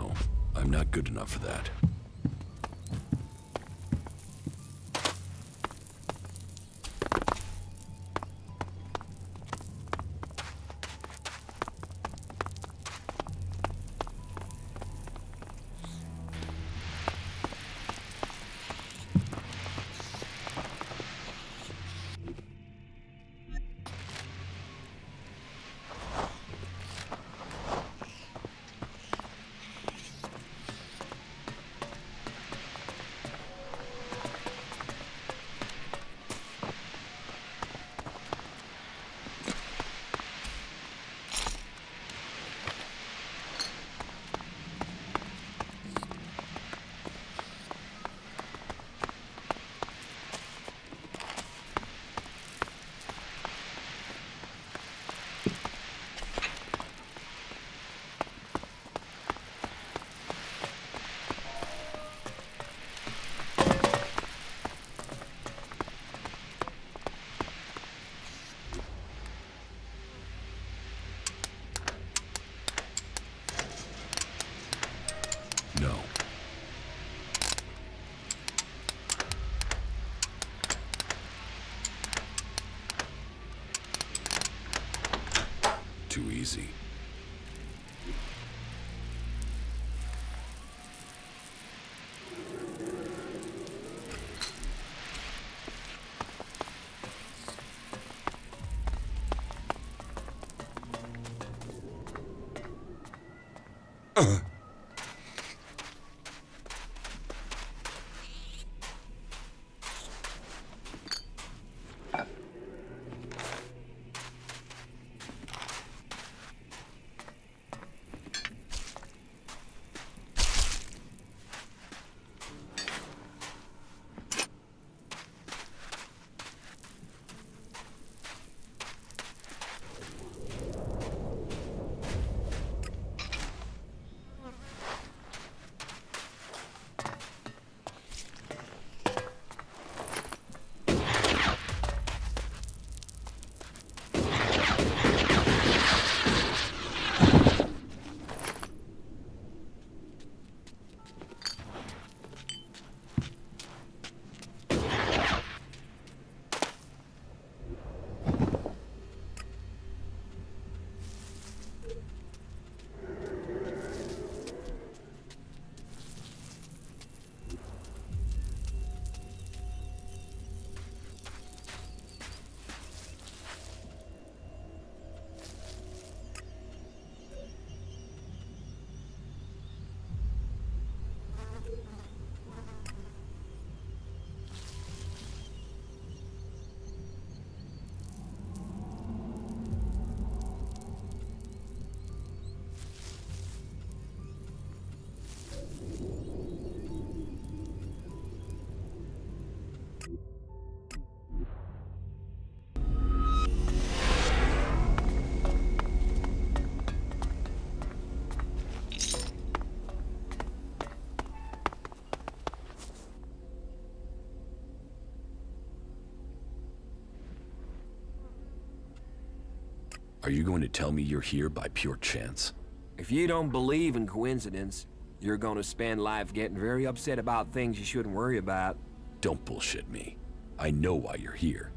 No, I'm not good enough for that. No. Too easy. Are you going to tell me you're here by pure chance? If you don't believe in coincidence, you're gonna spend life getting very upset about things you shouldn't worry about. Don't bullshit me. I know why you're here.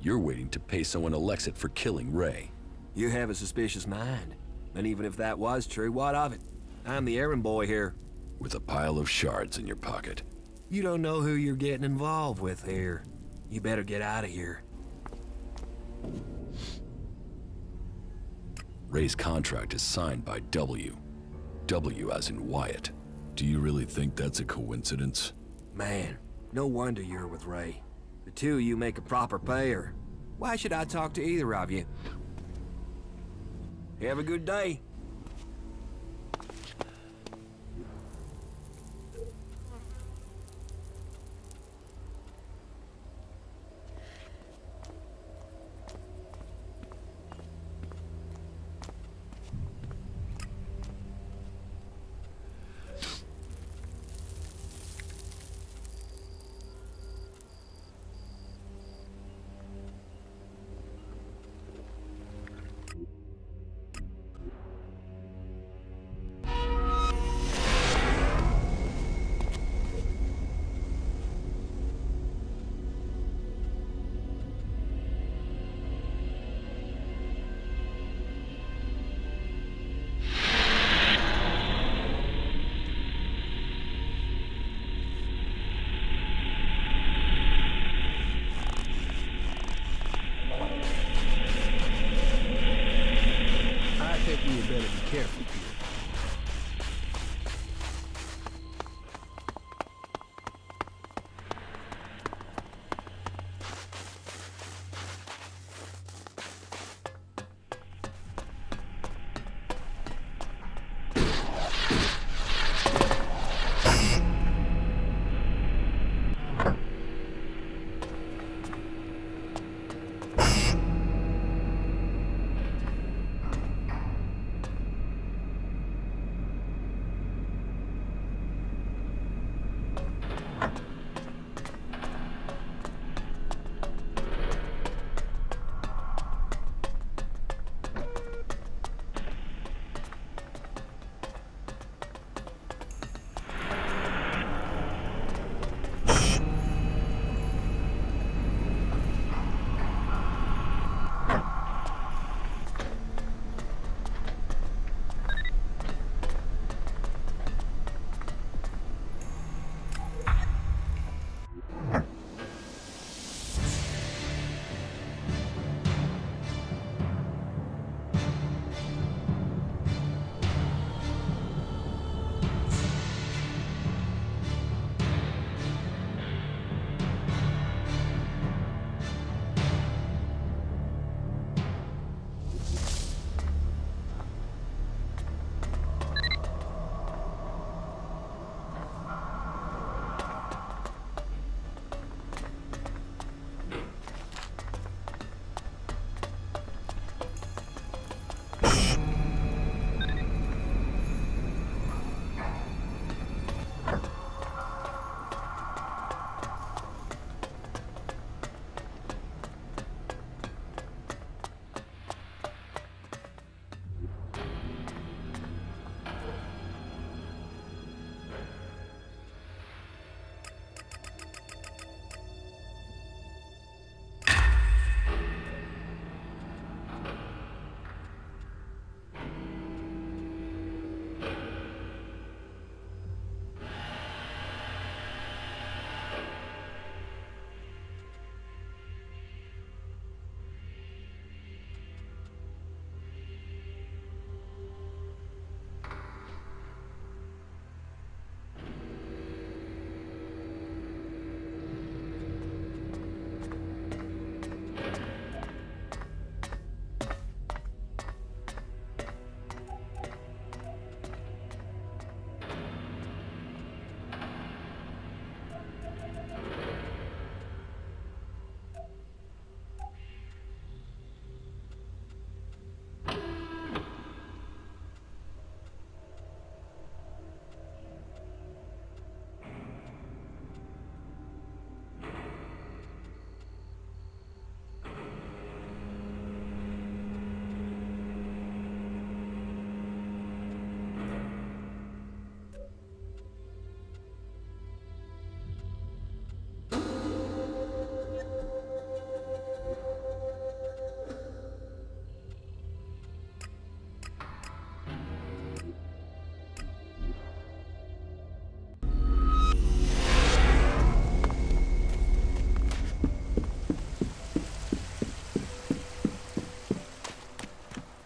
You're waiting to pay someone Elex for killing Ray. You have a suspicious mind. And even if that was true, what of it? I'm the errand boy here. With a pile of shards in your pocket. You don't know who you're getting involved with here. You better get out of here. Ray's contract is signed by W. W as in Wyatt. Do you really think that's a coincidence? Man, no wonder you're with Ray. The two of you make a proper pair. Why should I talk to either of you? Have a good day.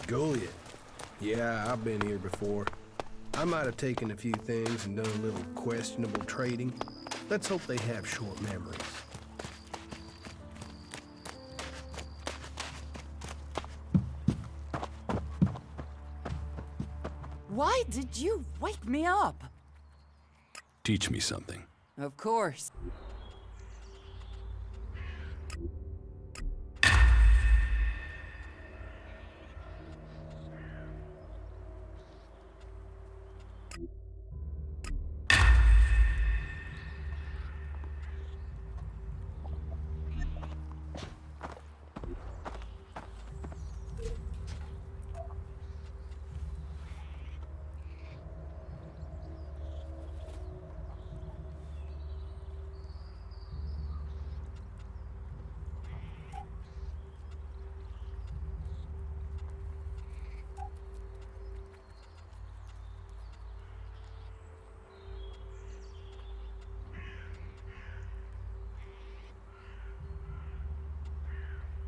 Goliath. Yeah, I've been here before. I might have taken a few things and done a little questionable trading. Let's hope they have short memories. Why did you wake me up? Teach me something. Of course.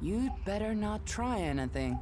You'd better not try anything.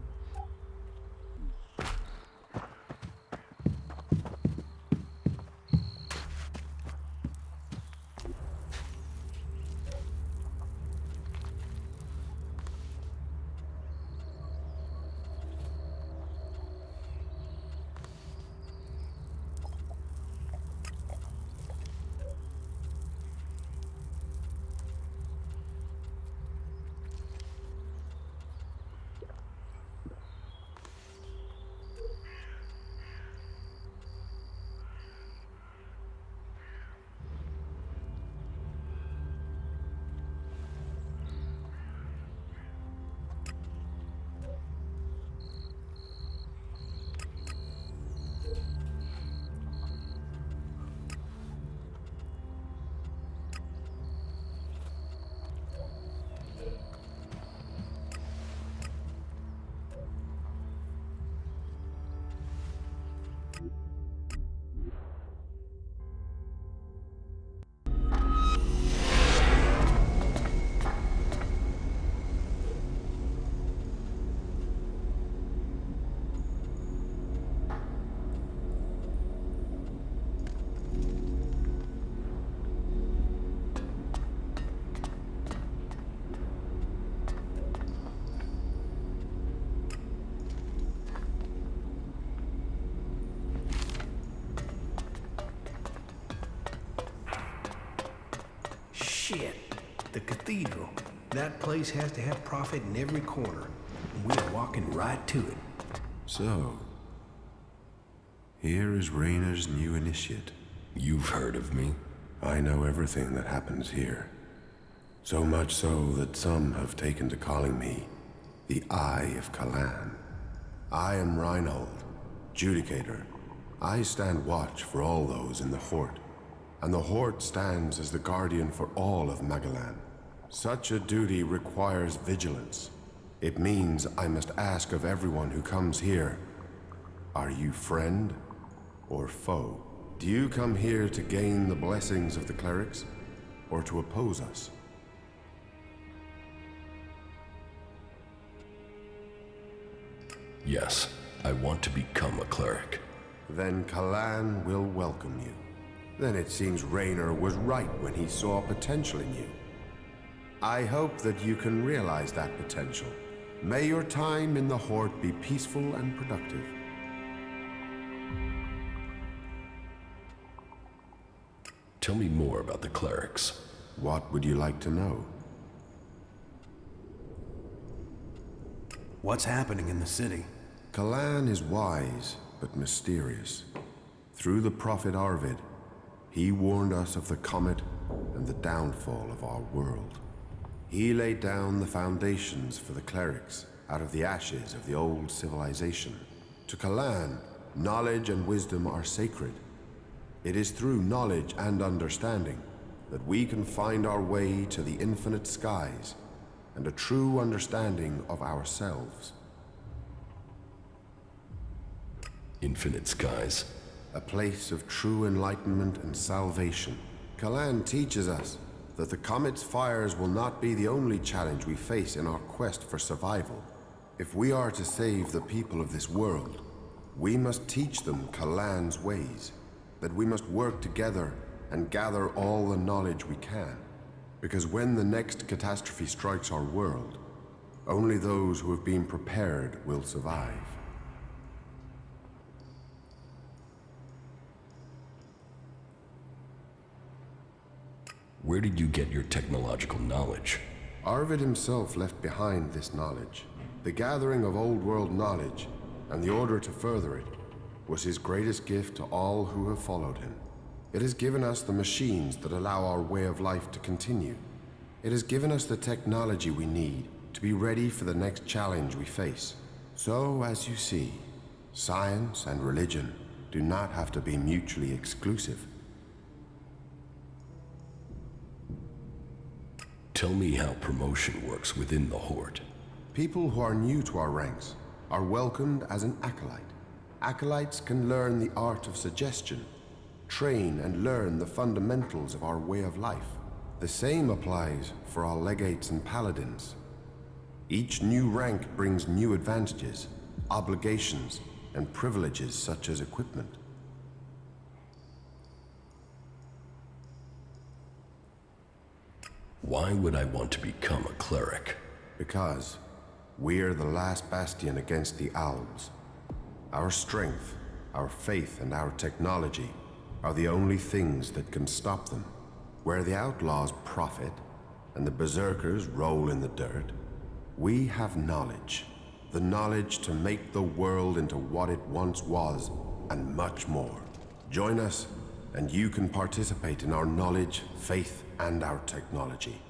Shit. The cathedral. That place has to have profit in every corner. And we're walking right to it. So, here is Raynor's new initiate. You've heard of me. I know everything that happens here. So much so that some have taken to calling me the Eye of Kalan. I am Reinhold, Judicator. I stand watch for all those in the Hort, and the Hort stands as the guardian for all of Magalan. Such a duty requires vigilance. It means I must ask of everyone who comes here, are you friend or foe? Do you come here to gain the blessings of the clerics, or to oppose us? Yes, I want to become a cleric. Then Kalan will welcome you. Then it seems Raynor was right when he saw potential in you. I hope that you can realize that potential. May your time in the Hort be peaceful and productive. Tell me more about the clerics. What would you like to know? What's happening in the city? Kalan is wise, but mysterious. Through the prophet Arvid, he warned us of the comet and the downfall of our world. He laid down the foundations for the clerics out of the ashes of the old civilization. To Kalan, knowledge and wisdom are sacred. It is through knowledge and understanding that we can find our way to the infinite skies and a true understanding of ourselves. Infinite skies. A place of true enlightenment and salvation. Kalan teaches us that the comet's fires will not be the only challenge we face in our quest for survival. If we are to save the people of this world, we must teach them Kalan's ways, that we must work together and gather all the knowledge we can. Because when the next catastrophe strikes our world, only those who have been prepared will survive. Where did you get your technological knowledge? Arvid himself left behind this knowledge. The gathering of old world knowledge, and the order to further it, was his greatest gift to all who have followed him. It has given us the machines that allow our way of life to continue. It has given us the technology we need to be ready for the next challenge we face. So, as you see, science and religion do not have to be mutually exclusive. Tell me how promotion works within the Horde. People who are new to our ranks are welcomed as an acolyte. Acolytes can learn the art of suggestion, train and learn the fundamentals of our way of life. The same applies for our legates and paladins. Each new rank brings new advantages, obligations, and privileges such as equipment. Why would I want to become a cleric? Because we're the last bastion against the owls. Our strength, our faith, and our technology are the only things that can stop them. Where the outlaws profit and the berserkers roll in the dirt, we have knowledge. The knowledge to make the world into what it once was, and much more. Join us, and you can participate in our knowledge, faith, and our technology.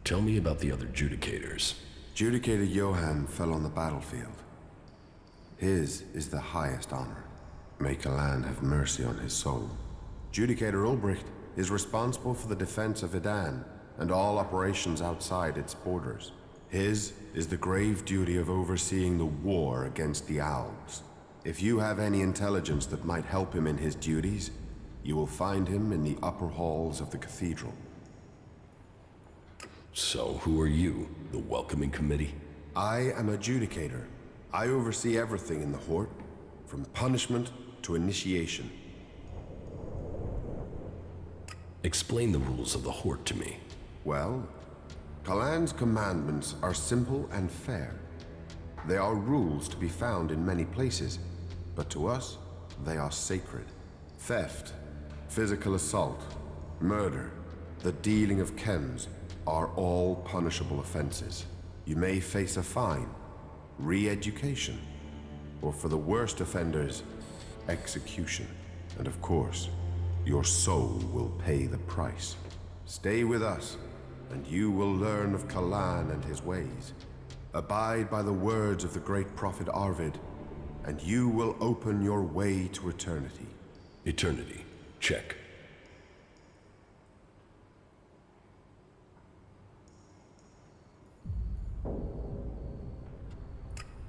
Tell me about the other Judicators. Judicator Johann fell on the battlefield. His is the highest honor. May Kalan have mercy on his soul. Judicator Ulbricht is responsible for the defense of Idan and all operations outside its borders. His is the grave duty of overseeing the war against the owls. If you have any intelligence that might help him in his duties, you will find him in the upper halls of the cathedral. So, who are you? The welcoming committee? I am a Judicator. I oversee everything in the Horde, from punishment to initiation. Explain the rules of the Horde to me. Well, Kalan's commandments are simple and fair. They are rules to be found in many places, but to us, they are sacred. Theft, physical assault, murder, the dealing of chems are all punishable offenses. You may face a fine, re-education, or for the worst offenders, execution. And of course, your soul will pay the price. Stay with us, and you will learn of Kalan and his ways. Abide by the words of the great prophet Arvid, and you will open your way to eternity. Eternity. Check.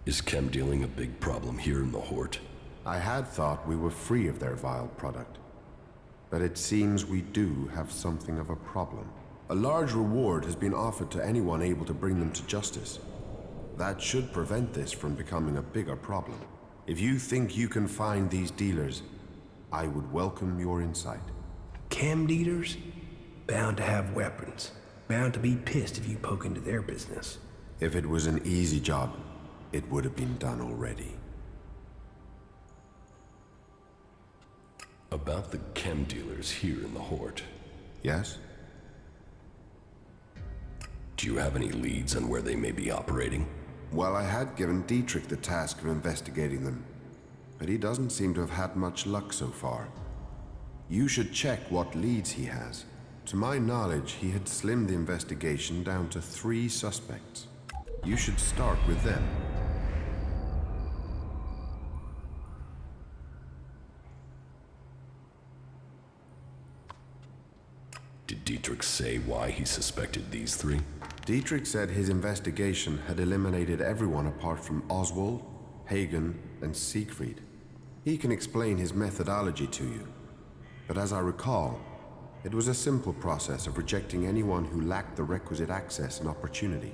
Is chem dealing a big problem here in the Horde? I had thought we were free of their vile product, but it seems we do have something of a problem. A large reward has been offered to anyone able to bring them to justice. That should prevent this from becoming a bigger problem. If you think you can find these dealers, I would welcome your insight. Chem dealers? Bound to have weapons. Bound to be pissed if you poke into their business. If it was an easy job, it would have been done already. About the chem dealers here in the Horde. Yes? Do you have any leads on where they may be operating? Well, I had given Dietrich the task of investigating them, but he doesn't seem to have had much luck so far. You should check what leads he has. To my knowledge, he had slimmed the investigation down to 3 suspects. You should start with them. Did Dietrich say why he suspected these 3? Dietrich said his investigation had eliminated everyone apart from Oswald, Hagen, and Siegfried. He can explain his methodology to you, but as I recall, It was a simple process of rejecting anyone who lacked the requisite access and opportunity.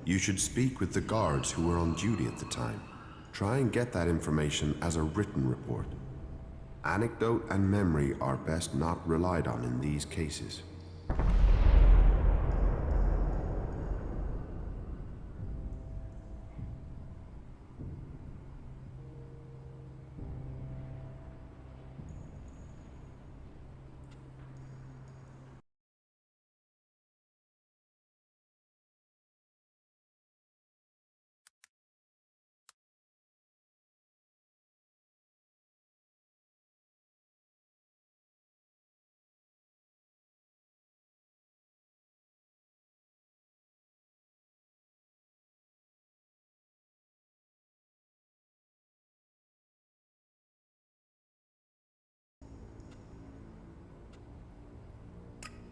You should speak with the guards who were on duty at the time. Try and get that information as a written report. Anecdote and memory are best not relied on in these cases.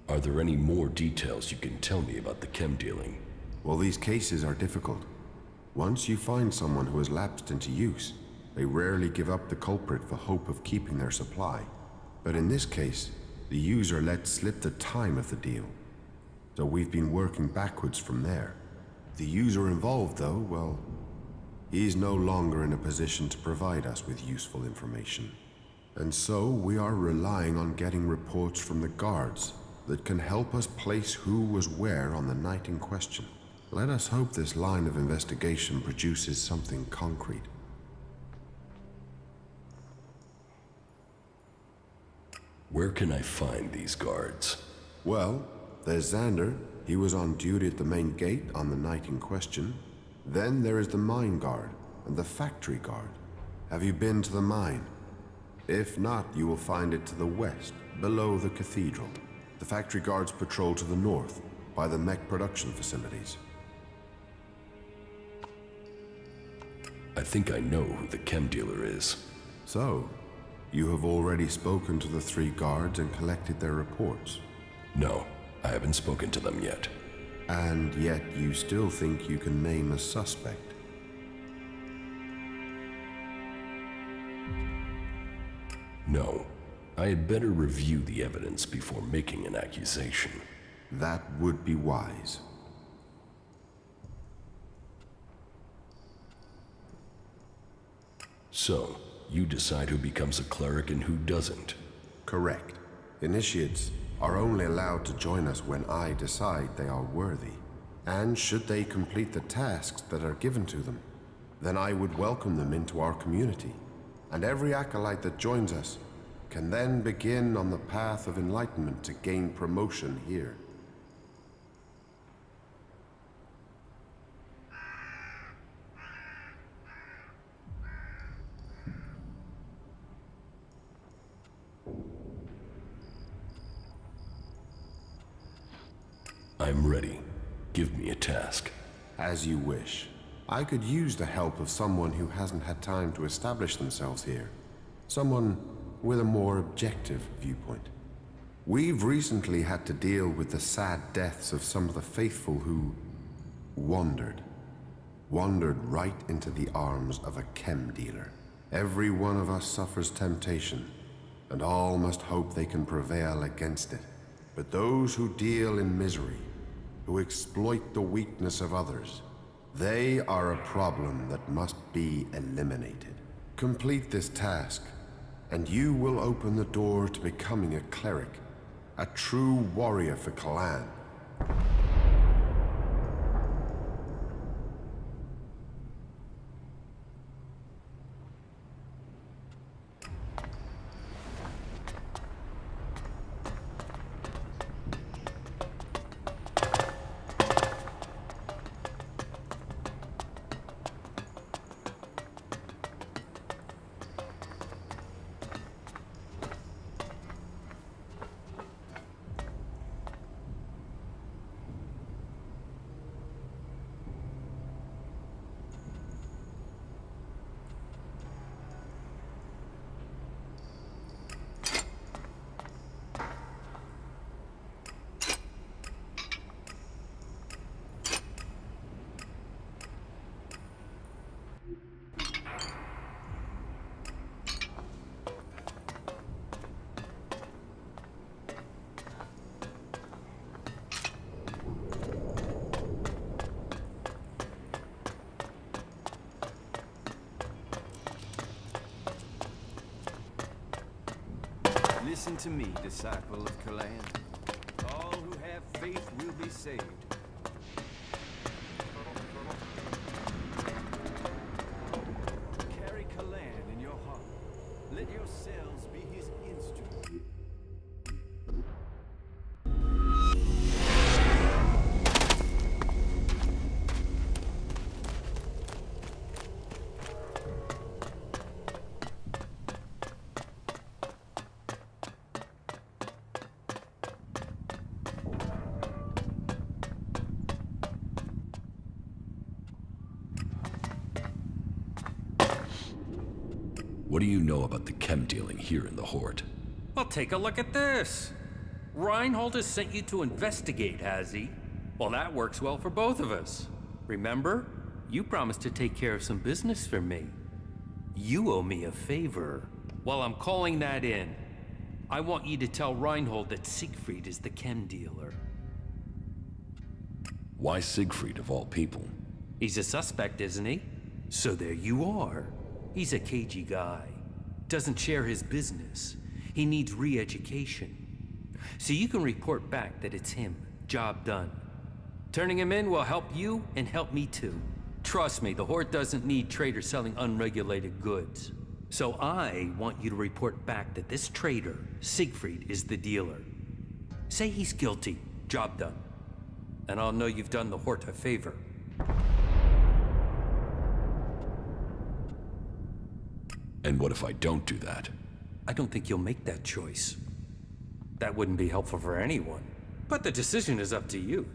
Are there any more details you can tell me about the chem dealing? Well, these cases are difficult. Once you find someone who has lapsed into use, they rarely give up the culprit for hope of keeping their supply. But in this case, the user let slip the time of the deal. So we've been working backwards from there. The user involved, though, well, he's no longer in a position to provide us with useful information. And so we are relying on getting reports from the guards that can help us place who was where on the night in question. Let us hope this line of investigation produces something concrete. Where can I find these guards? Well, there's Xander. He was on duty at the main gate on the night in question. Then there is the mine guard and the factory guard. Have you been to the mine? If not, you will find it to the west, below the cathedral. The factory guards patrol to the north, by the mech production facilities. I think I know who the chem dealer is. So, you have already spoken to the 3 guards and collected their reports. No, I haven't spoken to them yet. And yet you still think you can name a suspect? No, I had better review the evidence before making an accusation. That would be wise. So, you decide who becomes a cleric and who doesn't. Correct. Initiates are only allowed to join us when I decide they are worthy. And should they complete the tasks that are given to them, then I would welcome them into our community. And every acolyte that joins us can then begin on the path of enlightenment to gain promotion here. I'm ready. Give me a task. As you wish. I could use the help of someone who hasn't had time to establish themselves here. Someone with a more objective viewpoint. We've recently had to deal with the sad deaths of some of the faithful who wandered. Wandered right into the arms of a chem dealer. Every one of us suffers temptation, and all must hope they can prevail against it. But those who deal in misery, who exploit the weakness of others, they are a problem that must be eliminated. Complete this task, and you will open the door to becoming a cleric, a true warrior for Kalan. Listen to me, disciple of Kalan. All who have faith will be saved. Carry Kalan in your heart. Let yourselves be his instrument. What do you know about the chem dealing here in the Horde? Well, take a look at this. Reinhold has sent you to investigate, has he? Well, that works well for both of us. Remember? You promised to take care of some business for me. You owe me a favor. Well, I'm calling that in. I want you to tell Reinhold that Siegfried is the chem dealer. Why Siegfried of all people? He's a suspect, isn't he? So there you are. He's a cagey guy. Doesn't share his business. He needs re-education. So you can report back that it's him. Job done. Turning him in will help you and help me too. Trust me, the Horde doesn't need traders selling unregulated goods. So I want you to report back that this trader, Siegfried, is the dealer. Say he's guilty. Job done. And I'll know you've done the Horde a favor. And what if I don't do that? I don't think you'll make that choice. That wouldn't be helpful for anyone. But the decision is up to you.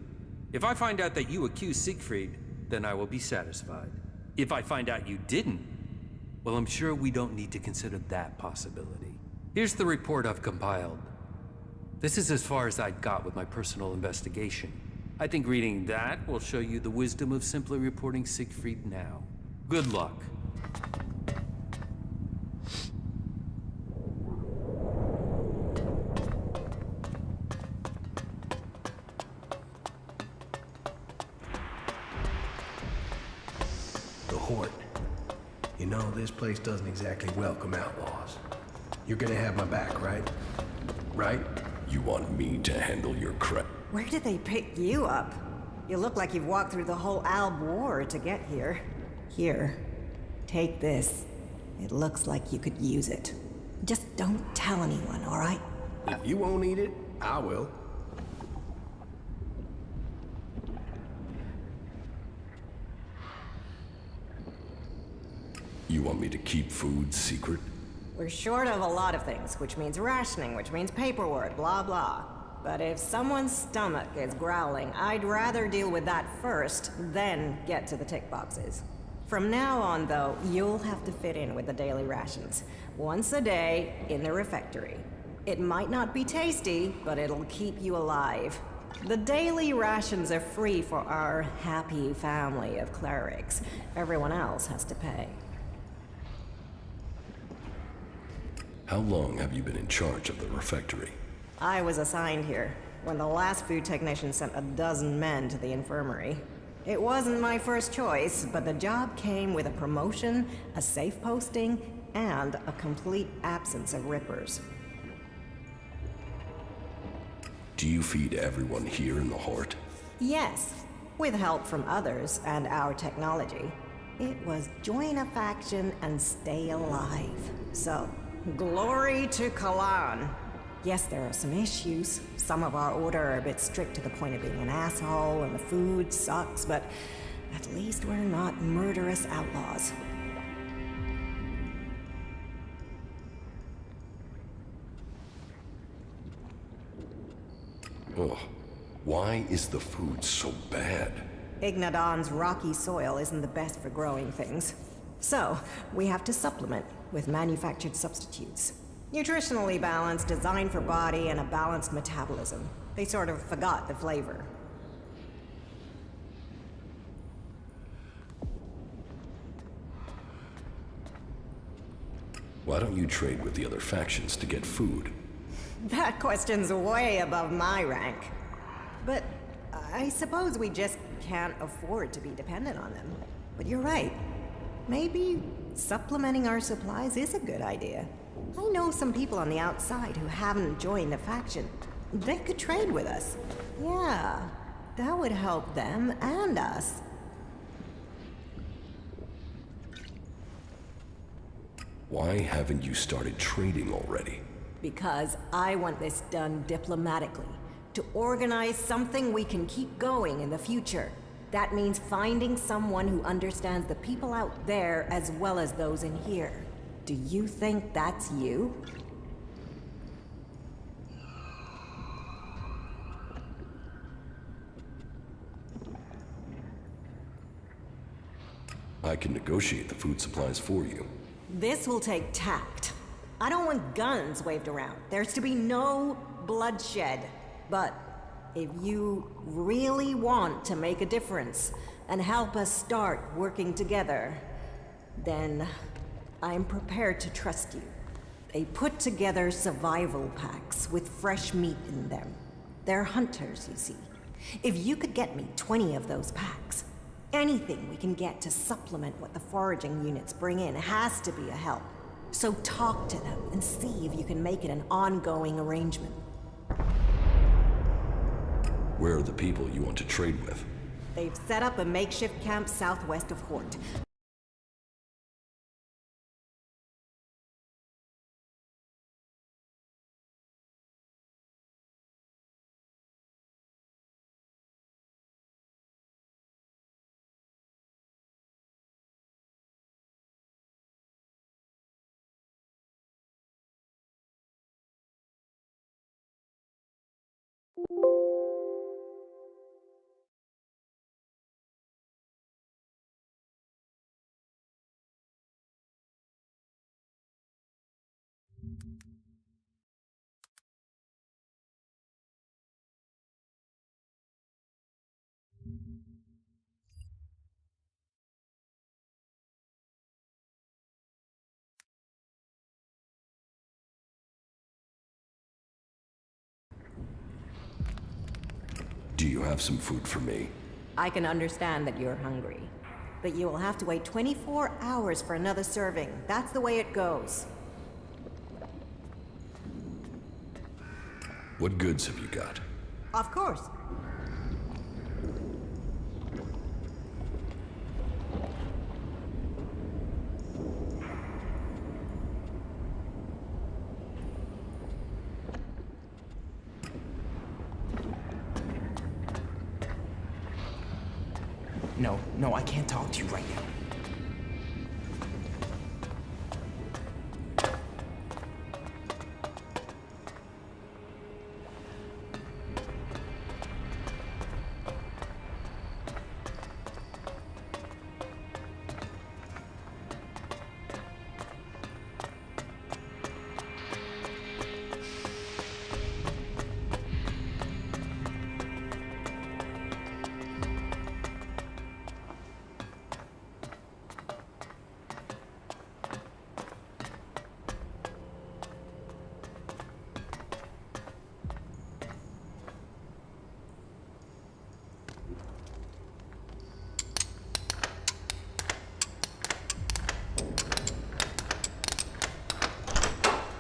If I find out that you accused Siegfried, then I will be satisfied. If I find out you didn't, well, I'm sure we don't need to consider that possibility. Here's the report I've compiled. This is as far as I got with my personal investigation. I think reading that will show you the wisdom of simply reporting Siegfried now. Good luck. Horde. You know, this place doesn't exactly welcome outlaws. You're gonna have my back, right? Right? You want me to handle your crap? Where did they pick you up? You look like you've walked through the whole Alb War to get here. Here, take this. It looks like you could use it. Just don't tell anyone, all right? If you won't eat it, I will. You want me to keep food secret? We're short of a lot of things, which means rationing, which means paperwork, blah blah. But if someone's stomach is growling, I'd rather deal with that first, then get to the tick boxes. From now on, though, you'll have to fit in with the daily rations. Once a day, in the refectory. It might not be tasty, but it'll keep you alive. The daily rations are free for our happy family of clerics. Everyone else has to pay. How long have you been in charge of the refectory? I was assigned here when the last food technician sent a dozen men to the infirmary. It wasn't my first choice, but the job came with a promotion, a safe posting, and a complete absence of rippers. Do you feed everyone here in the Horde? Yes, with help from others and our technology. It was join a faction and stay alive. So, glory to Kalan. Yes, there are some issues. Some of our order are a bit strict to the point of being an asshole, and the food sucks, but at least we're not murderous outlaws. Oh, why is the food so bad? Ignadon's rocky soil isn't the best for growing things. So, we have to supplement with manufactured substitutes. Nutritionally balanced, designed for body, and a balanced metabolism. They sort of forgot the flavor. Why don't you trade with the other factions to get food? That question's way above my rank. But I suppose we just can't afford to be dependent on them. But you're right. Maybe supplementing our supplies is a good idea. I know some people on the outside who haven't joined the faction. They could trade with us. Yeah, that would help them and us. Why haven't you started trading already? Because I want this done diplomatically. To organize something we can keep going in the future. That means finding someone who understands the people out there as well as those in here. Do you think that's you? I can negotiate the food supplies for you. This will take tact. I don't want guns waved around. There's to be no bloodshed. But if you really want to make a difference and help us start working together, then I'm prepared to trust you. They put together survival packs with fresh meat in them. They're hunters, you see. If you could get me 20 of those packs, anything we can get to supplement what the foraging units bring in has to be a help. So talk to them and see if you can make it an ongoing arrangement. Where are the people you want to trade with? They've set up a makeshift camp southwest of Hort. Do you have some food for me? I can understand that you're hungry, but you will have to wait 24 hours for another serving. That's the way it goes. What goods have you got? Of course. No, I can't talk to you right now.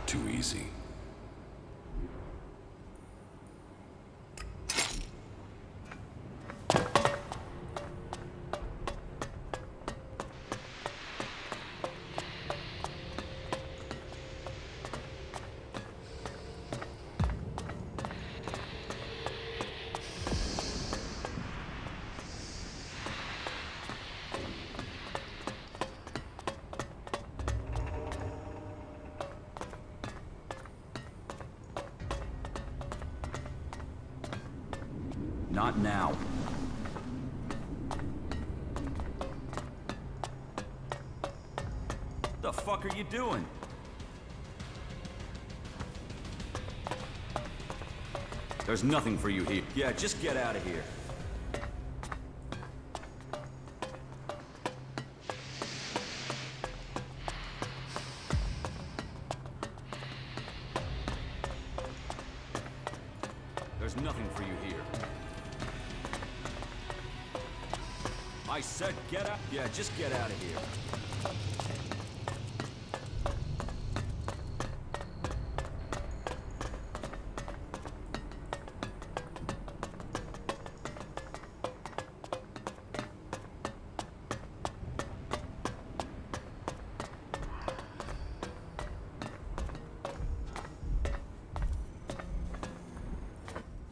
Too easy. Not now. The fuck are you doing? There's nothing for you here. Yeah, just get out of here. There's nothing for you here. I said get out. Yeah, just get out of here.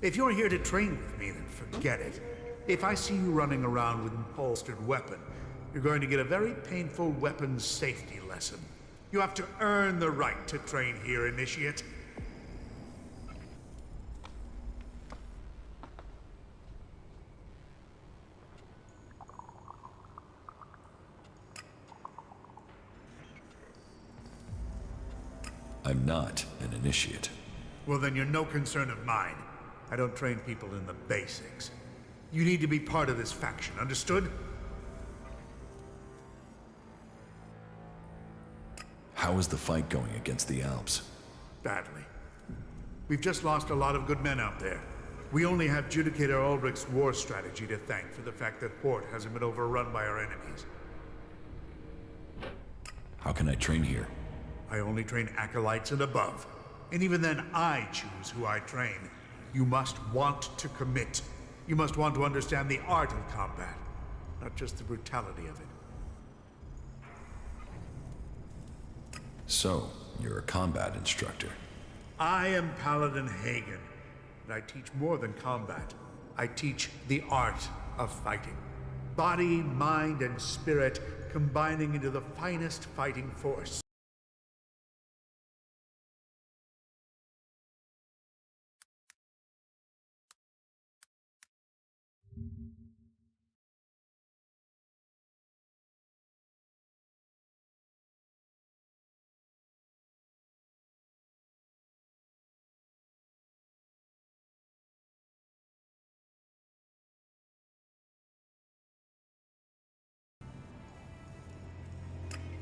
If you're here to train with me, then forget it. If I see you running around with an holstered weapon, you're going to get a very painful weapons safety lesson. You have to earn the right to train here, Initiate. I'm not an initiate. Well, then you're no concern of mine. I don't train people in the basics. You need to be part of this faction, understood? How is the fight going against the Alps? Badly. We've just lost a lot of good men out there. We only have Judicator Ulrich's war strategy to thank for the fact that Hort hasn't been overrun by our enemies. How can I train here? I only train acolytes and above. And even then, I choose who I train. You must want to commit. You must want to understand the art of combat, not just the brutality of it. So, you're a combat instructor. I am Paladin Hagen, and I teach more than combat. I teach the art of fighting. Body, mind, and spirit combining into the finest fighting force.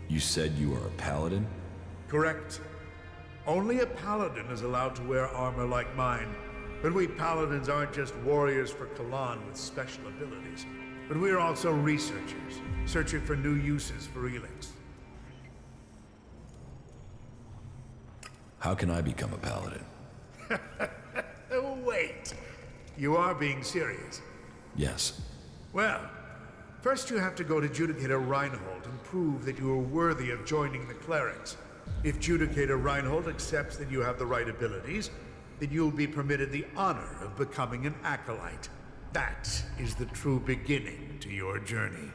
You said you are a paladin? Correct. Only a paladin is allowed to wear armor like mine. But we paladins aren't just warriors for Kalan with special abilities. But we are also researchers, searching for new uses for Elex. How can I become a paladin? Oh, wait. You are being serious. Yes. Well, first you have to go to Judicator Reinhold and prove that you are worthy of joining the clerics. If Judicator Reinhold accepts that you have the right abilities, then you'll be permitted the honor of becoming an acolyte. That is the true beginning to your journey.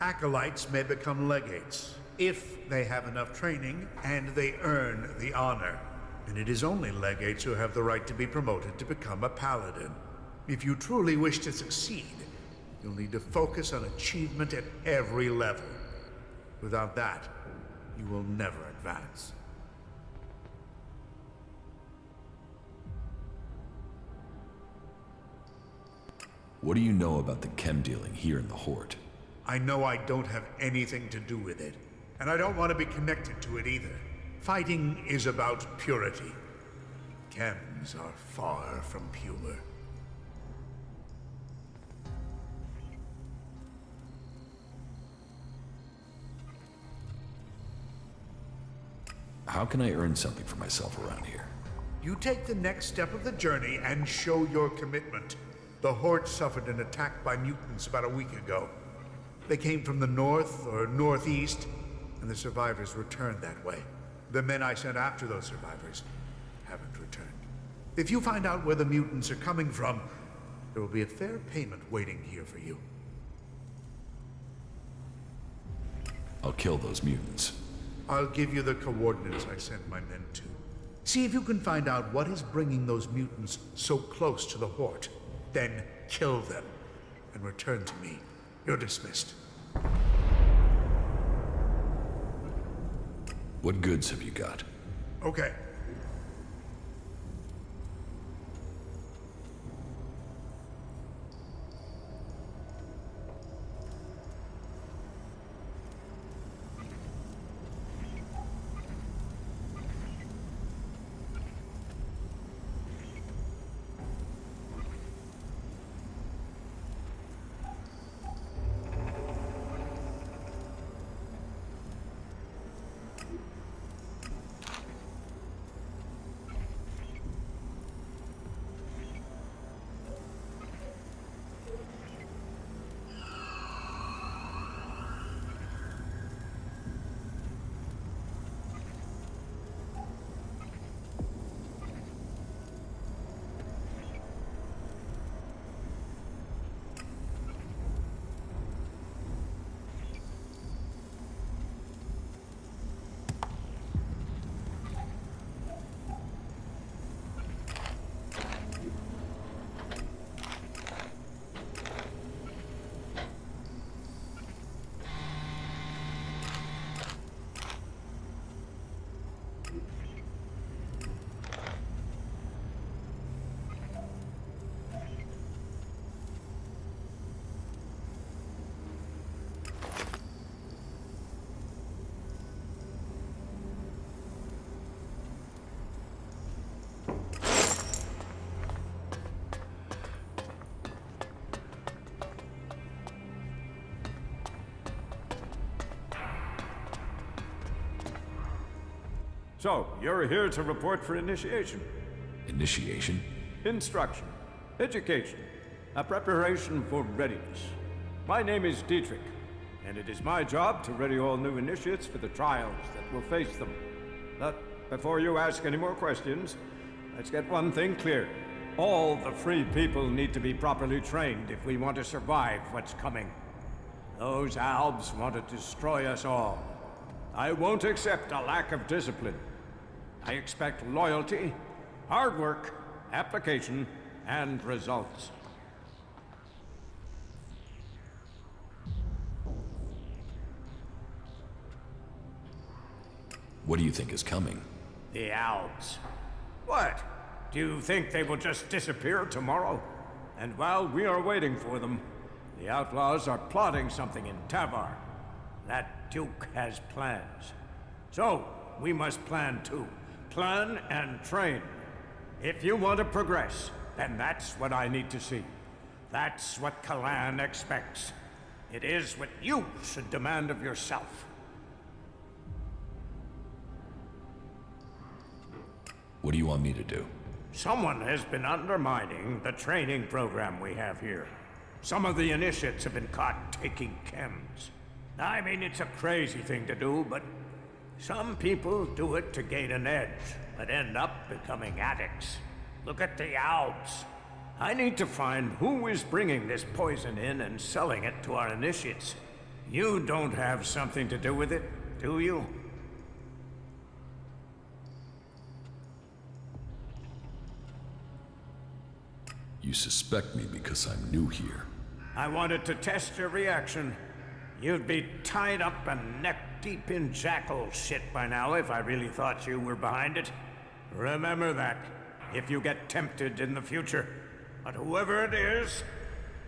Acolytes may become legates, if they have enough training and they earn the honor. And it is only legates who have the right to be promoted to become a paladin. If you truly wish to succeed, you'll need to focus on achievement at every level. Without that, you will never advance. What do you know about the chem dealing here in the Horde? I know I don't have anything to do with it, and I don't want to be connected to it either. Fighting is about purity. Chems are far from pure. How can I earn something for myself around here? You take the next step of the journey and show your commitment. The Horde suffered an attack by mutants about a week ago. They came from the north or northeast, and the survivors returned that way. The men I sent after those survivors haven't returned. If you find out where the mutants are coming from, there will be a fair payment waiting here for you. I'll kill those mutants. I'll give you the coordinates I sent my men to. See if you can find out what is bringing those mutants so close to the Horde. Then kill them and return to me. You're dismissed. What goods have you got? Okay. So, you're here to report for initiation. Initiation? Instruction, education, a preparation for readiness. My name is Dietrich, and it is my job to ready all new initiates for the trials that will face them. But before you ask any more questions, let's get one thing clear. All the free people need to be properly trained if we want to survive what's coming. Those Albs want to destroy us all. I won't accept a lack of discipline. I expect loyalty, hard work, application, and results. What do you think is coming? The Albs. What? Do you think they will just disappear tomorrow? And while we are waiting for them, the outlaws are plotting something in Tavar. That Duke has plans. So, we must plan too. Plan and train. If you want to progress, then that's what I need to see. That's what Kalan expects. It is what you should demand of yourself. What do you want me to do? Someone has been undermining the training program we have here. Some of the initiates have been caught taking chems. I mean, it's a crazy thing to do, but some people do it to gain an edge, but end up becoming addicts. Look at the Alps. I need to find who is bringing this poison in and selling it to our initiates. You don't have something to do with it, do you? You suspect me because I'm new here. I wanted to test your reaction. You'd be tied up and neck-deep in jackal shit by now if I really thought you were behind it. Remember that, if you get tempted in the future. But whoever it is,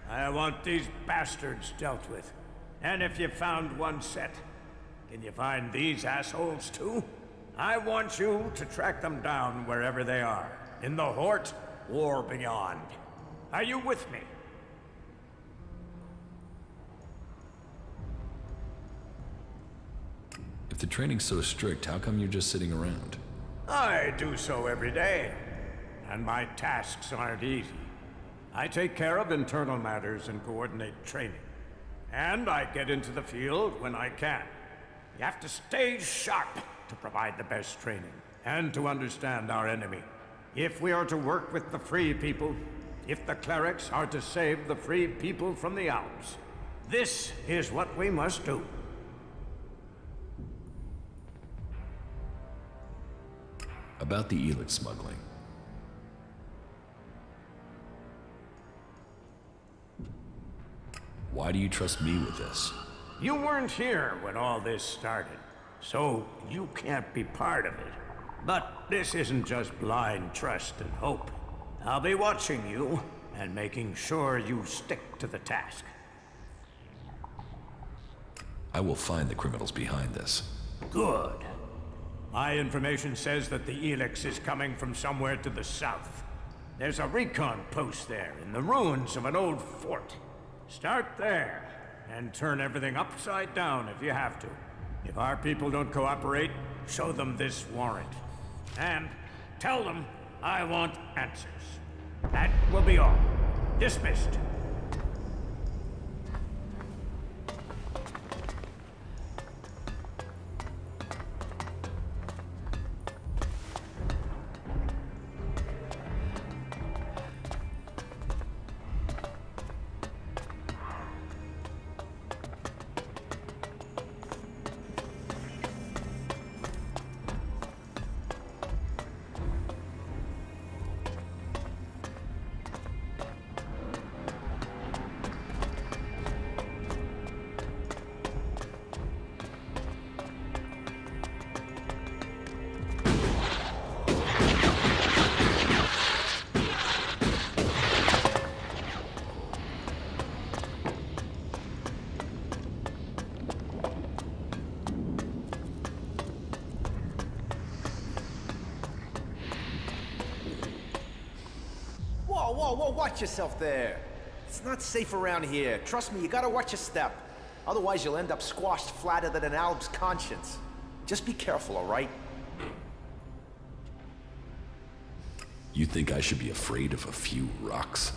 I want these bastards dealt with. And if you found one set, can you find these assholes too? I want you to track them down wherever they are, in the Hort or beyond. Are you with me? If the training's so strict, how come you're just sitting around? I do so every day, and my tasks aren't easy. I take care of internal matters and coordinate training. And I get into the field when I can. You have to stay sharp to provide the best training, and to understand our enemy. If we are to work with the free people, if the clerics are to save the free people from the Alps, this is what we must do. About the Elex smuggling. Why do you trust me with this? You weren't here when all this started, so you can't be part of it. But this isn't just blind trust and hope. I'll be watching you and making sure you stick to the task. I will find the criminals behind this. Good. My information says that the Elex is coming from somewhere to the south. There's a recon post there in the ruins of an old fort. Start there and turn everything upside down if you have to. If our people don't cooperate, show them this warrant. And tell them I want answers. That will be all. Dismissed. Whoa, watch yourself there. It's not safe around here. Trust me, you gotta watch your step. Otherwise, you'll end up squashed flatter than an Alb's conscience. Just be careful, all right? You think I should be afraid of a few rocks?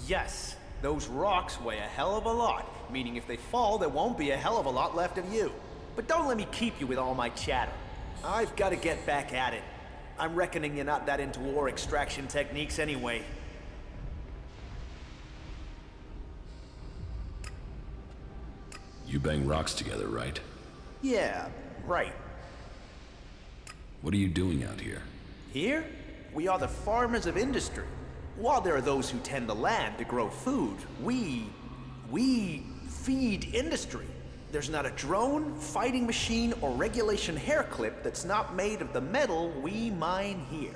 Yes, those rocks weigh a hell of a lot, meaning if they fall, there won't be a hell of a lot left of you. But don't let me keep you with all my chatter. I've got to get back at it. I'm reckoning you're not that into ore extraction techniques anyway. You bang rocks together, right? Yeah, right. What are you doing out here? Here, we are the farmers of industry. While there are those who tend the land to grow food, we feed industry. There's not a drone, fighting machine, or regulation hair clip that's not made of the metal we mine here.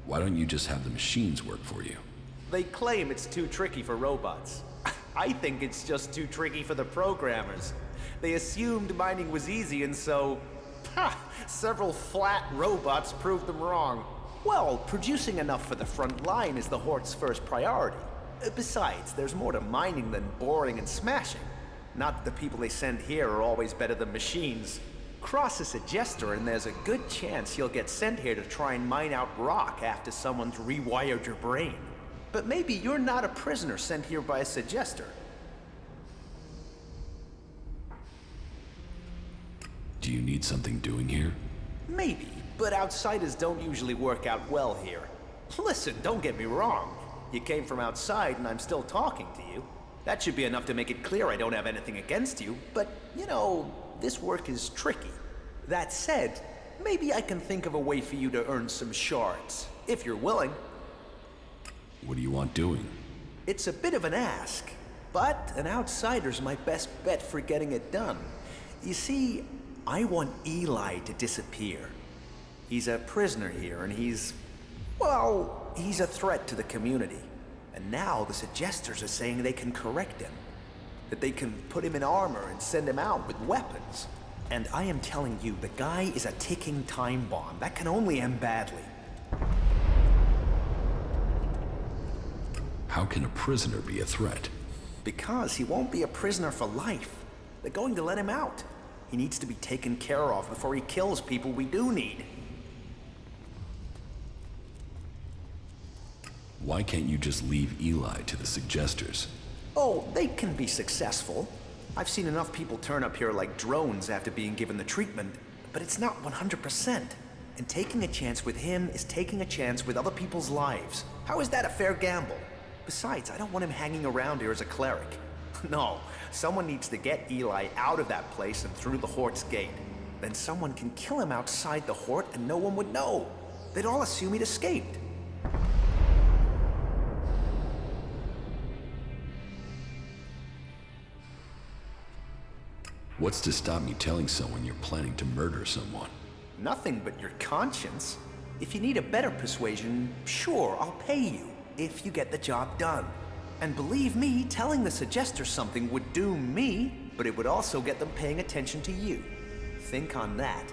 Why don't you just have the machines work for you? They claim it's too tricky for robots. I think it's just too tricky for the programmers. They assumed mining was easy, and so, several flat robots proved them wrong. Well, producing enough for the front line is the Hort's first priority. Besides, there's more to mining than boring and smashing. Not that the people they send here are always better than machines. Cross a suggester and there's a good chance you'll get sent here to try and mine out rock after someone's rewired your brain. But maybe you're not a prisoner sent here by a suggester. Do you need something doing here? Maybe, but outsiders don't usually work out well here. Listen, don't get me wrong. You came from outside and I'm still talking to you. That should be enough to make it clear I don't have anything against you, but, you know, this work is tricky. That said, maybe I can think of a way for you to earn some shards, if you're willing. What do you want doing? It's a bit of an ask, but an outsider's my best bet for getting it done. You see, I want Eli to disappear. He's a prisoner here, and he's a threat to the community. And now the suggesters are saying they can correct him. That they can put him in armor and send him out with weapons. And I am telling you, the guy is a ticking time bomb. That can only end badly. How can a prisoner be a threat? Because he won't be a prisoner for life. They're going to let him out. He needs to be taken care of before he kills people we do need. Why can't you just leave Eli to the suggesters? Oh, they can be successful. I've seen enough people turn up here like drones after being given the treatment, but it's not 100%. And taking a chance with him is taking a chance with other people's lives. How is that a fair gamble? Besides, I don't want him hanging around here as a cleric. No, someone needs to get Eli out of that place and through the Hort's gate. Then someone can kill him outside the Hort and no one would know. They'd all assume he'd escaped. What's to stop me telling someone you're planning to murder someone? Nothing but your conscience. If you need a better persuasion, sure, I'll pay you, if you get the job done. And believe me, telling the suggester something would doom me, but it would also get them paying attention to you. Think on that.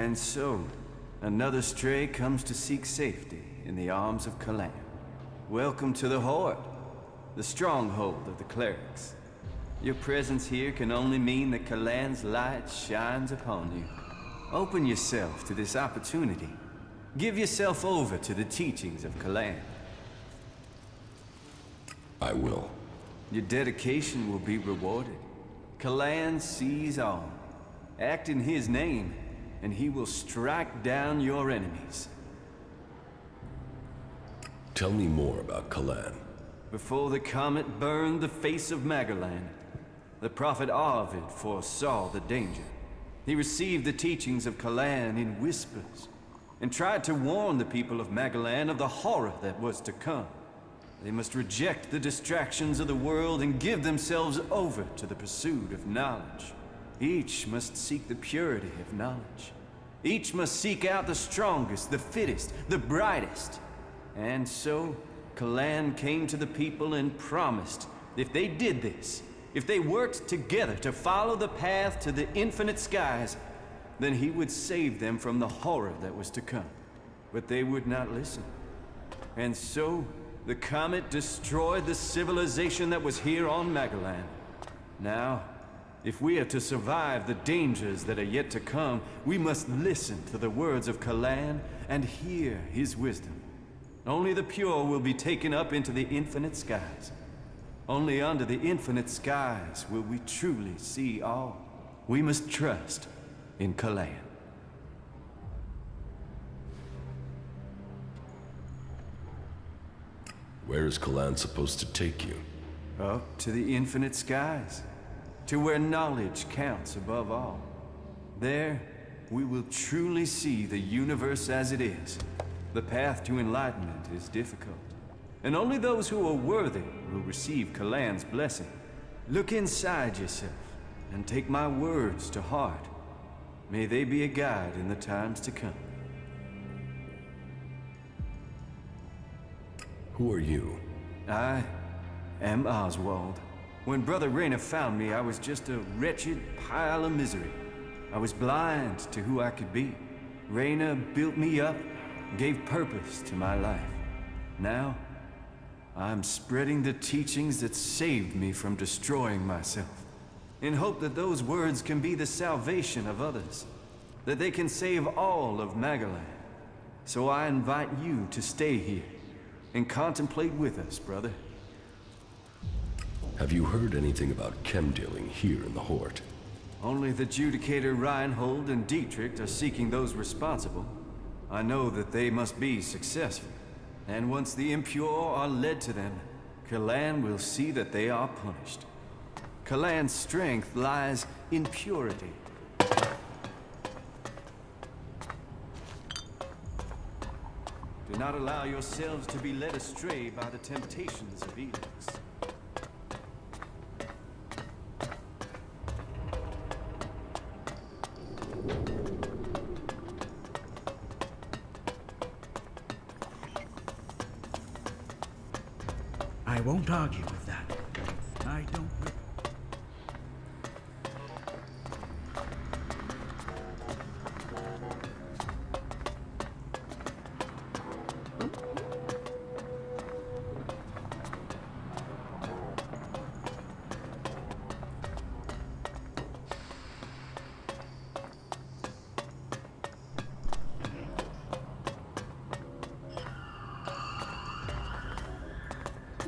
And so, another stray comes to seek safety in the arms of Kalan. Welcome to the Horde, the stronghold of the clerics. Your presence here can only mean that Kalan's light shines upon you. Open yourself to this opportunity. Give yourself over to the teachings of Kalan. I will. Your dedication will be rewarded. Kalan sees all. Act in his name, and he will strike down your enemies. Tell me more about Kalan. Before the comet burned the face of Magalan, the prophet Arvid foresaw the danger. He received the teachings of Kalan in whispers, and tried to warn the people of Magalan of the horror that was to come. They must reject the distractions of the world and give themselves over to the pursuit of knowledge. Each must seek the purity of knowledge. Each must seek out the strongest, the fittest, the brightest. And so, Kalan came to the people and promised, if they did this, if they worked together to follow the path to the infinite skies, then he would save them from the horror that was to come. But they would not listen. And so, the comet destroyed the civilization that was here on Magalan. Now, if we are to survive the dangers that are yet to come, we must listen to the words of Kalan and hear his wisdom. Only the pure will be taken up into the infinite skies. Only under the infinite skies will we truly see all. We must trust in Kalan. Where is Kalan supposed to take you? Up to the infinite skies, to where knowledge counts above all. There, we will truly see the universe as it is. The path to enlightenment is difficult, and only those who are worthy will receive Kalan's blessing. Look inside yourself, and take my words to heart. May they be a guide in the times to come. Who are you? I am Oswald. When Brother Rayner found me, I was just a wretched pile of misery. I was blind to who I could be. Rayner built me up, gave purpose to my life. Now, I'm spreading the teachings that saved me from destroying myself, in hope that those words can be the salvation of others, that they can save all of Magalan. So I invite you to stay here and contemplate with us, brother. Have you heard anything about chem dealing here in the Horde? Only the Judicator Reinhold and Dietrich are seeking those responsible. I know that they must be successful, and once the impure are led to them, Kalan will see that they are punished. Kalan's strength lies in purity. Do not allow yourselves to be led astray by the temptations of Elex. I won't argue with that. I don't...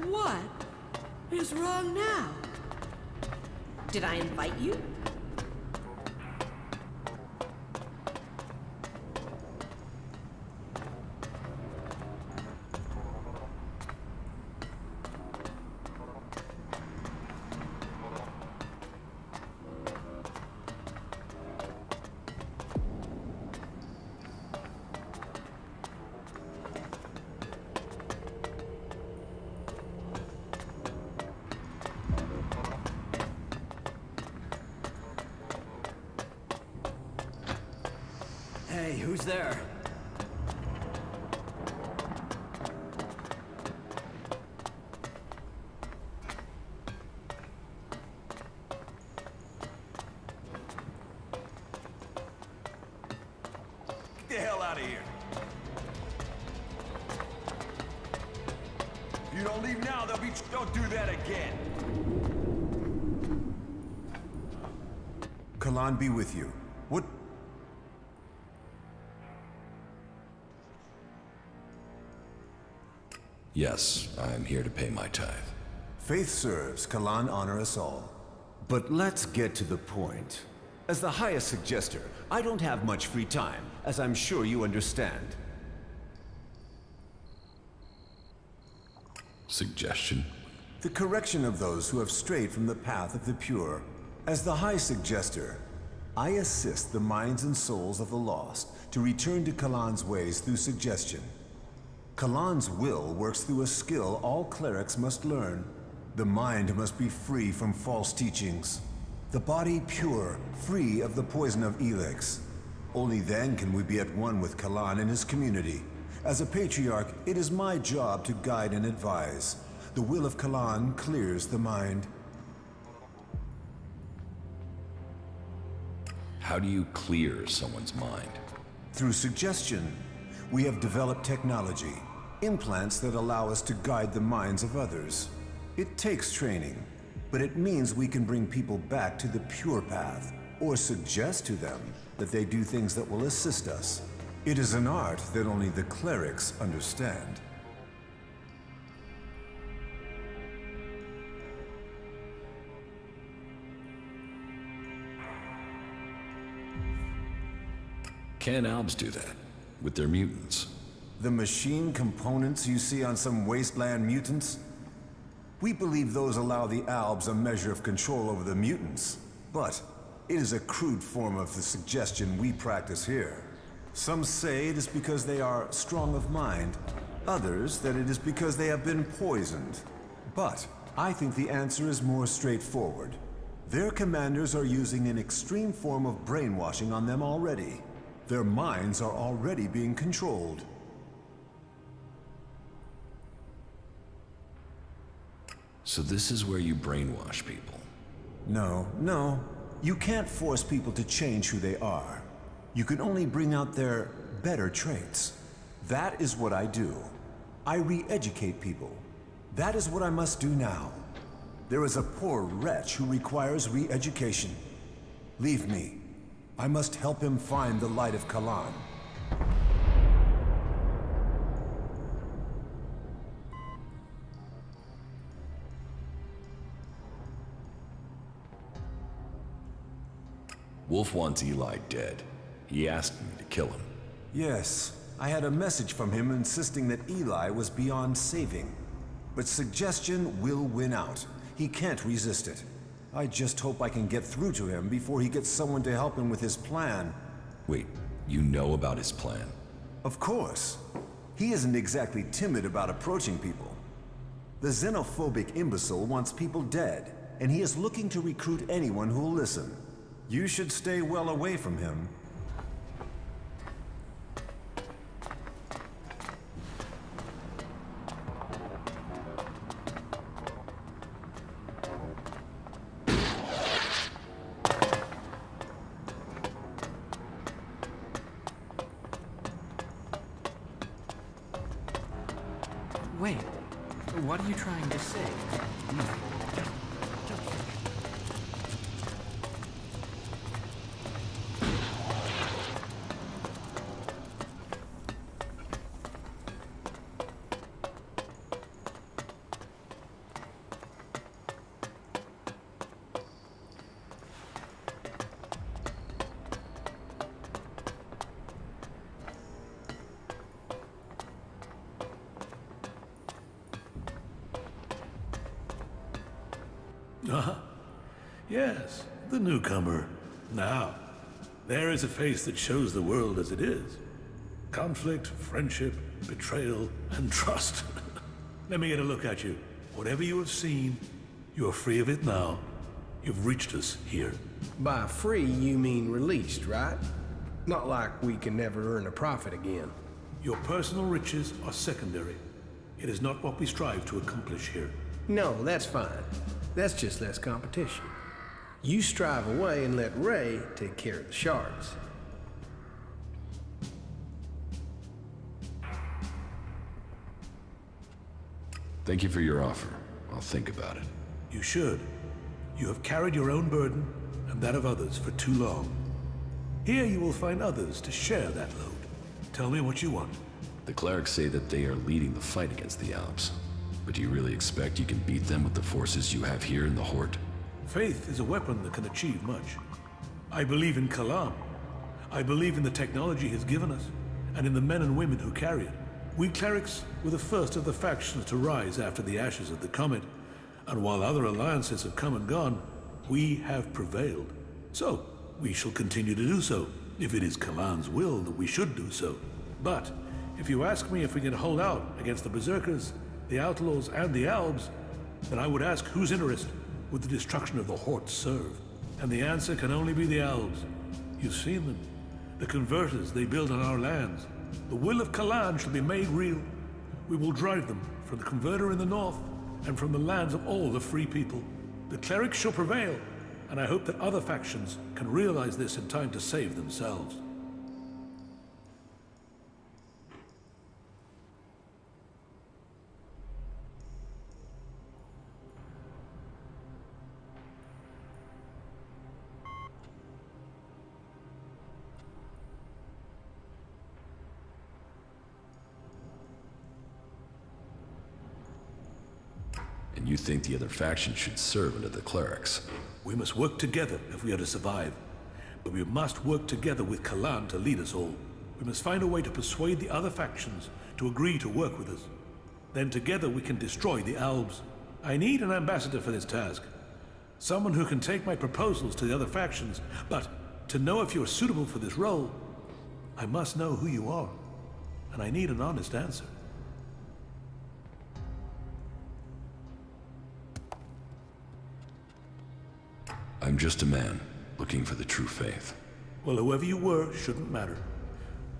What is wrong now? Did I invite you? Hey, who's there? you don't leave now, they'll be... Don't do that again! Kalan be with you. What... Yes, I'm here to pay my tithe. Faith serves, Kalan honor us all. But let's get to the point. As the highest suggester, I don't have much free time, as I'm sure you understand. Suggestion? The correction of those who have strayed from the path of the pure. As the high suggester, I assist the minds and souls of the lost to return to Kalan's ways through suggestion. Kalan's will works through a skill all clerics must learn. The mind must be free from false teachings. The body pure, free of the poison of Elex. Only then can we be at one with Kalan and his community. As a patriarch, it is my job to guide and advise. The will of Kalan clears the mind. How do you clear someone's mind? Through suggestion. We have developed technology, implants that allow us to guide the minds of others. It takes training, but it means we can bring people back to the pure path, or suggest to them that they do things that will assist us. It is an art that only the clerics understand. Can Albs do that? With their mutants? The machine components you see on some wasteland mutants? We believe those allow the Albs a measure of control over the mutants. But it is a crude form of the suggestion we practice here. Some say it is because they are strong of mind. Others that it is because they have been poisoned. But I think the answer is more straightforward. Their commanders are using an extreme form of brainwashing on them already. Their minds are already being controlled. So this is where you brainwash people? No. You can't force people to change who they are. You can only bring out their better traits. That is what I do. I re-educate people. That is what I must do now. There is a poor wretch who requires re-education. Leave me. I must help him find the light of Kalan. Wolf wants Eli dead. He asked me to kill him. Yes, I had a message from him insisting that Eli was beyond saving. But suggestion will win out. He can't resist it. I just hope I can get through to him before he gets someone to help him with his plan. Wait, you know about his plan? Of course. He isn't exactly timid about approaching people. The xenophobic imbecile wants people dead, and he is looking to recruit anyone who'll listen. You should stay well away from him. Wait, what are you trying to say? Yes, the newcomer. Now, there is a face that shows the world as it is. Conflict, friendship, betrayal, and trust. Let me get a look at you. Whatever you have seen, you are free of it now. You've reached us here. By free, you mean released, right? Not like we can never earn a profit again. Your personal riches are secondary. It is not what we strive to accomplish here. No, that's fine. That's just less competition. You strive away and let Ray take care of the shards. Thank you for your offer. I'll think about it. You should. You have carried your own burden and that of others for too long. Here you will find others to share that load. Tell me what you want. The clerics say that they are leading the fight against the Alps. But do you really expect you can beat them with the forces you have here in the Horde? Faith is a weapon that can achieve much. I believe in Kalam. I believe in the technology he's given us, and in the men and women who carry it. We clerics were the first of the factions to rise after the ashes of the Comet, and while other alliances have come and gone, we have prevailed. So, we shall continue to do so, if it is Kalan's will that we should do so. But, if you ask me if we can hold out against the Berserkers, the Outlaws, and the Albs, then I would ask whose interest would the destruction of the Horde serve? And the answer can only be the Albs. You've seen them. The converters they build on our lands. The will of Kalan shall be made real. We will drive them from the converter in the north and from the lands of all the free people. The clerics shall prevail, and I hope that other factions can realize this in time to save themselves. And you think the other faction should serve under the clerics? We must work together if we are to survive. But we must work together with Kalan to lead us all. We must find a way to persuade the other factions to agree to work with us. Then together we can destroy the Albs. I need an ambassador for this task. Someone who can take my proposals to the other factions. But to know if you are suitable for this role, I must know who you are. And I need an honest answer. I'm just a man, looking for the true faith. Well, whoever you were shouldn't matter.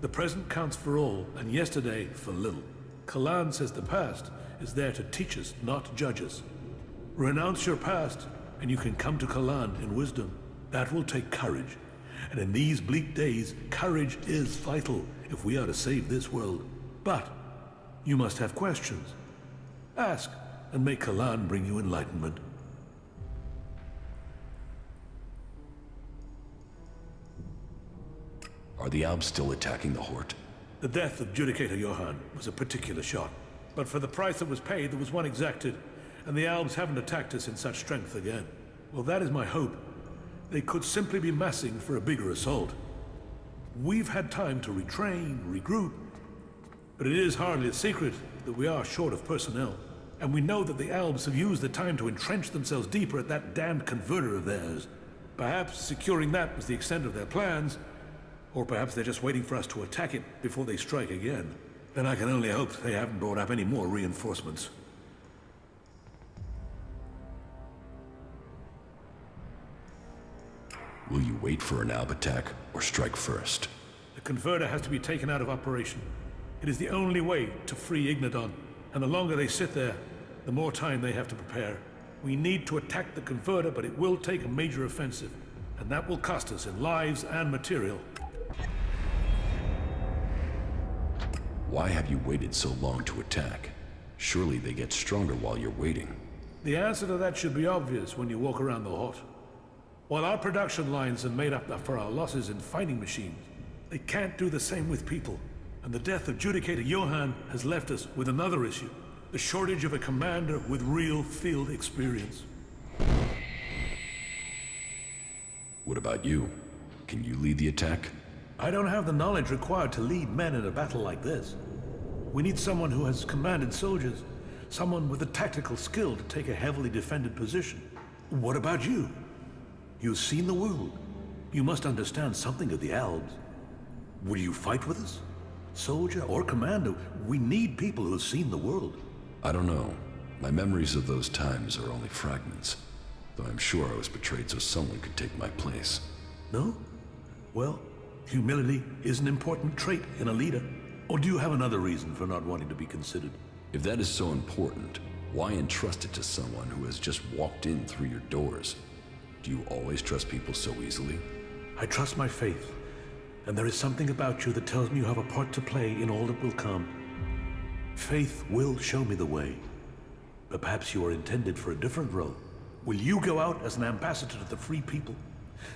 The present counts for all, and yesterday for little. Kalan says the past is there to teach us, not judge us. Renounce your past, and you can come to Kalan in wisdom. That will take courage. And in these bleak days, courage is vital if we are to save this world. But you must have questions. Ask, and may Kalan bring you enlightenment. Are the Albs still attacking the Horde? The death of Judicator Johann was a particular shot. But for the price that was paid, there was one exacted, and the Albs haven't attacked us in such strength again. Well, that is my hope. They could simply be massing for a bigger assault. We've had time to retrain, regroup, but it is hardly a secret that we are short of personnel. And we know that the Albs have used the time to entrench themselves deeper at that damned converter of theirs. Perhaps securing that was the extent of their plans, or perhaps they're just waiting for us to attack it before they strike again. Then I can only hope they haven't brought up any more reinforcements. Will you wait for an Alb attack, or strike first? The converter has to be taken out of operation. It is the only way to free Ignadon, and the longer they sit there, the more time they have to prepare. We need to attack the converter, but it will take a major offensive, and that will cost us in lives and material. Why have you waited so long to attack? Surely they get stronger while you're waiting. The answer to that should be obvious when you walk around the Horde. While our production lines have made up for our losses in fighting machines, they can't do the same with people. And the death of Judicator Johann has left us with another issue. The shortage of a commander with real field experience. What about you? Can you lead the attack? I don't have the knowledge required to lead men in a battle like this. We need someone who has commanded soldiers, someone with the tactical skill to take a heavily defended position. What about you? You've seen the world. You must understand something of the Albs. Will you fight with us? Soldier or commander, we need people who have seen the world. I don't know. My memories of those times are only fragments. Though I'm sure I was betrayed so someone could take my place. No? Well, humility is an important trait in a leader. Or do you have another reason for not wanting to be considered? If that is so important, why entrust it to someone who has just walked in through your doors? Do you always trust people so easily? I trust my faith. And there is something about you that tells me you have a part to play in all that will come. Faith will show me the way. Perhaps you are intended for a different role. Will you go out as an ambassador to the free people?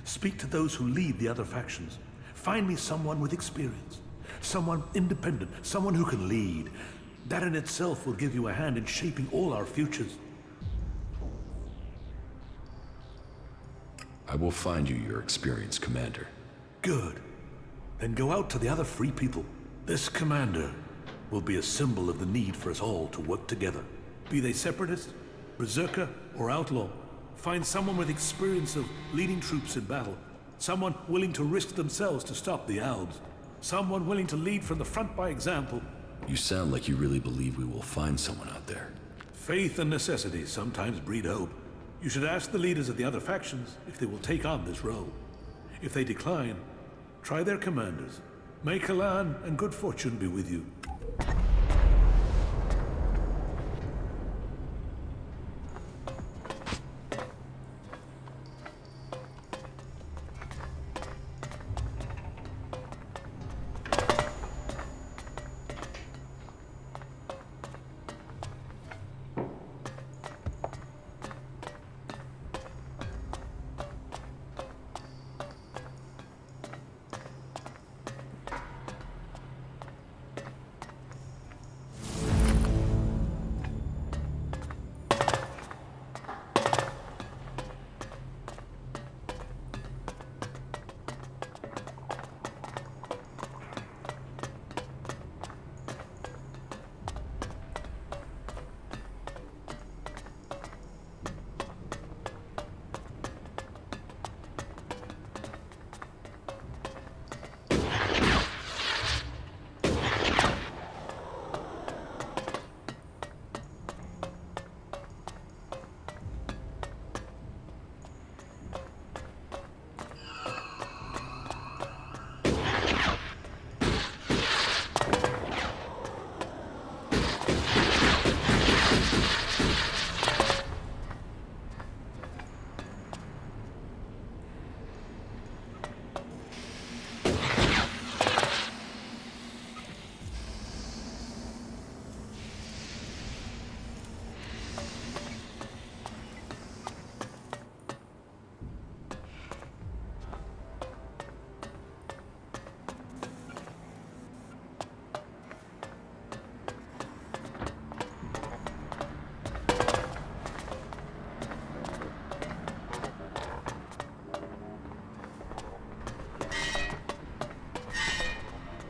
Speak to those who lead the other factions. Find me someone with experience. Someone independent. Someone who can lead. That in itself will give you a hand in shaping all our futures. I will find you your experienced commander. Good. Then go out to the other free people. This commander will be a symbol of the need for us all to work together. Be they separatist, berserker, or outlaw. Find someone with experience of leading troops in battle. Someone willing to risk themselves to stop the Albs. Someone willing to lead from the front by example. You sound like you really believe we will find someone out there. Faith and necessity sometimes breed hope. You should ask the leaders of the other factions if they will take on this role. If they decline, try their commanders. May Kalan and good fortune be with you.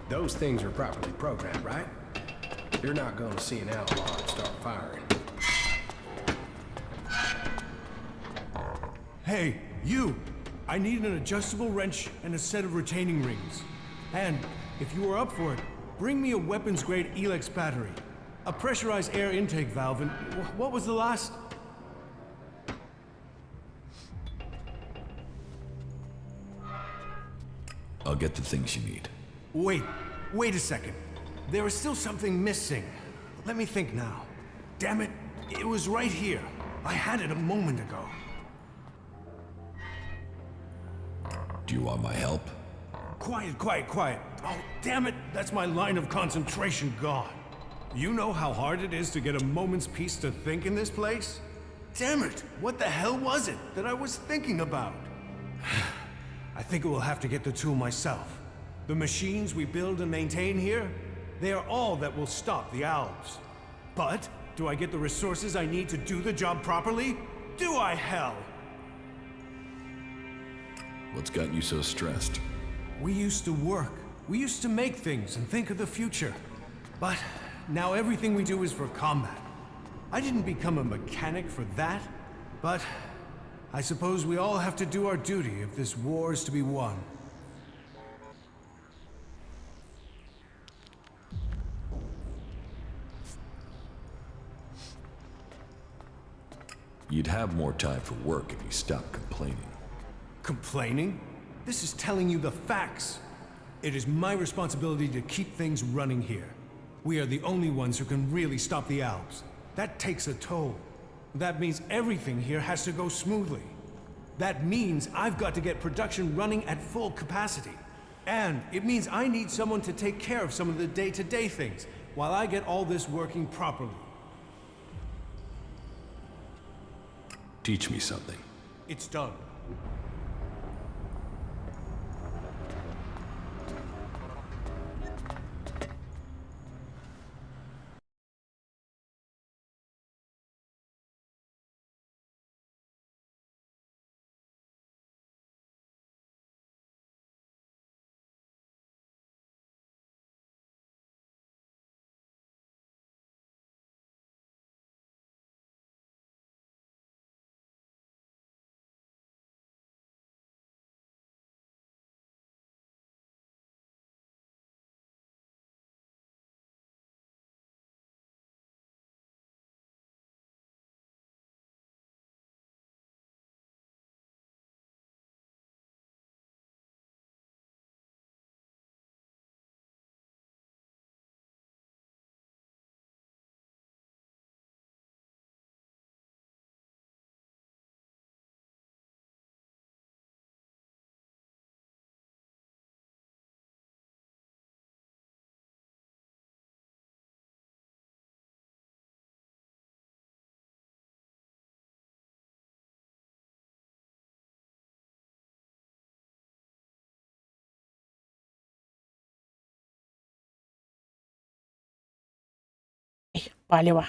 Those things are properly programmed, right? You're not gonna see an outlaw and start firing. Hey, you! I need an adjustable wrench and a set of retaining rings. And, if you are up for it, bring me a weapons-grade Elex battery, a pressurized air intake valve, and what was the last? I'll get the things you need. Wait a second. There is still something missing. Let me think now. Damn it, it was right here. I had it a moment ago. Do you want my help? Quiet. Oh, damn it, that's my line of concentration gone. You know how hard it is to get a moment's peace to think in this place? Damn it, what the hell was it that I was thinking about? I think I will have to get the tool myself. The machines we build and maintain here, they are all that will stop the Albs. But, do I get the resources I need to do the job properly? Do I, hell? What's got you so stressed? We used to work. We used to make things and think of the future. But, now everything we do is for combat. I didn't become a mechanic for that, but I suppose we all have to do our duty if this war is to be won. You'd have more time for work if you stopped complaining. Complaining? This is telling you the facts. It is my responsibility to keep things running here. We are the only ones who can really stop the Albs. That takes a toll. That means everything here has to go smoothly. That means I've got to get production running at full capacity. And it means I need someone to take care of some of the day-to-day things, while I get all this working properly. Teach me something. It's done. Палево.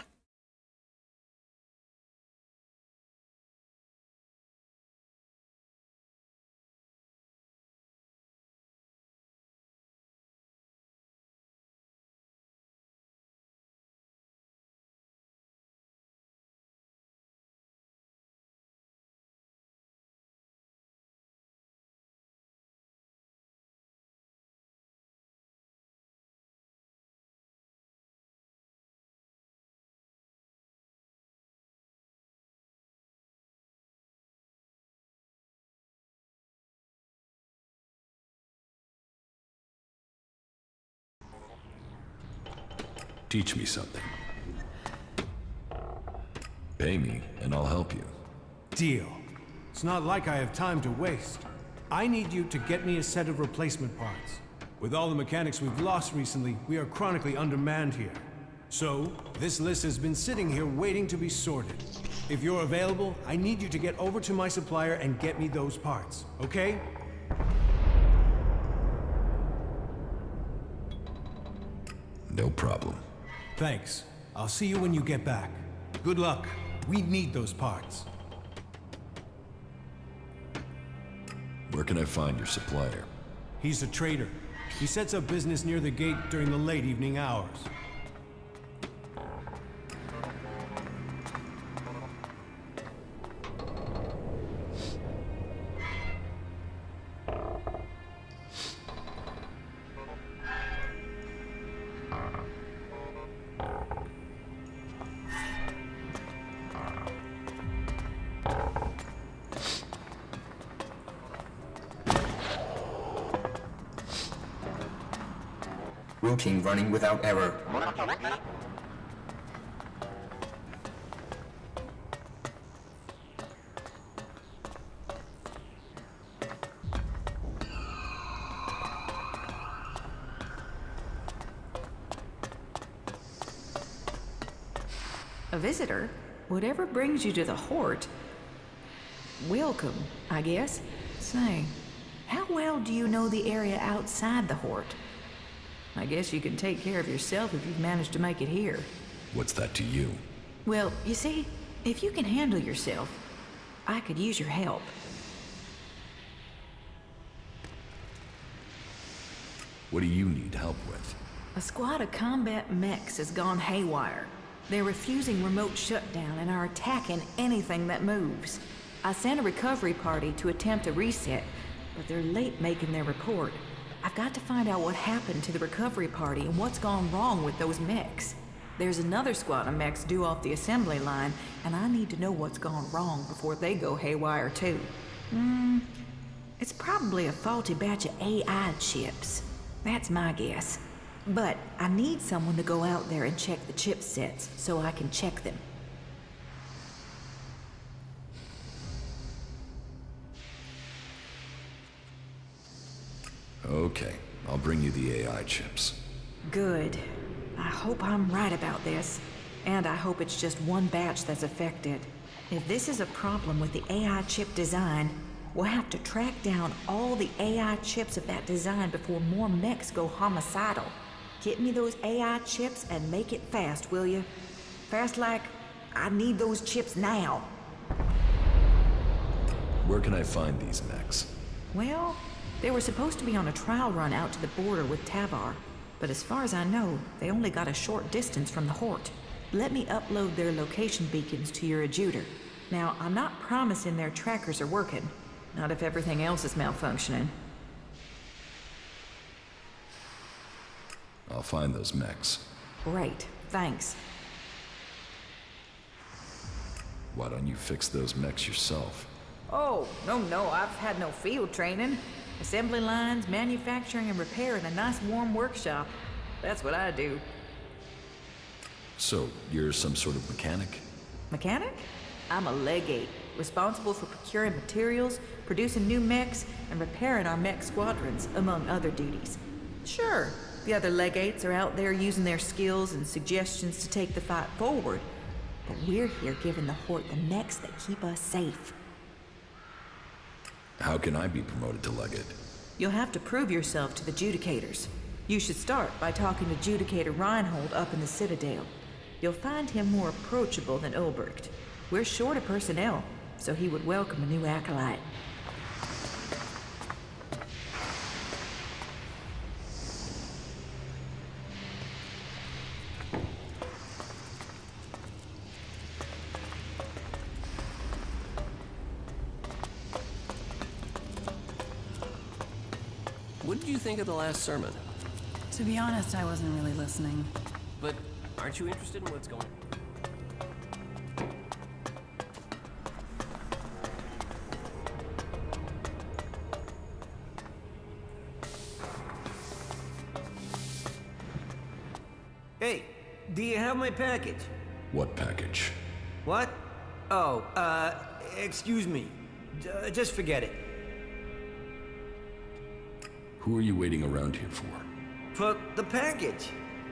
Teach me something. Pay me, and I'll help you. Deal. It's not like I have time to waste. I need you to get me a set of replacement parts. With all the mechanics we've lost recently, we are chronically undermanned here. So, this list has been sitting here waiting to be sorted. If you're available, I need you to get over to my supplier and get me those parts, okay? No problem. Thanks. I'll see you when you get back. Good luck. We need those parts. Where can I find your supplier? He's a trader. He sets up business near the gate during the late evening hours. Routine running without error. A visitor? Whatever brings you to the Hort? Welcome, I guess. Say, how well do you know the area outside the Hort? I guess you can take care of yourself if you've managed to make it here. What's that to you? Well, you see, if you can handle yourself, I could use your help. What do you need help with? A squad of combat mechs has gone haywire. They're refusing remote shutdown and are attacking anything that moves. I sent a recovery party to attempt a reset, but they're late making their report. I've got to find out what happened to the recovery party and what's gone wrong with those mechs. There's another squad of mechs due off the assembly line, and I need to know what's gone wrong before they go haywire too. It's probably a faulty batch of AI chips. That's my guess. But I need someone to go out there and check the chipsets so I can check them. Okay, I'll bring you the AI chips. Good. I hope I'm right about this. And I hope it's just one batch that's affected. If this is a problem with the AI chip design, we'll have to track down all the AI chips of that design before more mechs go homicidal. Get me those AI chips and make it fast, will you? Fast like, I need those chips now. Where can I find these mechs? Well, they were supposed to be on a trial run out to the border with Tavar, but as far as I know, they only got a short distance from the Hort. Let me upload their location beacons to your adjuter. Now, I'm not promising their trackers are working, not if everything else is malfunctioning. I'll find those mechs. Great, thanks. Why don't you fix those mechs yourself? Oh, no, I've had no field training. Assembly lines, manufacturing and repair in a nice warm workshop. That's what I do. So, you're some sort of mechanic? Mechanic? I'm a legate, responsible for procuring materials, producing new mechs, and repairing our mech squadrons, among other duties. Sure, the other legates are out there using their skills and suggestions to take the fight forward, but we're here giving the Hort the mechs that keep us safe. How can I be promoted to legate? You'll have to prove yourself to the Judicators. You should start by talking to Judicator Reinhold up in the Citadel. You'll find him more approachable than Ulbricht. We're short of personnel, so he would welcome a new acolyte. What did you think of the last sermon? To be honest, I wasn't really listening. But aren't you interested in what's going on? Hey, do you have my package? What package? What? Oh, excuse me. Just forget it. Who are you waiting around here for? For the package.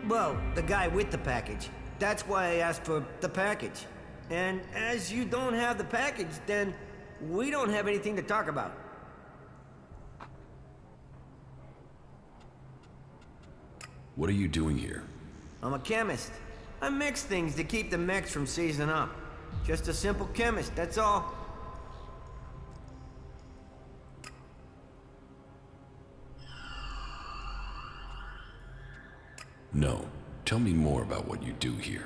Well, the guy with the package. That's why I asked for the package. And as you don't have the package, then we don't have anything to talk about. What are you doing here? I'm a chemist. I mix things to keep the mechs from seizing up. Just a simple chemist, that's all. No. Tell me more about what you do here.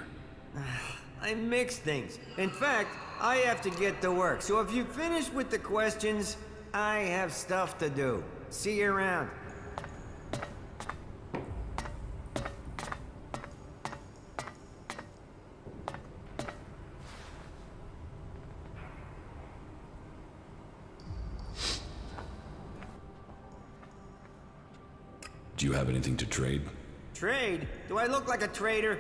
I mix things. In fact, I have to get to work. So if you finish with the questions, I have stuff to do. See you around. Do you have anything to trade? Trade? Do I look like a trader?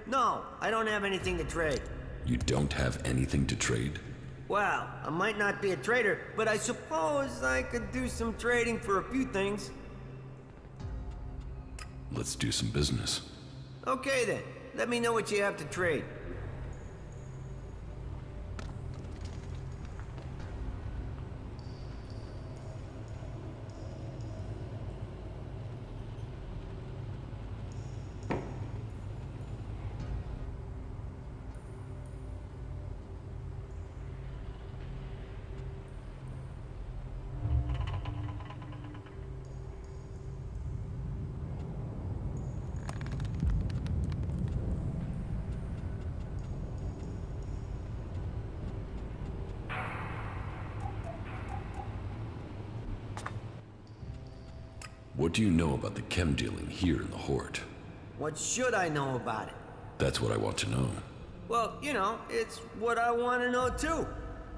No, I don't have anything to trade. You don't have anything to trade? Well, I might not be a trader, but I suppose I could do some trading for a few things. Let's do some business. Okay then, let me know what you have to trade. What do you know about the chem dealing here in the Hort? What should I know about it? That's what I want to know. Well, you know, it's what I want to know too.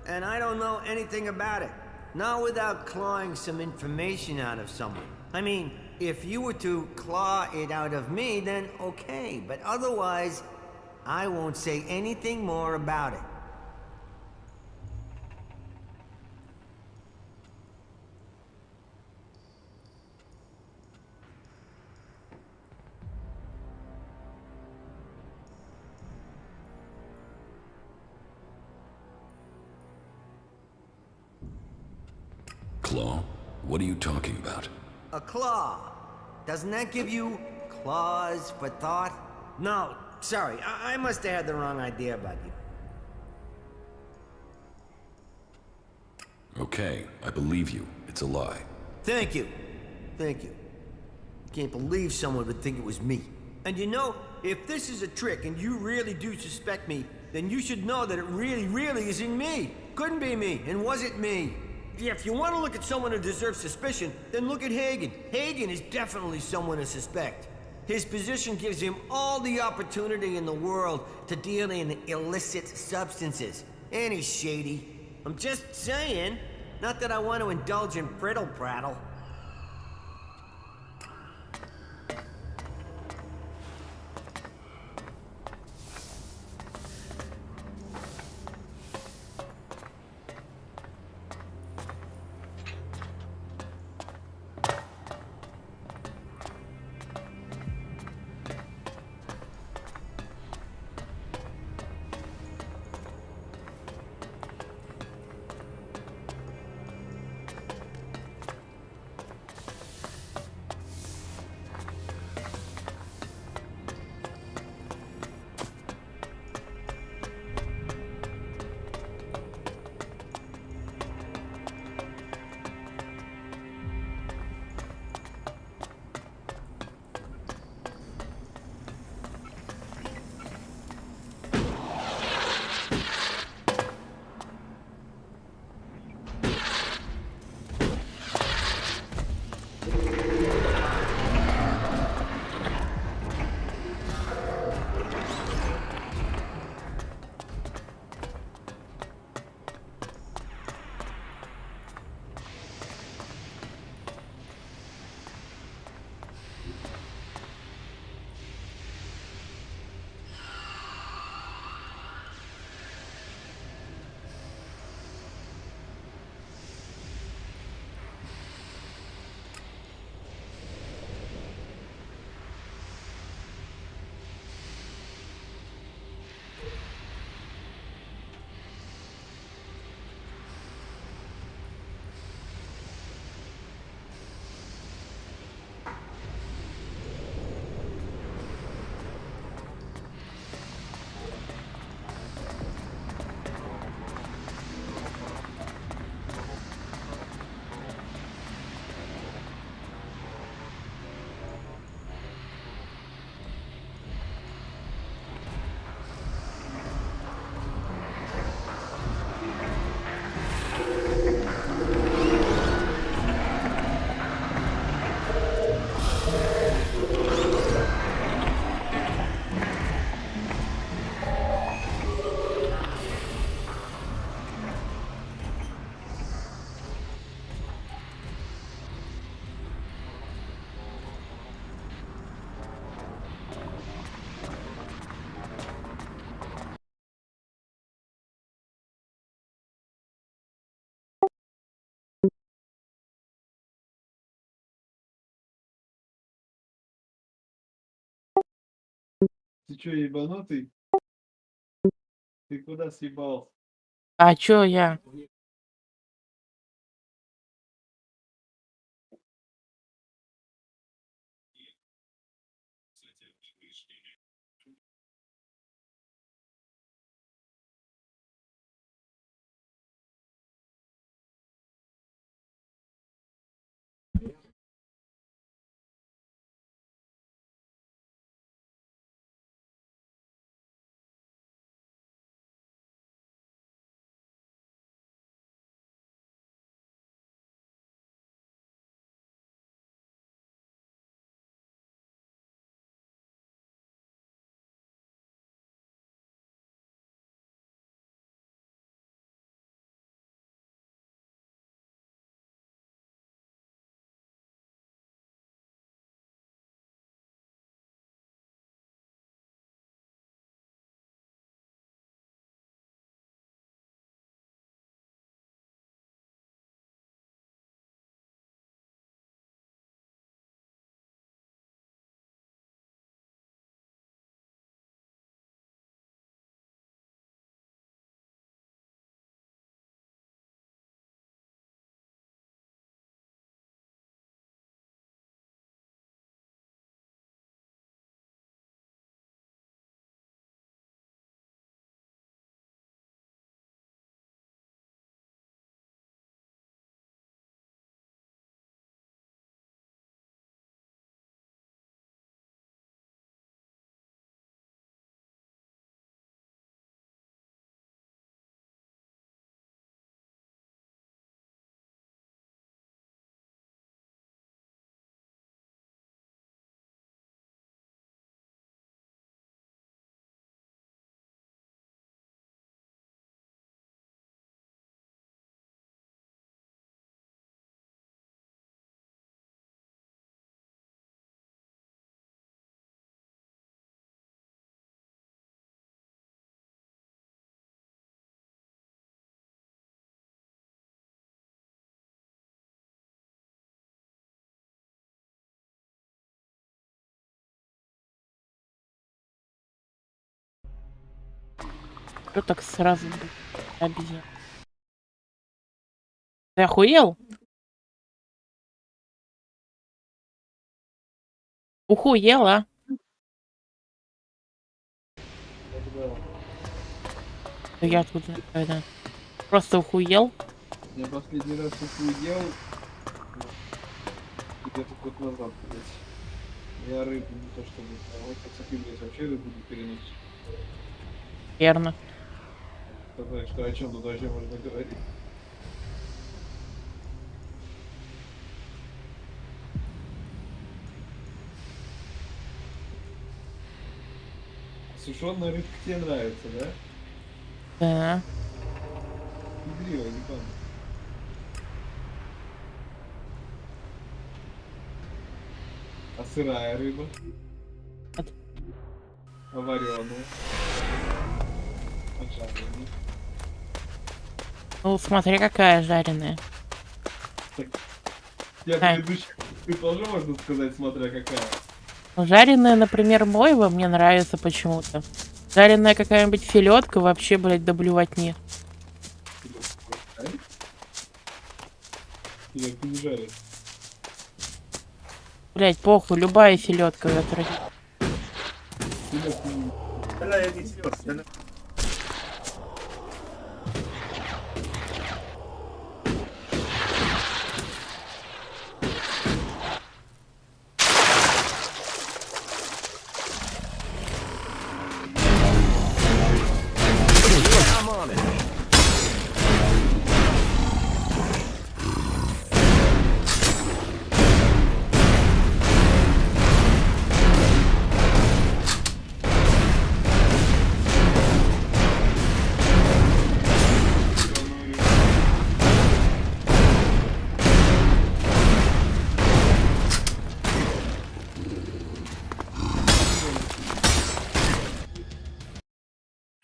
And I don't know anything about it. Not without clawing some information out of someone. I mean, if you were to claw it out of me, then okay. But otherwise, I won't say anything more about it. claw? What are you talking about? A claw. Doesn't that give you claws for thought? No, sorry, I must have had the wrong idea about you. Okay, I believe you. It's a lie. Thank you. Thank you. I can't believe someone would think it was me. And you know, if this is a trick and you really do suspect me, then you should know that it really isn't me. Couldn't be me, and wasn't me. Yeah, if you want to look at someone who deserves suspicion, then look at Hagen. Hagen is definitely someone to suspect. His position gives him all the opportunity in the world to deal in illicit substances. And he's shady. I'm just saying. Not that I want to indulge in prattle. Ты чё, ебанутый? Ты куда съебался? А чё я? Что так сразу обезьян? Ты охуел? Ухуел, а? Я тут когда просто ухуел. Я последний раз ел где-то год назад, блядь. Я рыбу не то чтобы... А вот пацаны, блядь, вообще рыбу не переносят. Верно. Сказать, что о чем тут вообще можно говорить. Сушеная рыбка тебе нравится, да? Да. Игривая, не помню. А сырая рыба? А вареная? А жареная? Ну, смотри, какая жареная. Я предыдущий, ты тоже можно сказать, смотря какая. Жареная, например, мойва мне нравится почему-то. Жареная какая-нибудь филетка вообще, блядь, доблювать не. Филетка не жарит. Блядь, похуй, любая филетка, которая... I'm on it.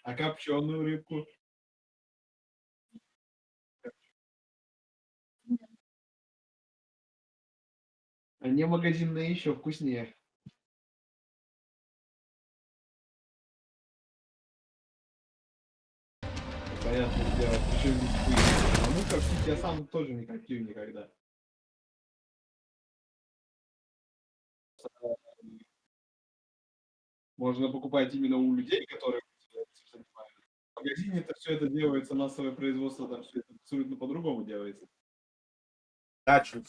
А копченую рыбку? Они магазинные еще вкуснее. Понятное дело, еще не вкуснее. А ну коптить я сам тоже не коптил никогда. Можно покупать именно у людей, которые этим занимаются. В магазине это все это делается, массовое производство, там все это абсолютно по-другому делается. Дачу.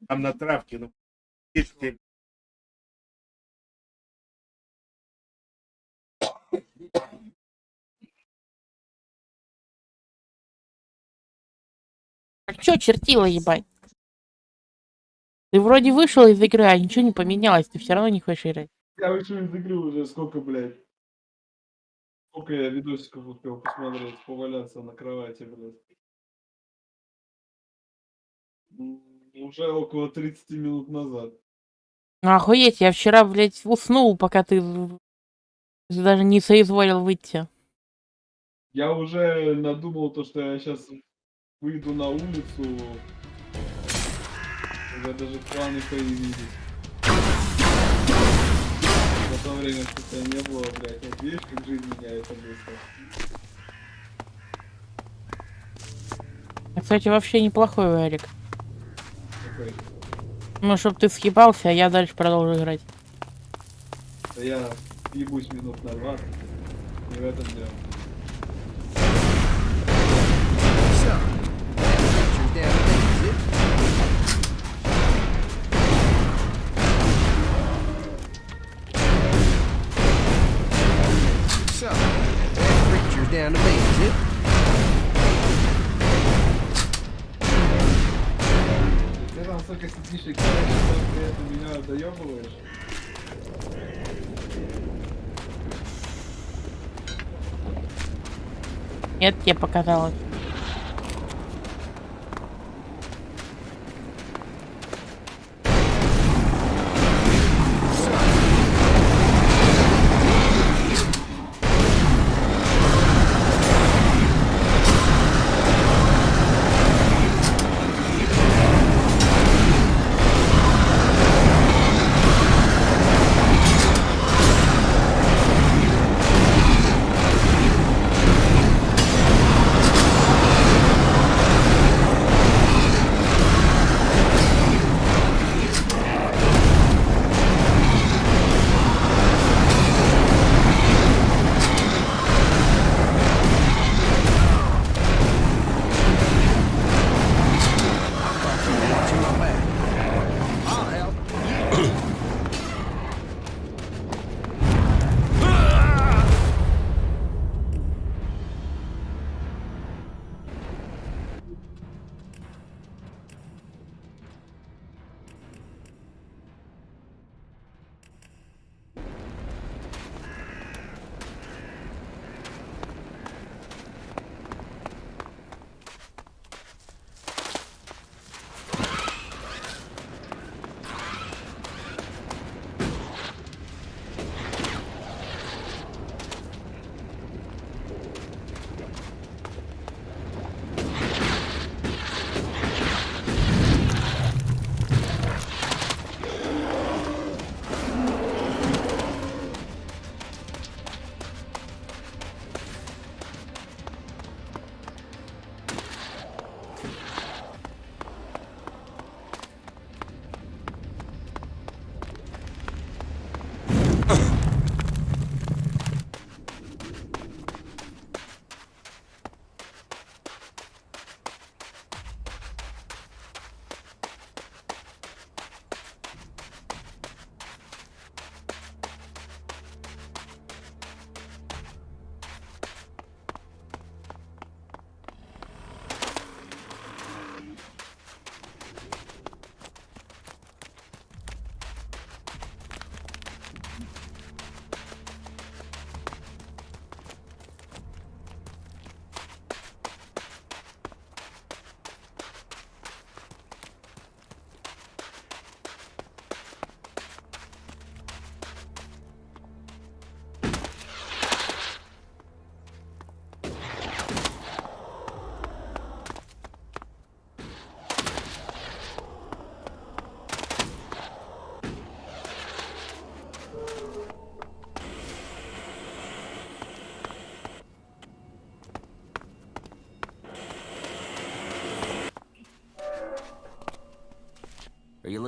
Там на травке, ну, есть. Так чё, чертила, ебать? Ты вроде вышел из игры, а ничего не поменялось, ты все равно не хочешь играть. Я вышел из игры уже сколько, блядь. Сколько я видосиков успел посмотреть, поваляться на кровати, блядь. Уже около 30 минут назад. Ну охуеть, я вчера, блядь, уснул, пока ты даже не соизволил выйти. Я уже надумал то, что я сейчас выйду на улицу. Уже даже планы появились. За то время, что тебя не было, блядь. Вот видишь, как жизнь меняется быстро. Кстати, вообще неплохой варик. Такой. Ну, чтоб ты съебался, а я дальше продолжу играть. Да я ебусь минут на 20. Не в этом дело. So, that creature's down to base, Ты там столько сидишь и говоришь, что при этом меня доебываешь. Нет, тебе показалось.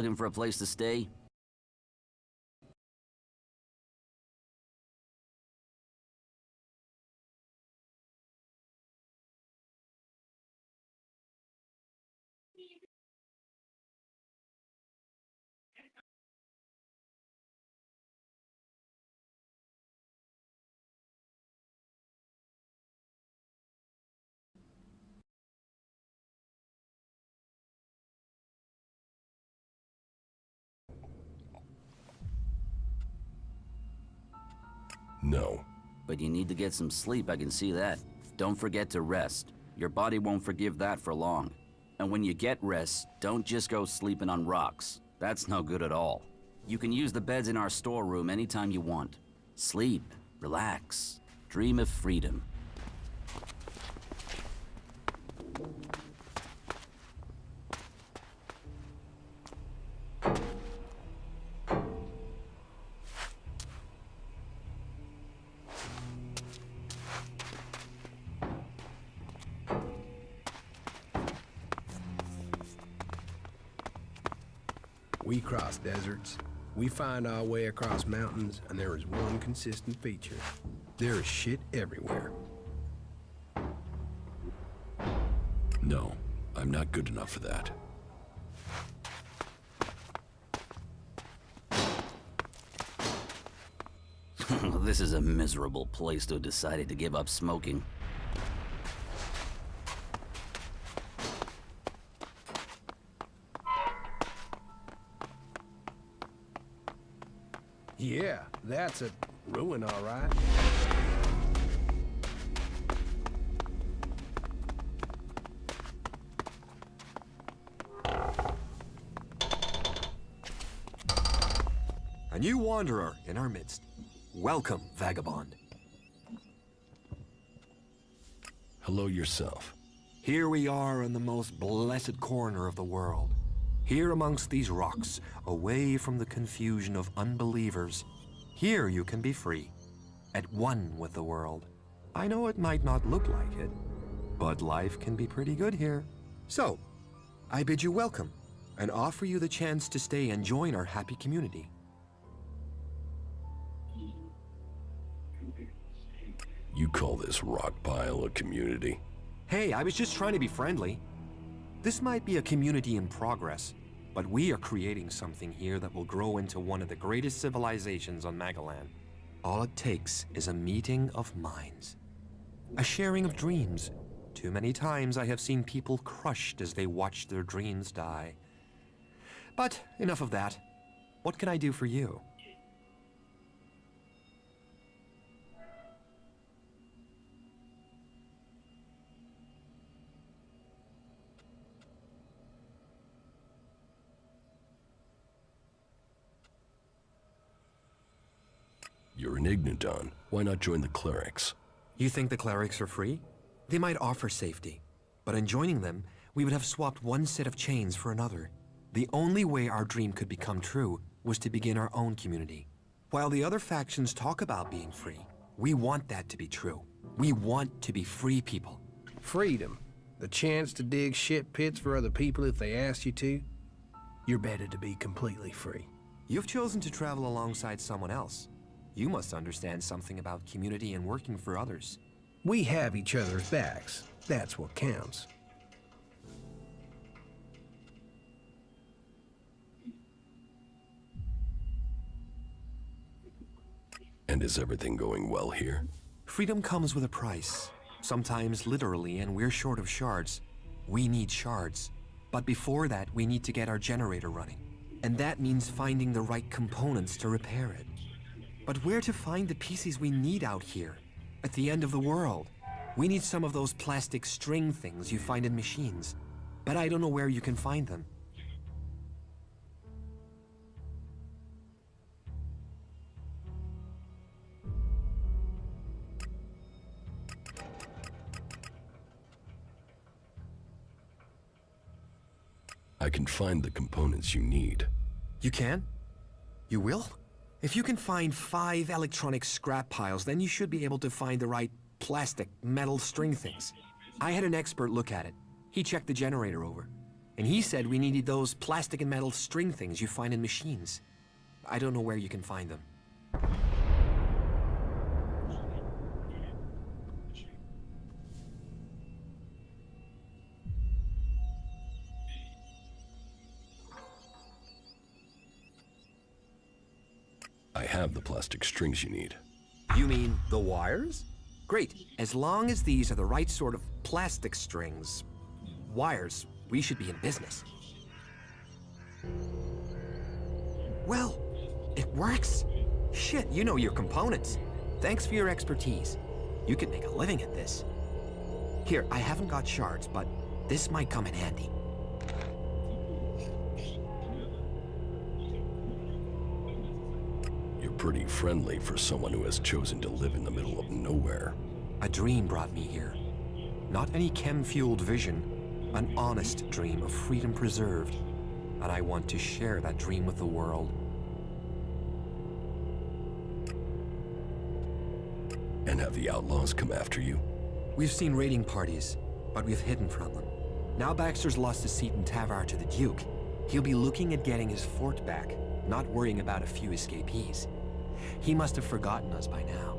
looking for a place to stay? No. But you need to get some sleep, I can see that. Don't forget to rest. Your body won't forgive that for long. And when you get rest, don't just go sleeping on rocks. That's no good at all. You can use the beds in our storeroom anytime you want. Sleep, relax, dream of freedom. We cross deserts. We find our way across mountains, and there is one consistent feature. There is shit everywhere. No, I'm not good enough for that. This is a miserable place to have decided to give up smoking. Yeah, that's a ruin, all right. A new wanderer in our midst. Welcome, vagabond. Hello yourself. Here we are in the most blessed corner of the world. Here amongst these rocks, away from the confusion of unbelievers. Here you can be free, at one with the world. I know it might not look like it, but life can be pretty good here. So, I bid you welcome, and offer you the chance to stay and join our happy community. You call this rock pile a community? Hey, I was just trying to be friendly. This might be a community in progress, but we are creating something here that will grow into one of the greatest civilizations on Magalan. All it takes is a meeting of minds. A sharing of dreams. Too many times I have seen people crushed as they watch their dreams die. But enough of that. What can I do for you? You're an Igniton. Why not join the clerics? You think the clerics are free? They might offer safety, but in joining them, we would have swapped one set of chains for another. The only way our dream could become true was to begin our own community. While the other factions talk about being free, we want that to be true. We want to be free people. Freedom. The chance to dig shit pits for other people if they ask you to. You're better to be completely free. You've chosen to travel alongside someone else. You must understand something about community and working for others. We have each other's backs. That's what counts. And is everything going well here? Freedom comes with a price. Sometimes literally, and we're short of shards. We need shards. But before that, we need to get our generator running. And that means finding the right components to repair it. But where to find the pieces we need out here, at the end of the world? We need some of those plastic string things you find in machines, but I don't know where you can find them. I can find the components you need. You can? You will? If you can find 5 electronic scrap piles, then you should be able to find the right plastic, metal string things. I had an expert look at it. He checked the generator over. And he said we needed those plastic and metal string things you find in machines. I don't know where you can find them. I have the plastic strings you need. You mean the wires? Great. As long as these are the right sort of plastic strings, wires, we should be in business. Well, it works. Shit, you know your components. Thanks for your expertise. You could make a living at this. Here, I haven't got shards, but this might come in handy. You're pretty friendly for someone who has chosen to live in the middle of nowhere. A dream brought me here. Not any chem-fueled vision. An honest dream of freedom preserved. And I want to share that dream with the world. And have the outlaws come after you? We've seen raiding parties, but we've hidden from them. Now Baxter's lost his seat in Tavar to the Duke. He'll be looking at getting his fort back, not worrying about a few escapees. He must have forgotten us by now.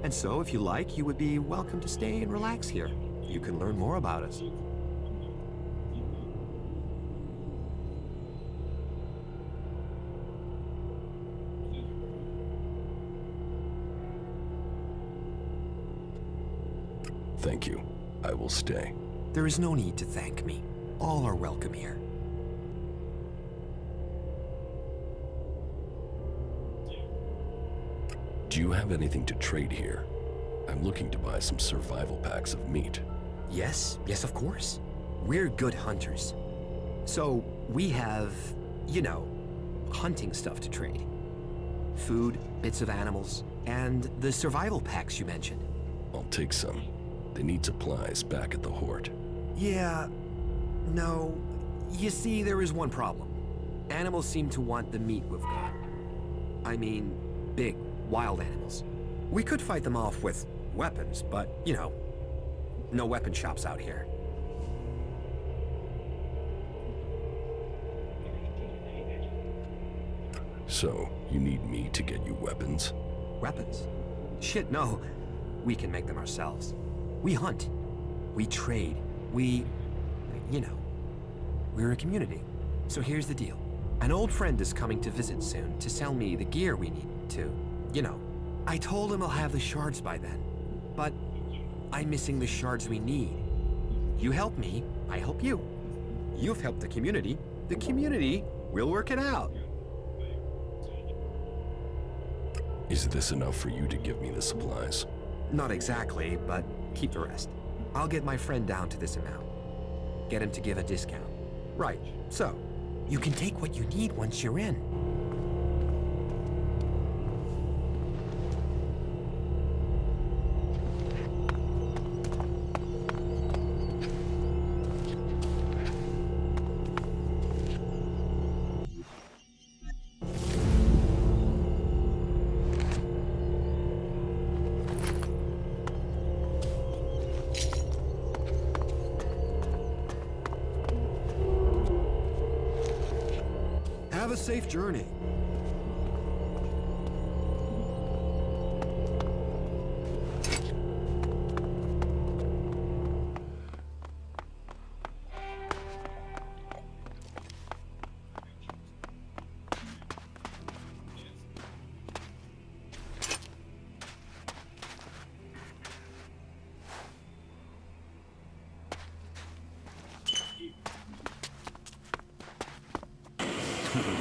And so, if you like, you would be welcome to stay and relax here. You can learn more about us. Thank you. I will stay. There is no need to thank me. All are welcome here. Do you have anything to trade here? I'm looking to buy some survival packs of meat. Yes, of course. We're good hunters. So, we have, you know, hunting stuff to trade. Food, bits of animals, and the survival packs you mentioned. I'll take some. They need supplies back at the Hort. Yeah, no. You see, there is one problem. Animals seem to want the meat we've got. I mean, big, wild animals. We could fight them off with weapons, but, you know, no weapon shops out here. So, you need me to get you weapons? Weapons? Shit, no. We can make them ourselves. We hunt. We trade. We... you know. We're a community. So here's the deal. An old friend is coming to visit soon to sell me the gear we need to... you know. I told him I'll have the shards by then. But I'm missing the shards we need. You help me, I help you. You've helped the community. The community will work it out. Is this enough for you to give me the supplies? Not exactly, but keep the rest. I'll get my friend down to this amount. Get him to give a discount. Right, so, you can take what you need once you're in. Have a safe journey.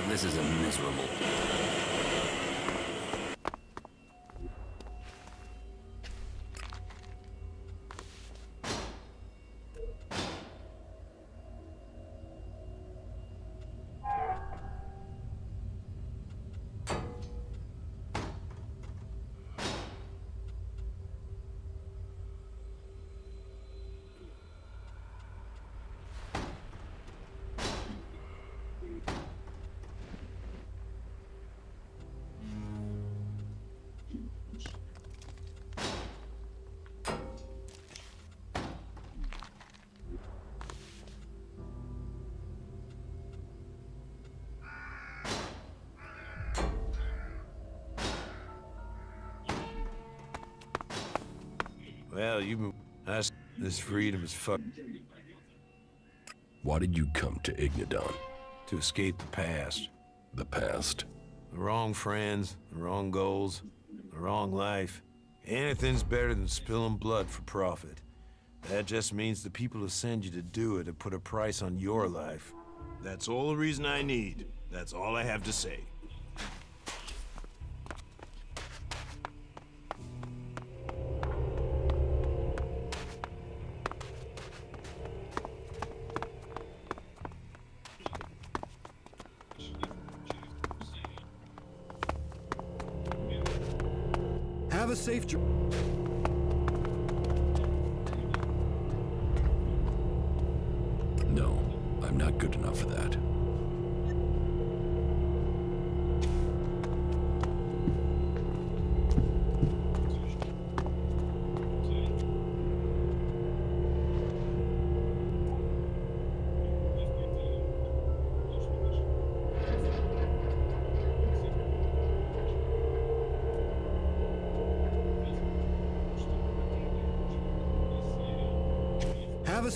This is miserable. Well, this freedom is fuck. Why did you come to Ignadon? To escape the past. The past? The wrong friends, the wrong goals, the wrong life. Anything's better than spilling blood for profit. That just means the people who send you to do it have put a price on your life. That's all the reason I need. That's all I have to say. Have a safe journey. No, I'm not good enough for that. Have a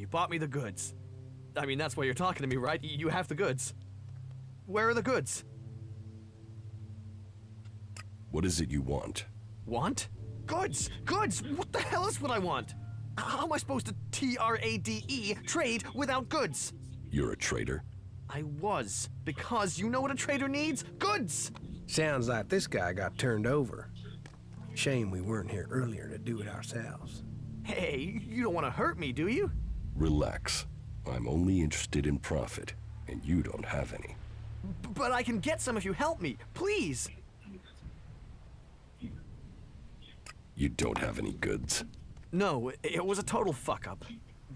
You bought me the goods. I mean, that's why you're talking to me, right? You have the goods. Where are the goods? What is it you want? Want? Goods! Goods! What the hell is what I want? How am I supposed to T-R-A-D-E, trade, without goods? You're a traitor? I was, because you know what a trader needs? Goods! Sounds like this guy got turned over. Shame we weren't here earlier to do it ourselves. Hey, you don't want to hurt me, do you? Relax. I'm only interested in profit, and you don't have any. But I can get some if you help me, please! You don't have any goods? No, it was a total fuck-up.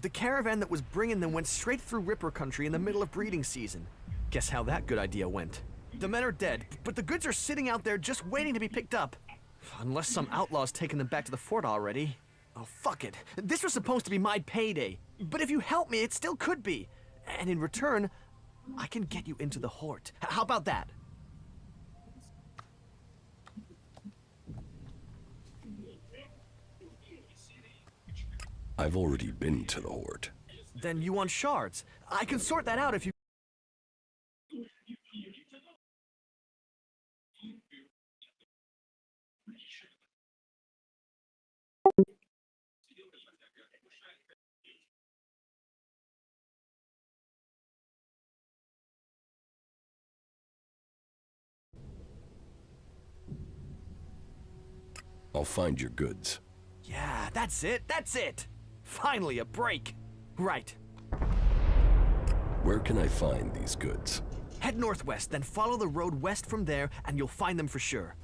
The caravan that was bringing them went straight through Ripper country in the middle of breeding season. Guess how that good idea went. The men are dead, but the goods are sitting out there just waiting to be picked up. Unless some outlaw's taken them back to the fort already. Oh, fuck it. This was supposed to be my payday. But if you help me, it still could be. And in return, I can get you into the Hort. How about that? I've already been to the Hort. Then you want shards. I can sort that out if you... I'll find your goods. Yeah, that's it, that's it! Finally, a break! Right. Where can I find these goods? Head northwest, then follow the road west from there, and you'll find them for sure.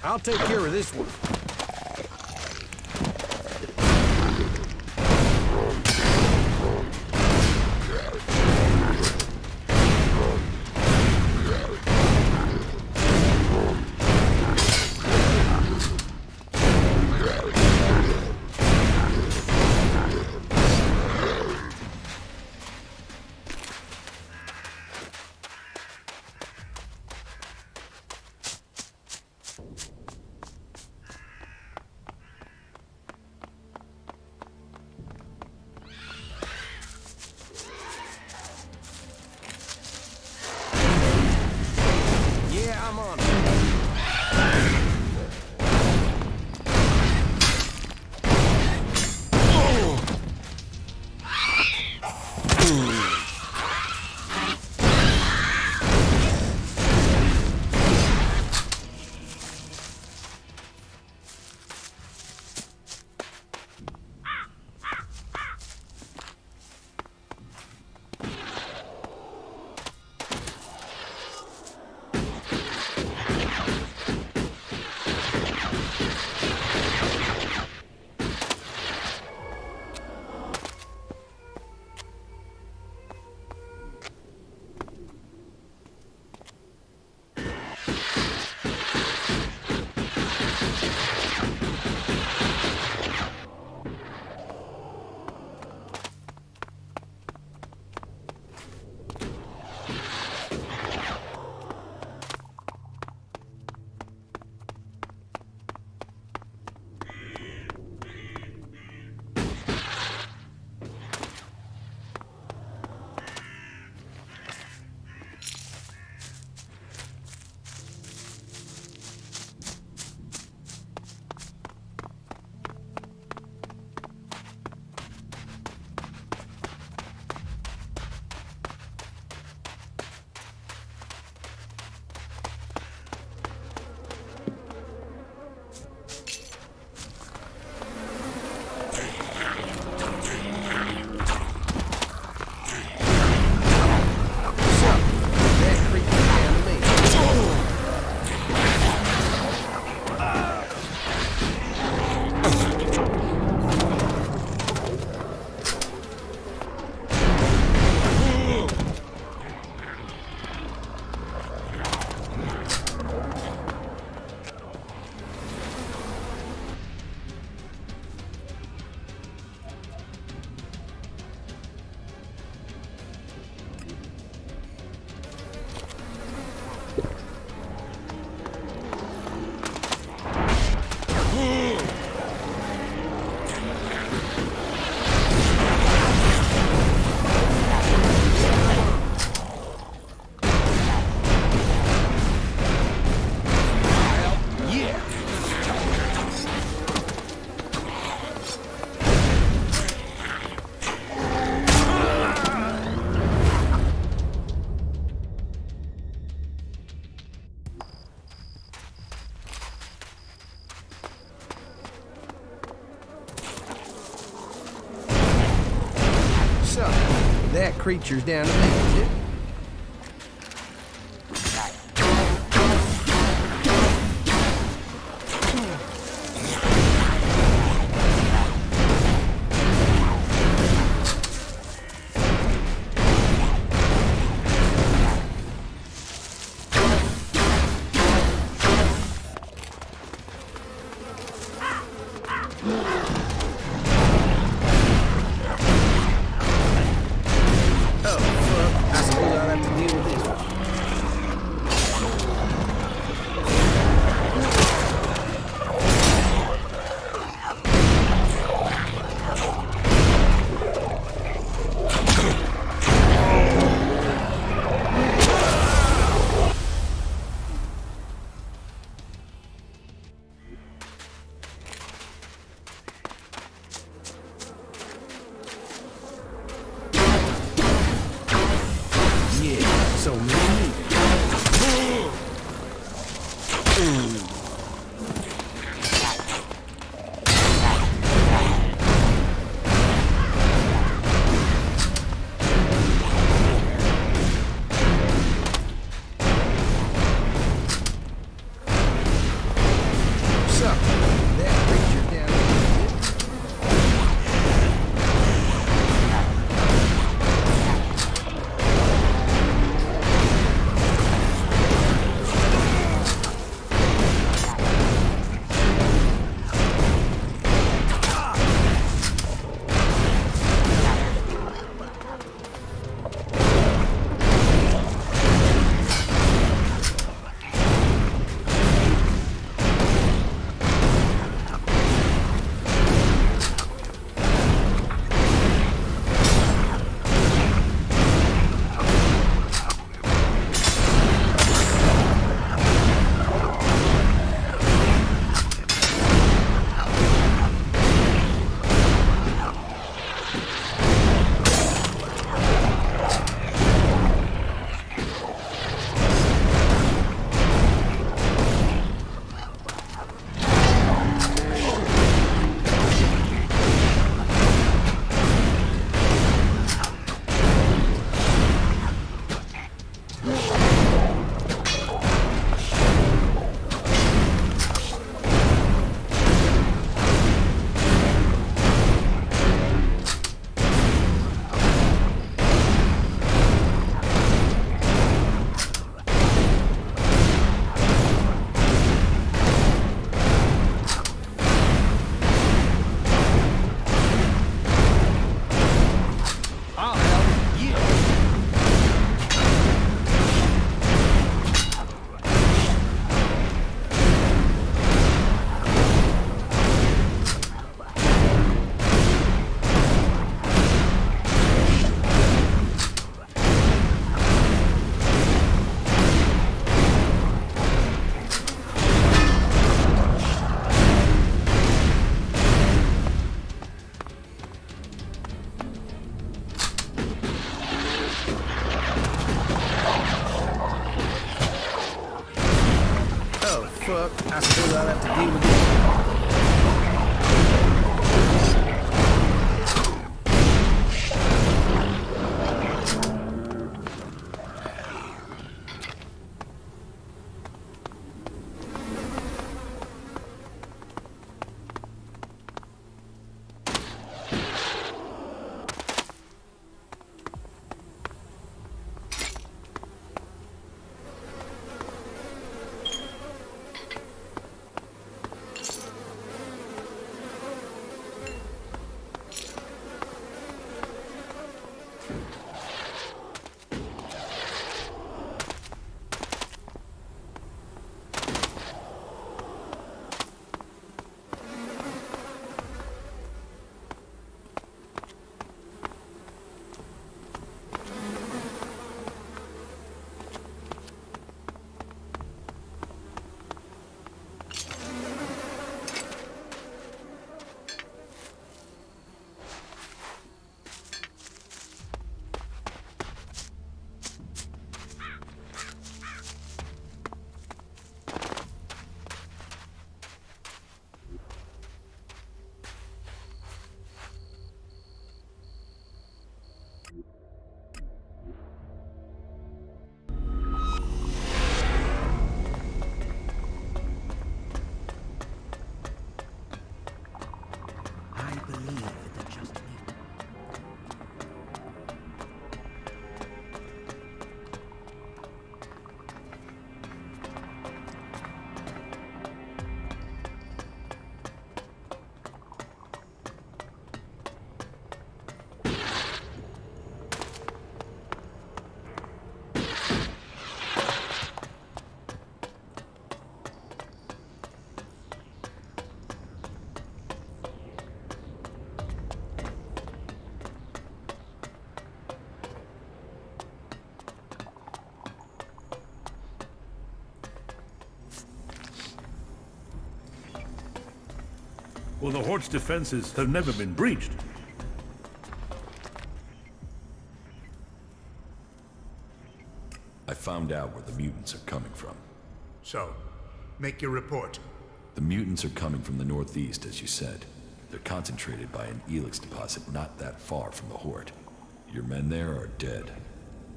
I'll take care of this one. So, that creature's down to me, is it? Well, the Horde's defenses have never been breached. I found out where the mutants are coming from. So, make your report. The mutants are coming from the northeast, as you said. They're concentrated by an Elex deposit not that far from the Horde. Your men there are dead.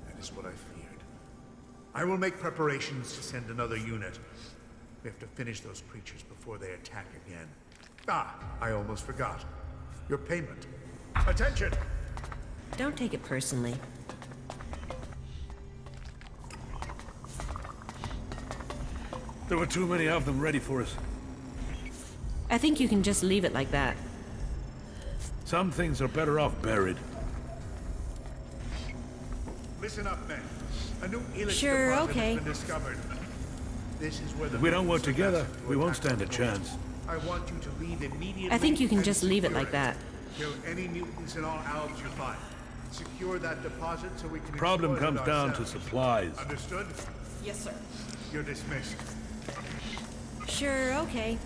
That is what I feared. I will make preparations to send another unit. We have to finish those creatures before they attack again. Ah, I almost forgot. Your payment. Attention! Don't take it personally. There were too many of them ready for us. I think you can just leave it like that. Some things are better off buried. Listen up, men. A new Elex Sure, deposit okay. has been discovered. This is where the If we don't work mutants are together, destined to we won't attack stand a the Horde. chance. I want you to leave immediately. I think you can and just leave it secure like that. Kill any mutants in all albs you find. Secure that deposit so we can Problem exploit it comes down to ourselves. supplies. Understood? Yes, sir. You're dismissed. Sure, okay.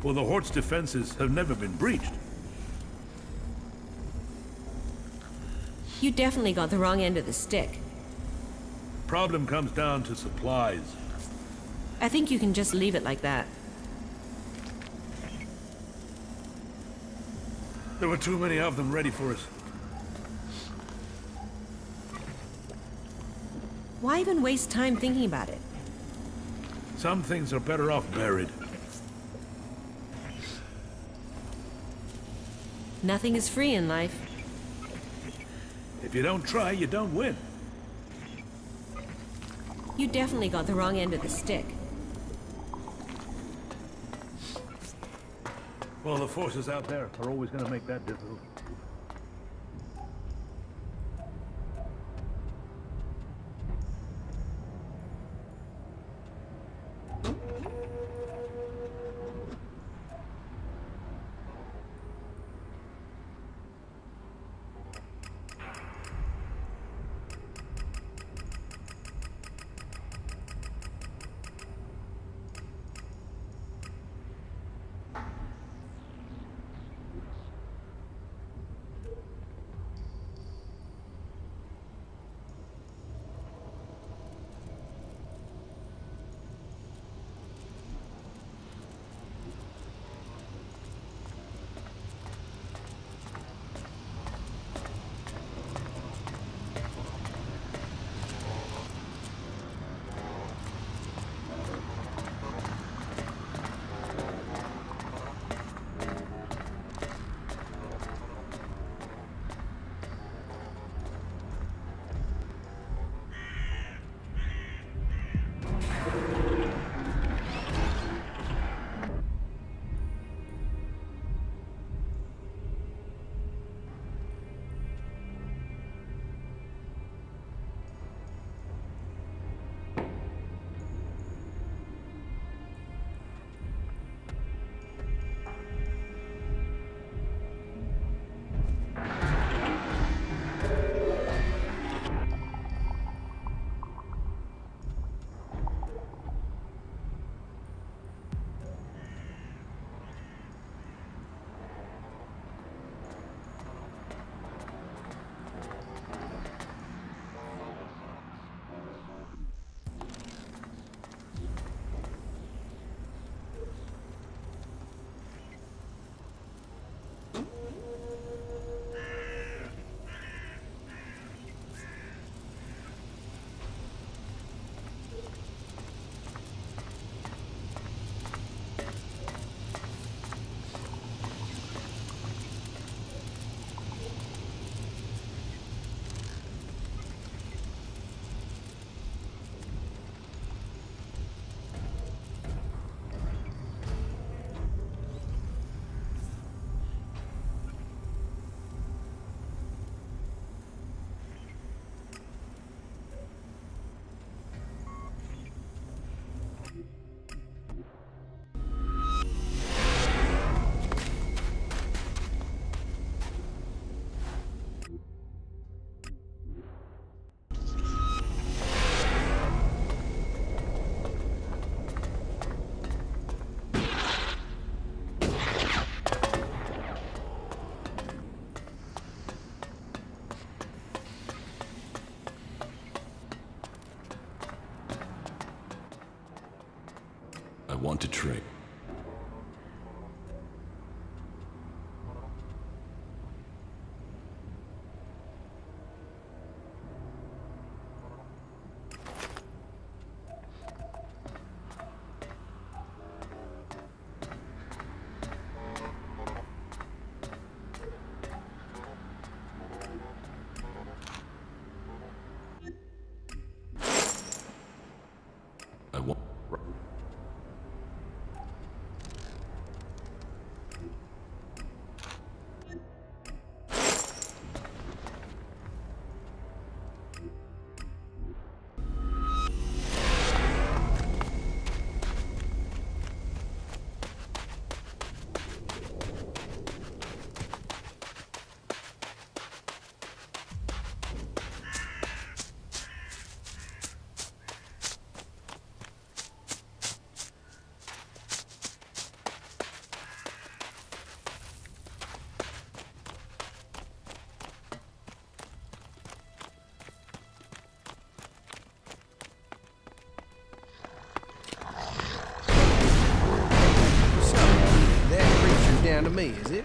Well, the Horde's defenses have never been breached. You definitely got the wrong end of the stick. Problem comes down to supplies. I think you can just leave it like that. There were too many of them ready for us. Why even waste time thinking about it? Some things are better off buried. Nothing is free in life. If you don't try, you don't win. You definitely got the wrong end of the stick. Well, the forces out there are always going to make that difficult. want to trade. I want. Down to me, is it?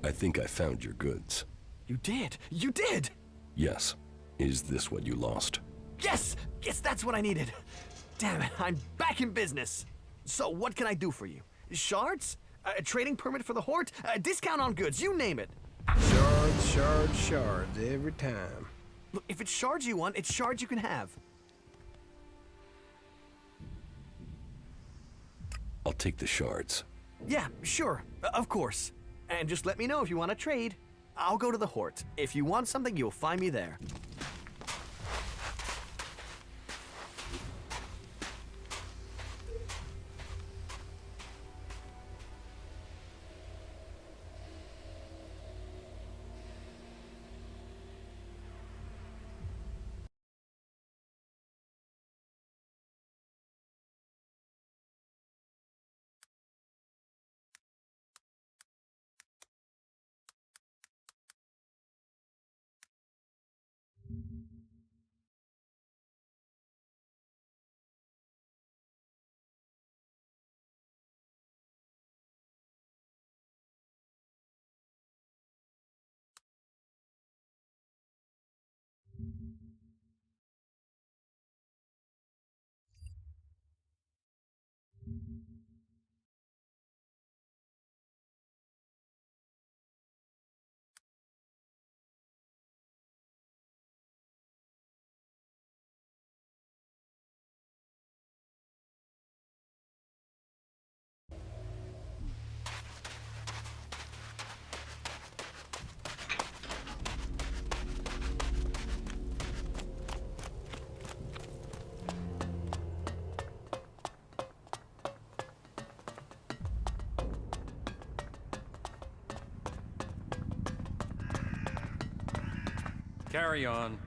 I think I found your goods. You did! You did! Yes. Is this what you lost? Yes! Yes, that's what I needed. Damn it, I'm back in business. So what can I do for you? Shards? A trading permit for the Hort? A discount on goods, you name it. Shards, shards, shards, every time. Look, if it's shards you want, it's shards you can have. I'll take the shards. Yeah, sure. Of course. And just let me know if you want to trade. I'll go to the Hort. If you want something, you'll find me there. Carry on.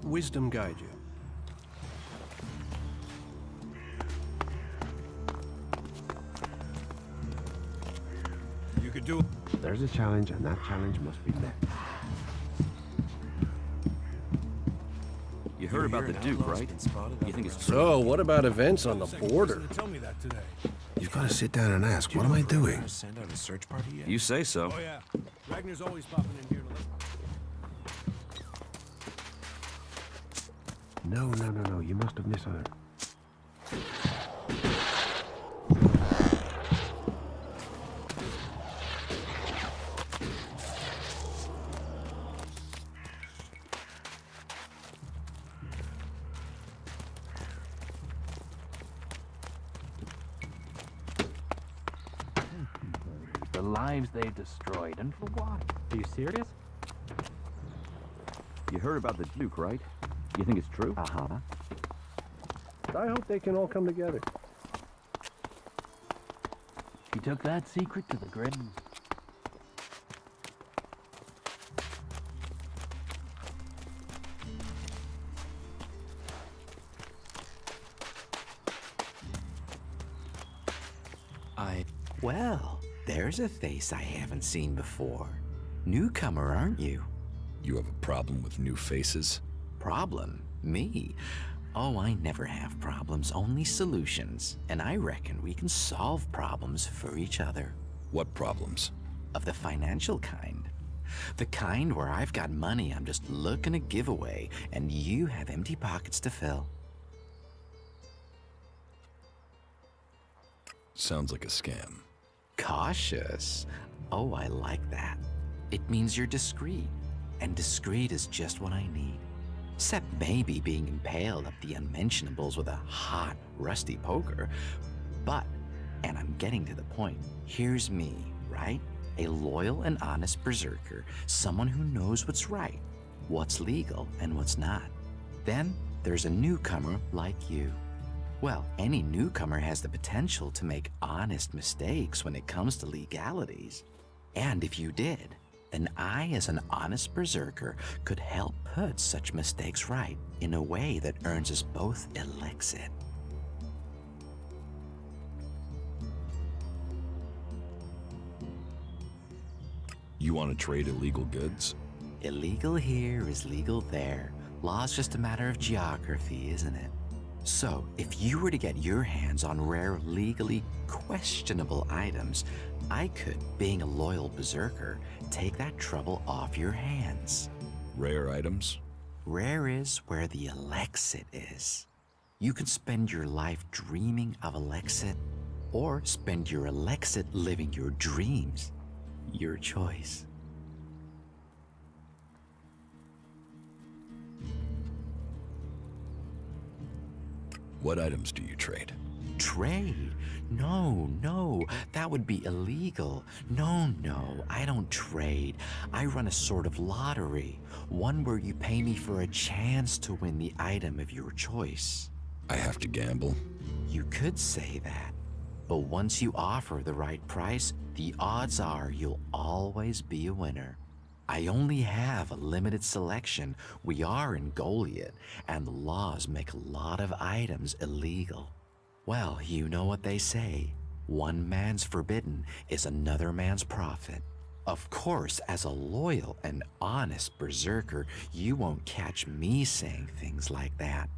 Wisdom guide you. You could do. There's a challenge, and that challenge must be met. You heard about the Duke, right? You think it's true? So, what about events on the border? Tell me that today. You've got to sit down and ask, what am I doing? Send out a search party yet? You say so. Oh yeah, Ragnar's always popping in here to listen. No, you must have misheard. The lives they've destroyed, and for what? Are you serious? You heard about the Duke, right? You think it's true? Uh-huh. I hope they can all come together. He took that secret to the grave. Well, there's a face I haven't seen before. Newcomer, aren't you? You have a problem with new faces? Problem? Me? Oh, I never have problems, only solutions. And I reckon we can solve problems for each other. What problems? Of the financial kind. The kind where I've got money I'm just looking to give away, and you have empty pockets to fill. Sounds like a scam. Cautious? Oh, I like that. It means you're discreet, and discreet is just what I need. Except maybe being impaled up the unmentionables with a hot, rusty poker. But, and I'm getting to the point, here's me, right? A loyal and honest berserker, someone who knows what's right, what's legal and what's not. Then there's a newcomer like you. Well, any newcomer has the potential to make honest mistakes when it comes to legalities. And if you did, then I, as an honest berserker, could help put such mistakes right in a way that earns us both Elexit. You want to trade illegal goods? Illegal here is legal there. Law's just a matter of geography, isn't it? So, if you were to get your hands on rare, legally questionable items, I could, being a loyal berserker, take that trouble off your hands. Rare items? Rare is where the Elexit is. You can spend your life dreaming of Elexit, or spend your Elexit living your dreams. Your choice. What items do you trade? Trade? No, that would be illegal. No, I don't trade. I run a sort of lottery, one where you pay me for a chance to win the item of your choice. I have to gamble? You could say that, but once you offer the right price, the odds are you'll always be a winner. I only have a limited selection. We are in Goliath, and the laws make a lot of items illegal. Well, you know what they say. One man's forbidden is another man's profit. Of course, as a loyal and honest berserker, you won't catch me saying things like that.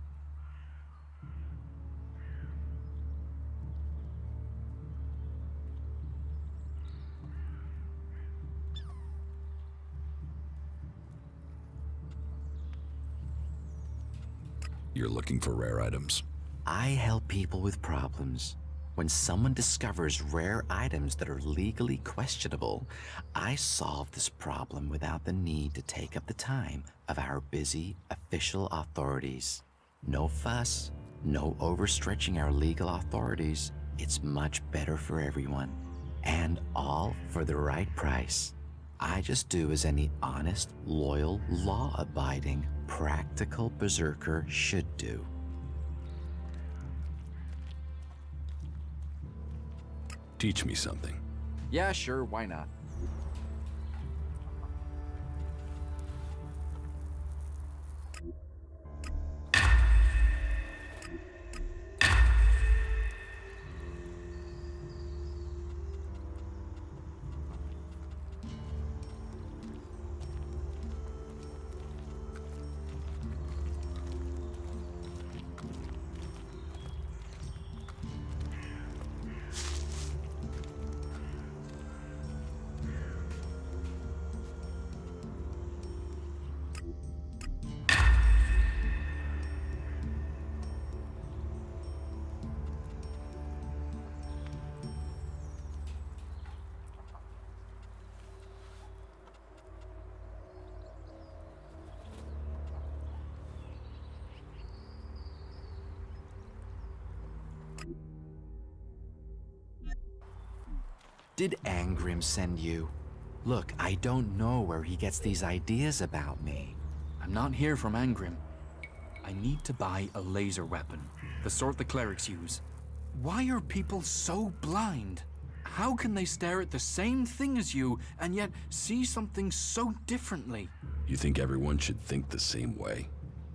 You're looking for rare items? I help people with problems. When someone discovers rare items that are legally questionable, I solve this problem without the need to take up the time of our busy official authorities. No fuss, no overstretching our legal authorities. It's much better for everyone. And all for the right price. I just do as any honest, loyal, law-abiding, practical berserker should do. Teach me something. Yeah, sure, why not? Did Angrim send you? Look, I don't know where he gets these ideas about me. I'm not here from Angrim. I need to buy a laser weapon, the sort the clerics use. Why are people so blind? How can they stare at the same thing as you and yet see something so differently? You think everyone should think the same way?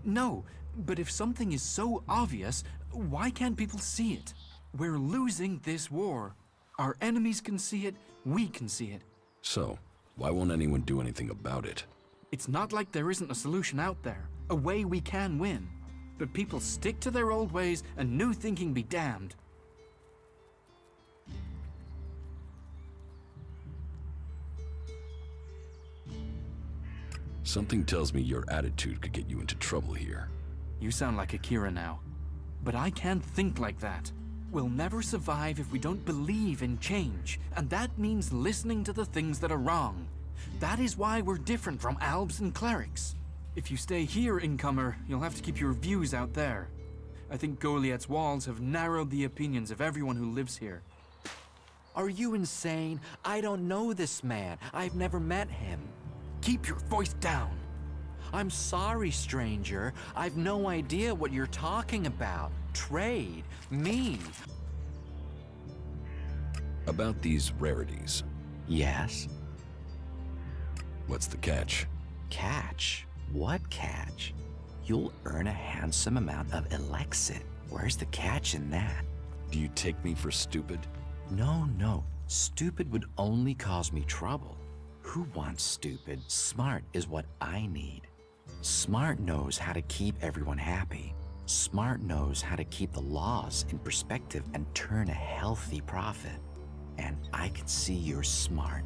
No, but if something is so obvious, why can't people see it? We're losing this war. Our enemies can see it, we can see it. So, why won't anyone do anything about it? It's not like there isn't a solution out there, a way we can win. But people stick to their old ways and new thinking be damned. Something tells me your attitude could get you into trouble here. You sound like Akira now. But I can't think like that. We'll never survive if we don't believe in change, and that means listening to the things that are wrong. That is why we're different from Albs and clerics. If you stay here, incomer, you'll have to keep your views out there. I think Goliath's walls have narrowed the opinions of everyone who lives here. Are you insane? I don't know this man. I've never met him. Keep your voice down. I'm sorry, stranger. I've no idea what you're talking about. Trade. Me. About these rarities. Yes? What's the catch? Catch? What catch? You'll earn a handsome amount of Elex. Where's the catch in that? Do you take me for stupid? No. Stupid would only cause me trouble. Who wants stupid? Smart is what I need. Smart knows how to keep everyone happy. Smart knows how to keep the laws in perspective and turn a healthy profit. And I can see you're smart.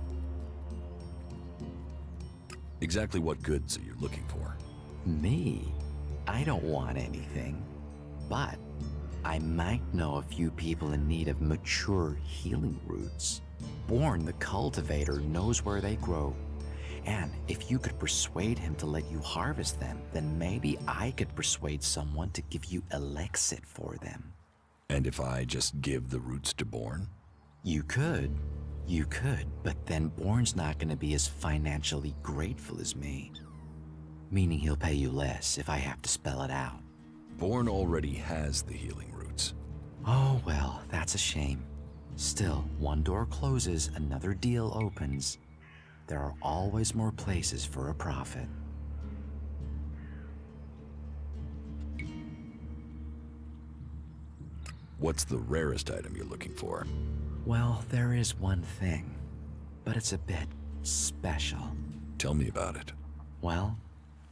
Exactly what goods are you looking for? Me? I don't want anything. But I might know a few people in need of mature healing roots. Born the cultivator knows where they grow. And if you could persuade him to let you harvest them, then maybe I could persuade someone to give you Elexit for them. And if I just give the roots to Bourne? You could, but then Bourne's not gonna be as financially grateful as me. Meaning he'll pay you less if I have to spell it out. Bourne already has the healing roots. Oh well, that's a shame. Still, one door closes, another deal opens. There are always more places for a profit. What's the rarest item you're looking for? Well, there is one thing, but it's a bit special. Tell me about it. Well,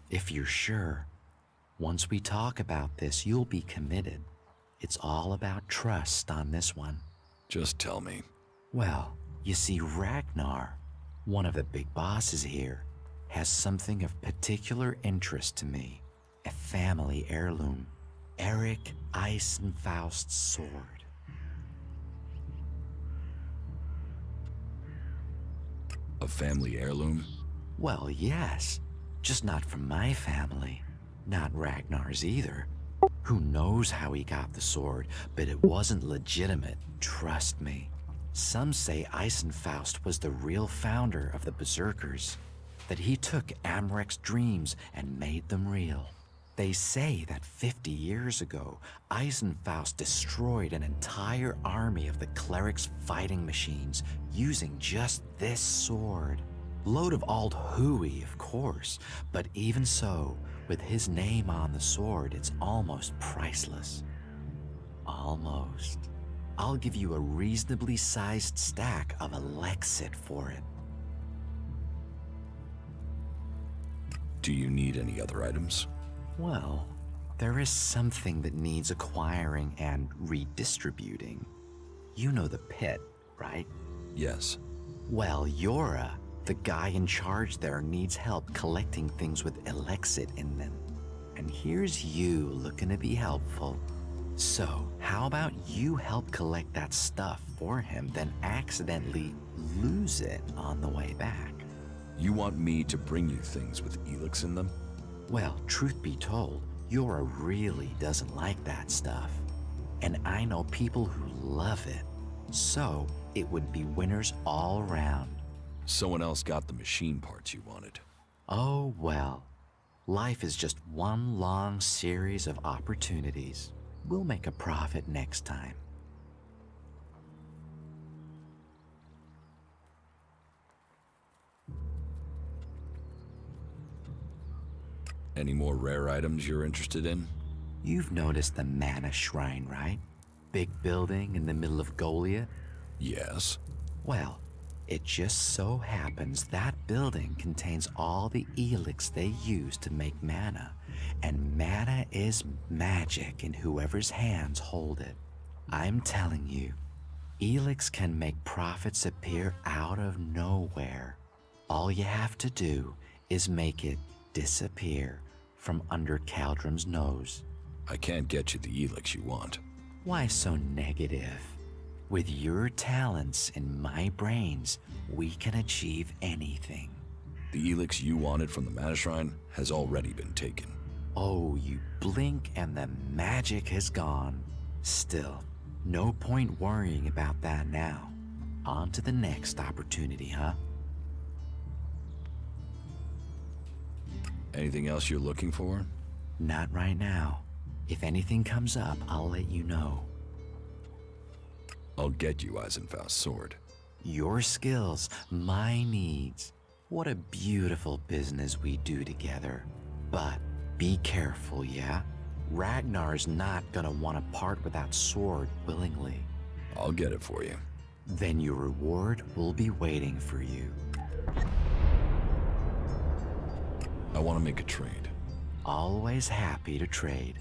if you're sure, once we talk about this, you'll be committed. It's all about trust on this one. Just tell me. Well, you see, Ragnar, one of the big bosses here, has something of particular interest to me. A family heirloom. Eric Eisenfaust's sword. A family heirloom? Well, yes. Just not from my family. Not Ragnar's either. Who knows how he got the sword, but it wasn't legitimate, trust me. Some say Eisenfaust was the real founder of the Berserkers, that he took Amrek's dreams and made them real. They say that 50 years ago, Eisenfaust destroyed an entire army of the clerics' fighting machines using just this sword. Load of old hooey, of course, but even so, with his name on the sword, it's almost priceless. Almost. I'll give you a reasonably sized stack of Elexit for it. Do you need any other items? Well, there is something that needs acquiring and redistributing. You know the pit, right? Yes. Well, Yora, the guy in charge there, needs help collecting things with Elexit in them. And here's you looking to be helpful. So, how about you help collect that stuff for him, then accidentally lose it on the way back? You want me to bring you things with Elex in them? Well, truth be told, Yora really doesn't like that stuff. And I know people who love it. So, it would be winners all around. Someone else got the machine parts you wanted. Oh, well. Life is just one long series of opportunities. We'll make a profit next time. Any more rare items you're interested in? You've noticed the Mana Shrine, right? Big building in the middle of Goliath? Yes. Well, it just so happens that building contains all the Elex they use to make mana. And mana is magic in whoever's hands hold it. I'm telling you, Elex can make profits appear out of nowhere. All you have to do is make it disappear from under Caldrum's nose. I can't get you the Elex you want. Why so negative? With your talents and my brains, we can achieve anything. The Elex you wanted from the Mana Shrine has already been taken. Oh, you blink and the magic has gone. Still, no point worrying about that now. On to the next opportunity, huh? Anything else you're looking for? Not right now. If anything comes up, I'll let you know. I'll get you Eisenfaust's sword. Your skills, my needs. What a beautiful business we do together. But be careful, yeah? Ragnar's not gonna want to part with that sword willingly. I'll get it for you. Then your reward will be waiting for you. I want to make a trade. Always happy to trade.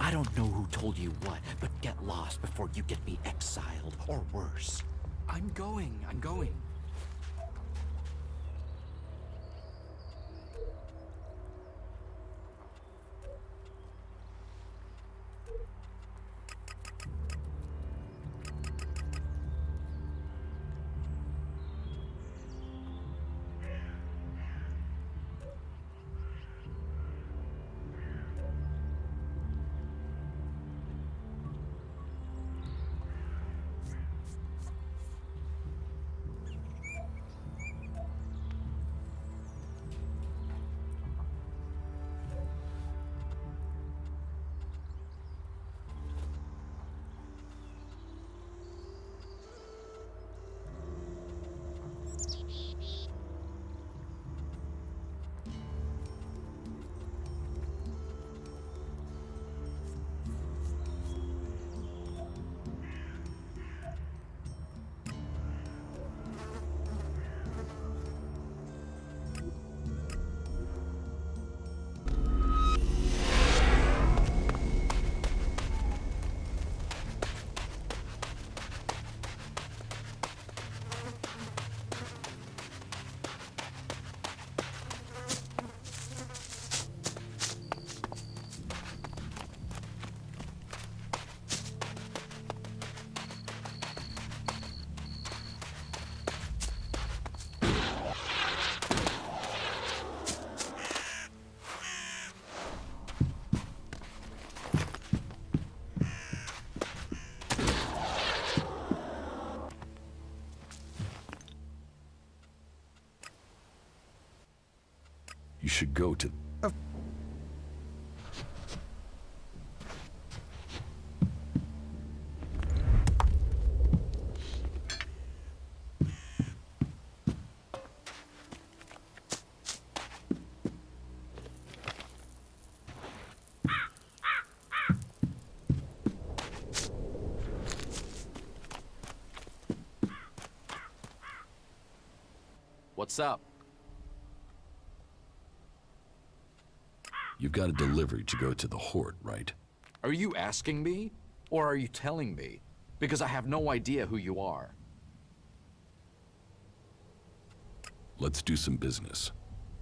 I don't know who told you what, but get lost before you get me exiled, or worse. I'm going. You should go to... What's up? You've got a delivery to go to the Horde, right? Are you asking me? Or are you telling me? Because I have no idea who you are. Let's do some business.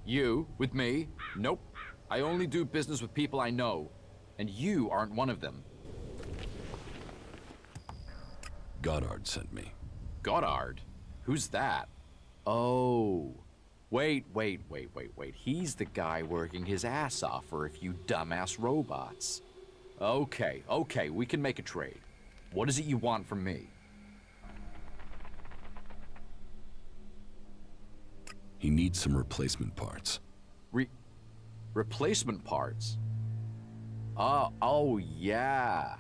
You? With me? Nope. I only do business with people I know. And you aren't one of them. Goddard sent me. Goddard? Who's that? Oh. Wait. He's the guy working his ass off for a few dumbass robots. Okay, we can make a trade. What is it you want from me? He needs some replacement parts. Replacement parts? Oh yeah.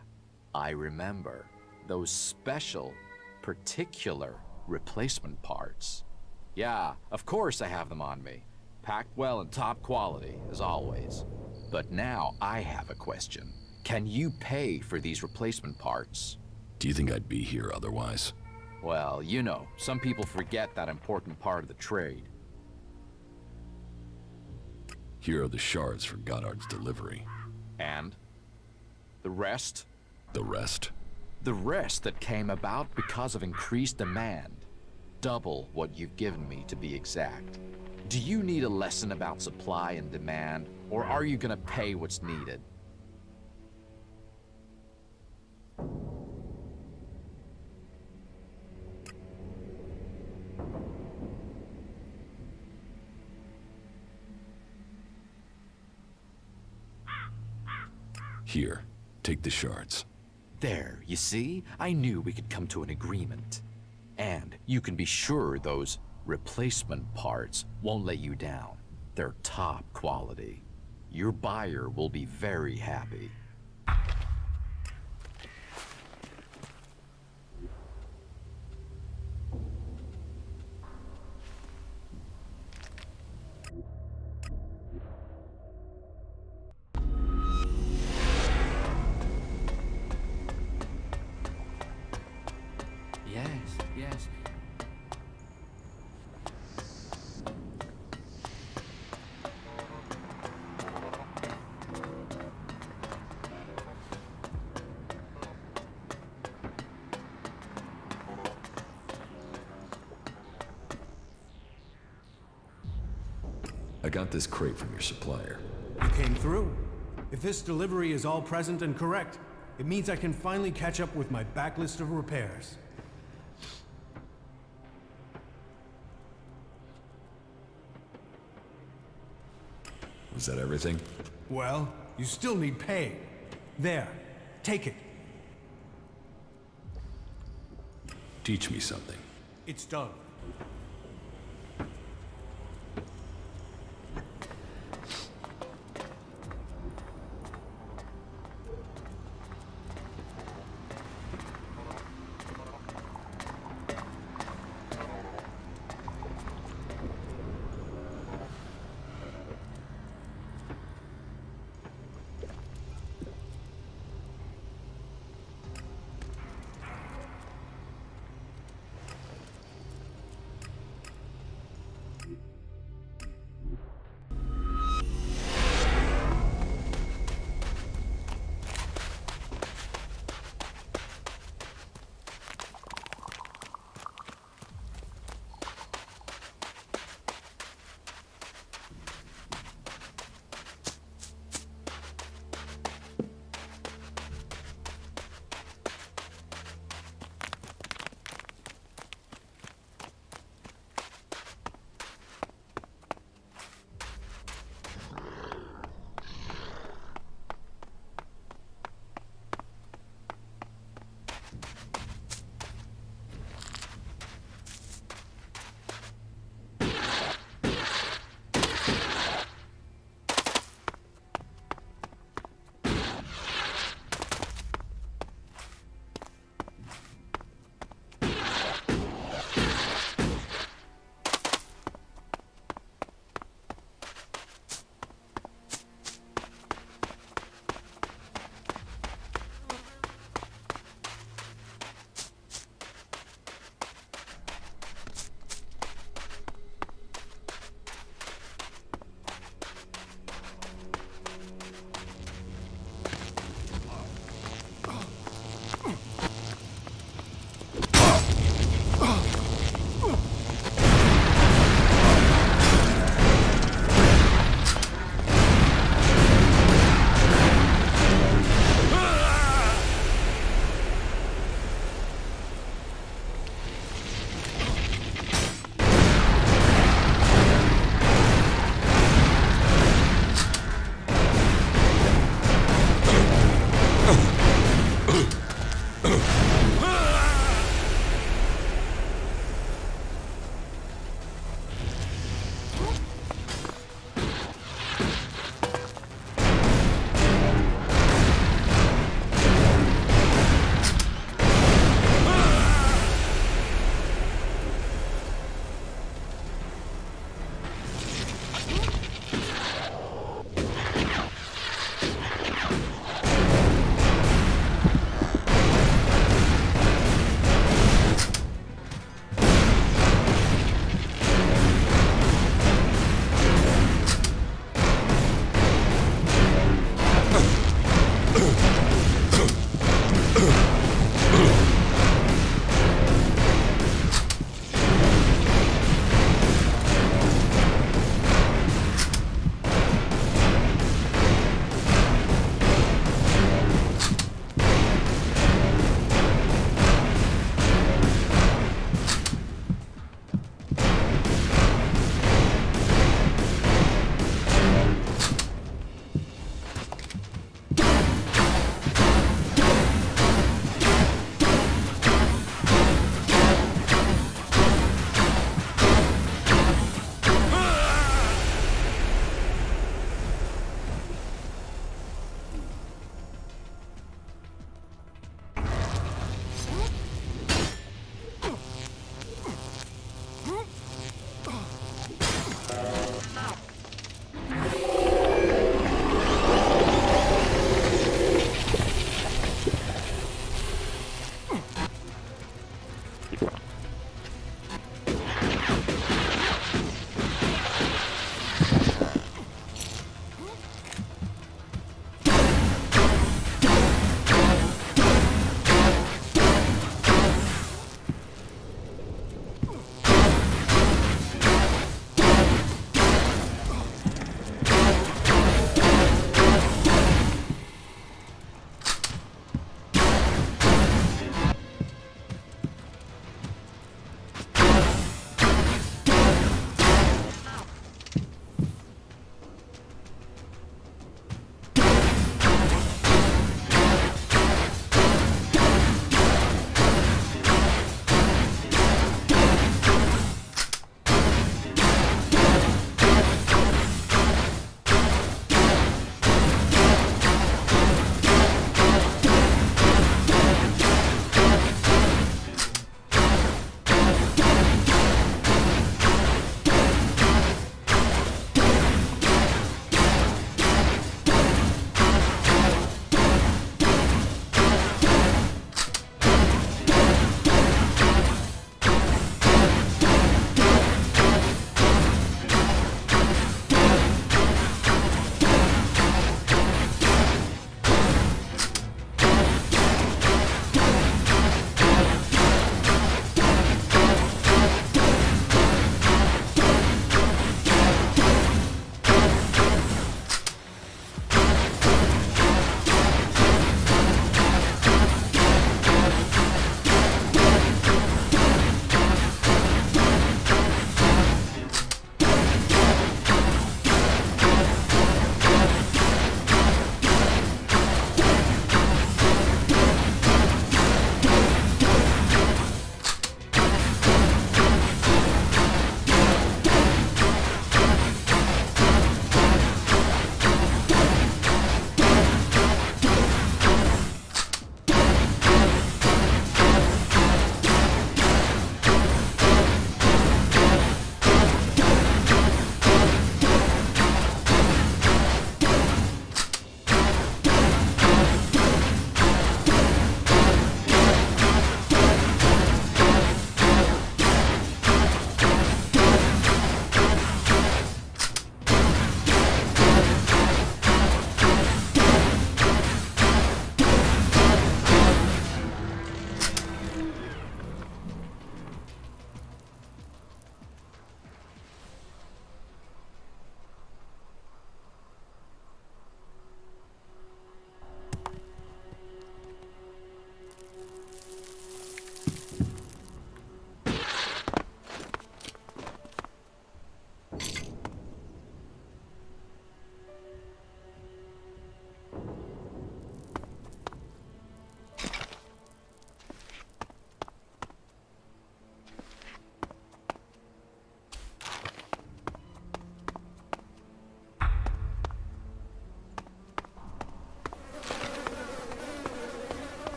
I remember. Those special, particular replacement parts. Yeah, of course I have them on me. Packed well and top quality, as always. But now I have a question. Can you pay for these replacement parts? Do you think I'd be here otherwise? Well, you know, some people forget that important part of the trade. Here are the shards for Goddard's delivery. And? The rest? The rest? The rest that came about because of increased demand. Double what you've given me, to be exact. Do you need a lesson about supply and demand, or are you gonna pay what's needed? Here, take the shards. There, you see? I knew we could come to an agreement. And you can be sure those replacement parts won't let you down. They're top quality. Your buyer will be very happy. Yes. I got this crate from your supplier. You came through. If this delivery is all present and correct, it means I can finally catch up with my backlist of repairs. Was that everything? Well, you still need pay. There, take it. Teach me something. It's done.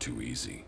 too easy.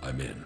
I'm in.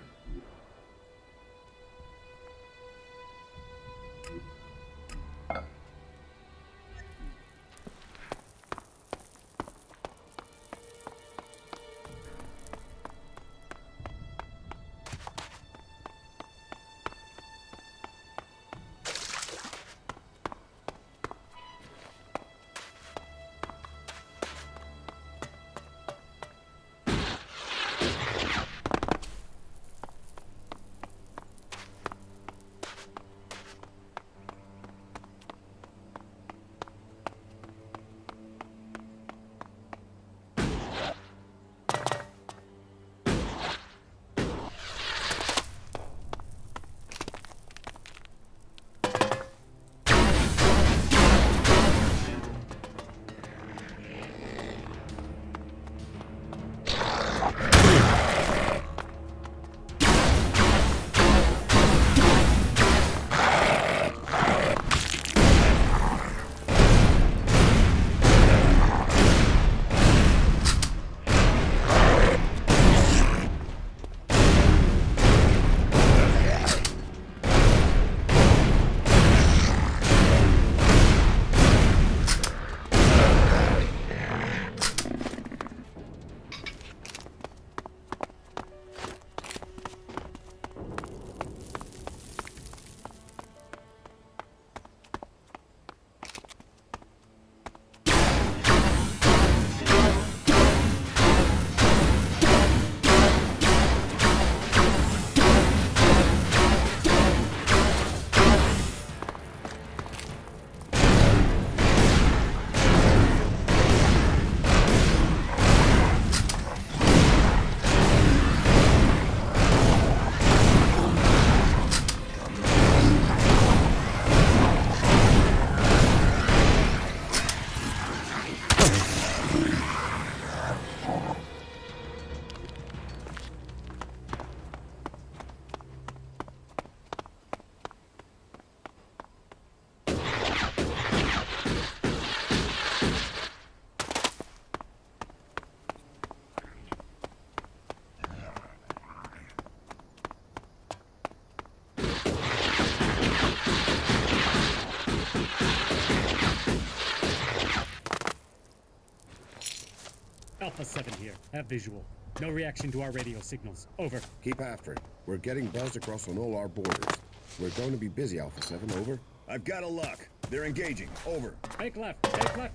Alpha 7 here. Have visual. No reaction to our radio signals. Over. Keep after it. We're getting buzzed across on all our borders. We're going to be busy, Alpha 7. Over. I've got a lock. They're engaging. Over. Take left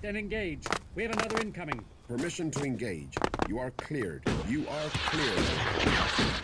and engage. We have another incoming. Permission to engage. You are cleared. You are cleared.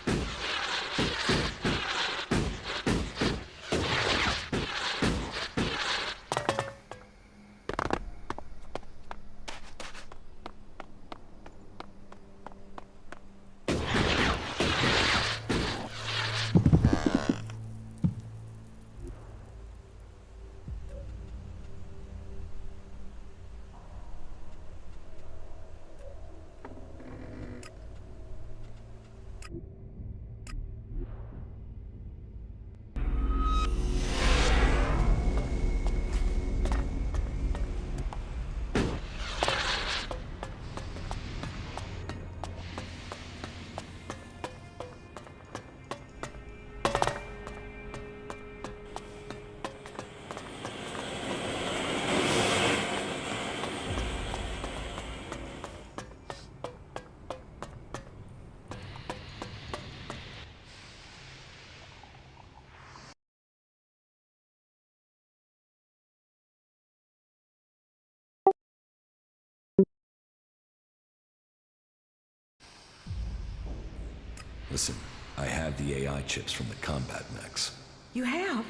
Listen, I have the AI chips from the combat mechs. You have?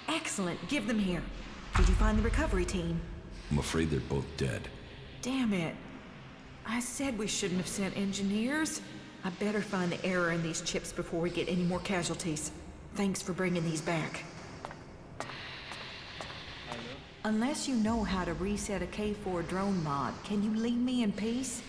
Excellent. Give them here. Did you find the recovery team? I'm afraid they're both dead. Damn it. I said we shouldn't have sent engineers. I better find the error in these chips before we get any more casualties. Thanks for bringing these back. Unless you know how to reset a K4 drone mod, can you leave me in peace?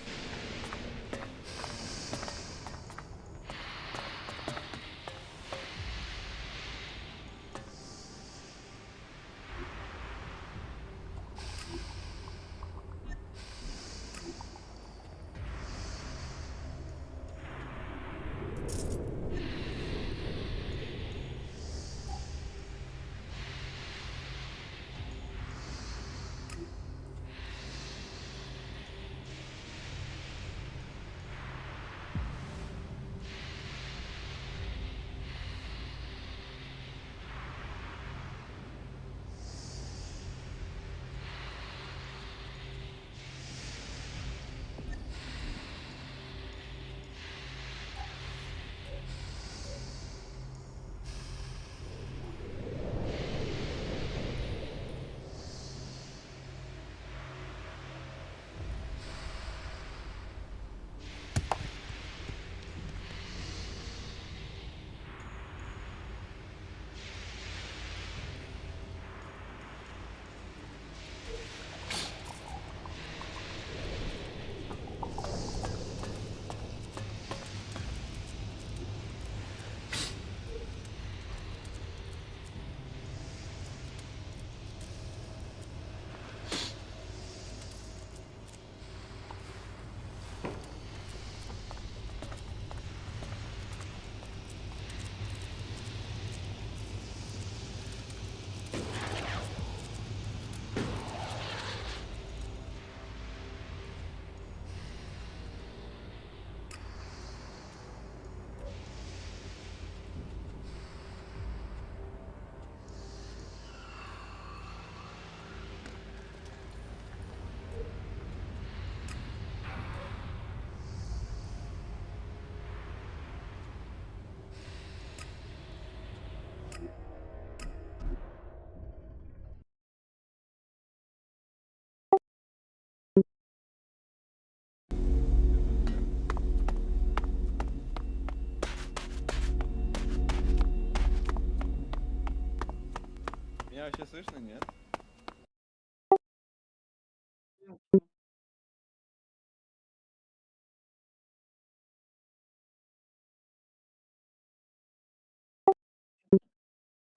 Меня вообще слышно, нет?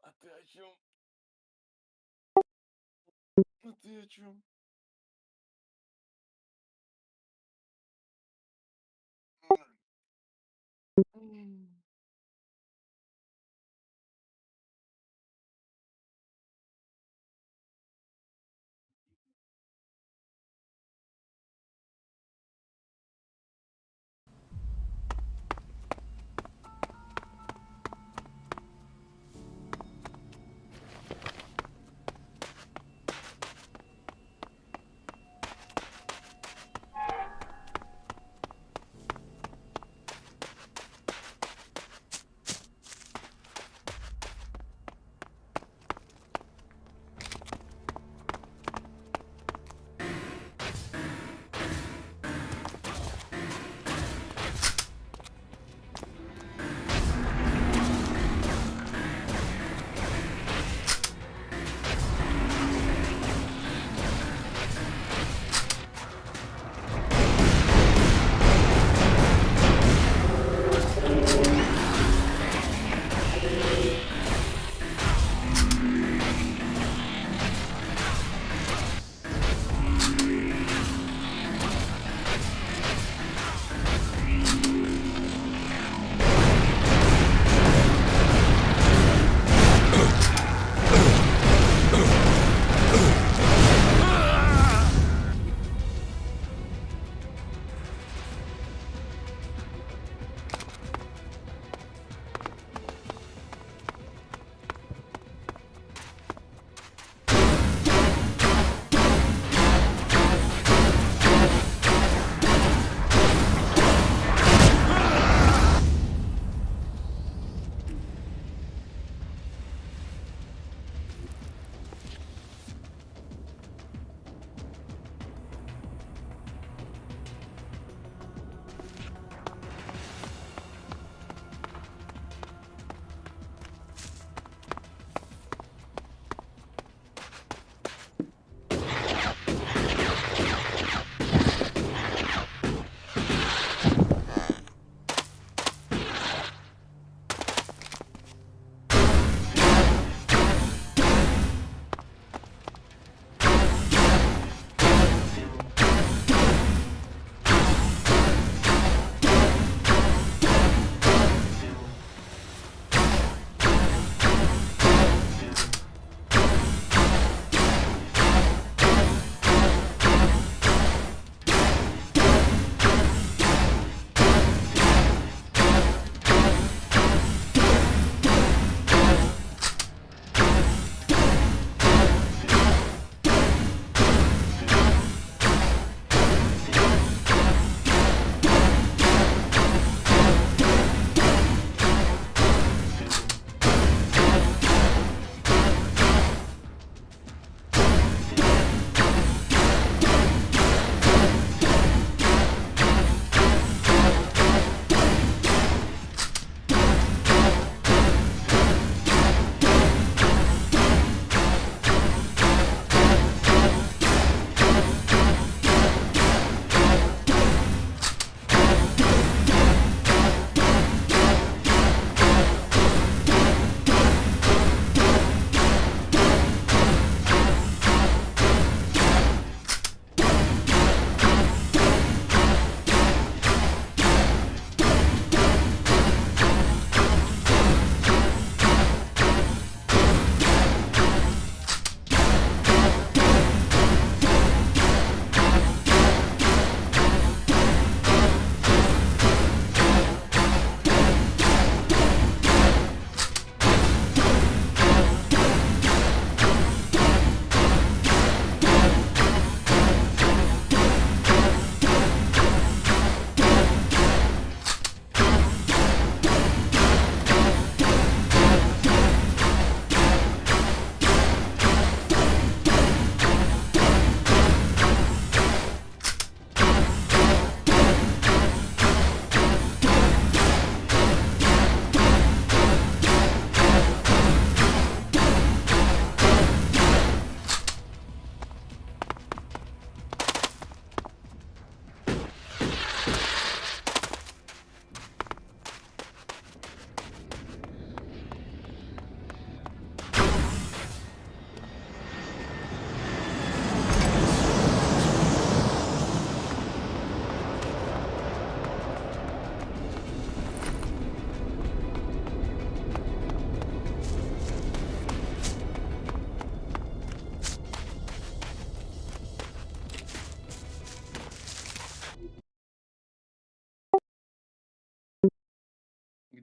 А ты о чем? А ты о чем?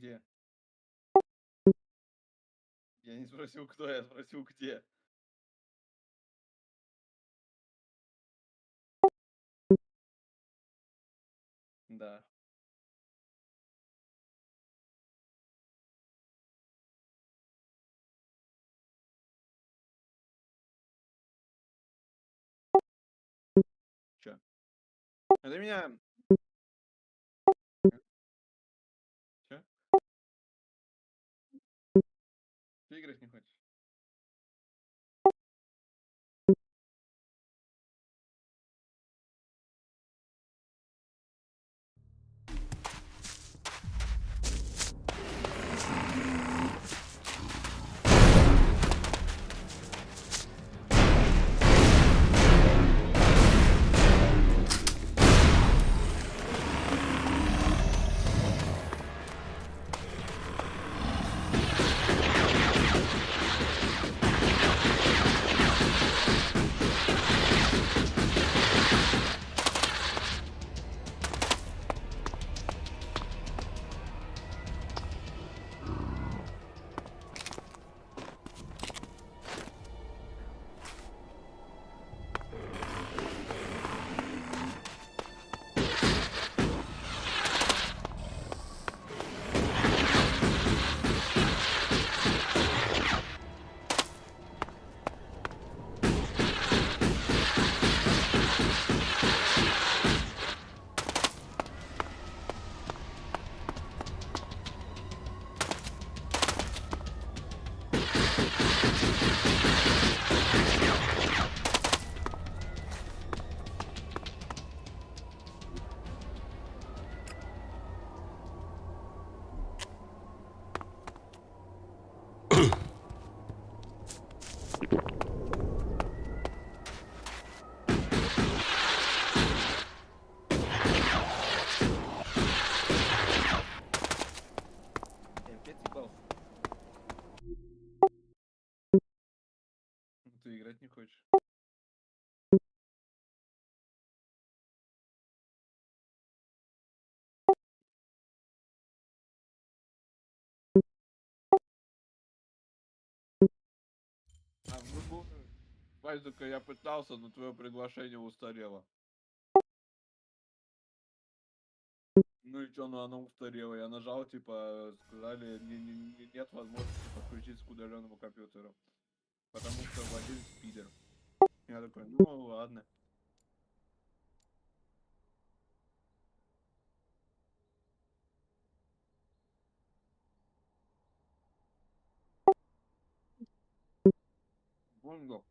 где? Я не спросил, кто, я спросил, где. Да. Чё? Это меня... Чё? Ты играть не хочешь? Ты играть не хочешь? Вайзека я пытался, но твое приглашение устарело. Ну и чё, ну оно устарело. Я нажал, типа, сказали, нет возможности подключиться к удаленному компьютеру. Потому что владелец пидор. Я такой, ну ладно. Понял.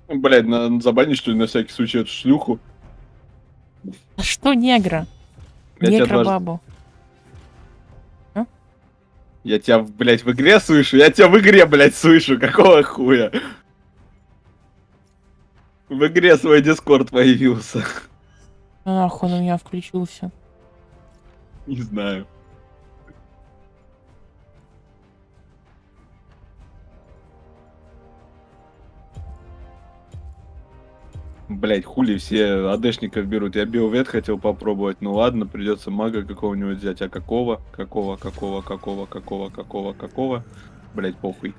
Блять, надо забанить, что ли, на всякий случай эту шлюху. А что негра? Я тебя дважды... Негра-бабу. Я тебя, блять, в игре слышу? Я тебя в игре, блять, слышу. Какого хуя? В игре свой дискорд появился. Нахуй он у меня включился. Не знаю. Блять, хули все АДшников берут. Я биовет хотел попробовать. Ну ладно, придется мага какого-нибудь взять. А какого? Какого? Блять, похуй.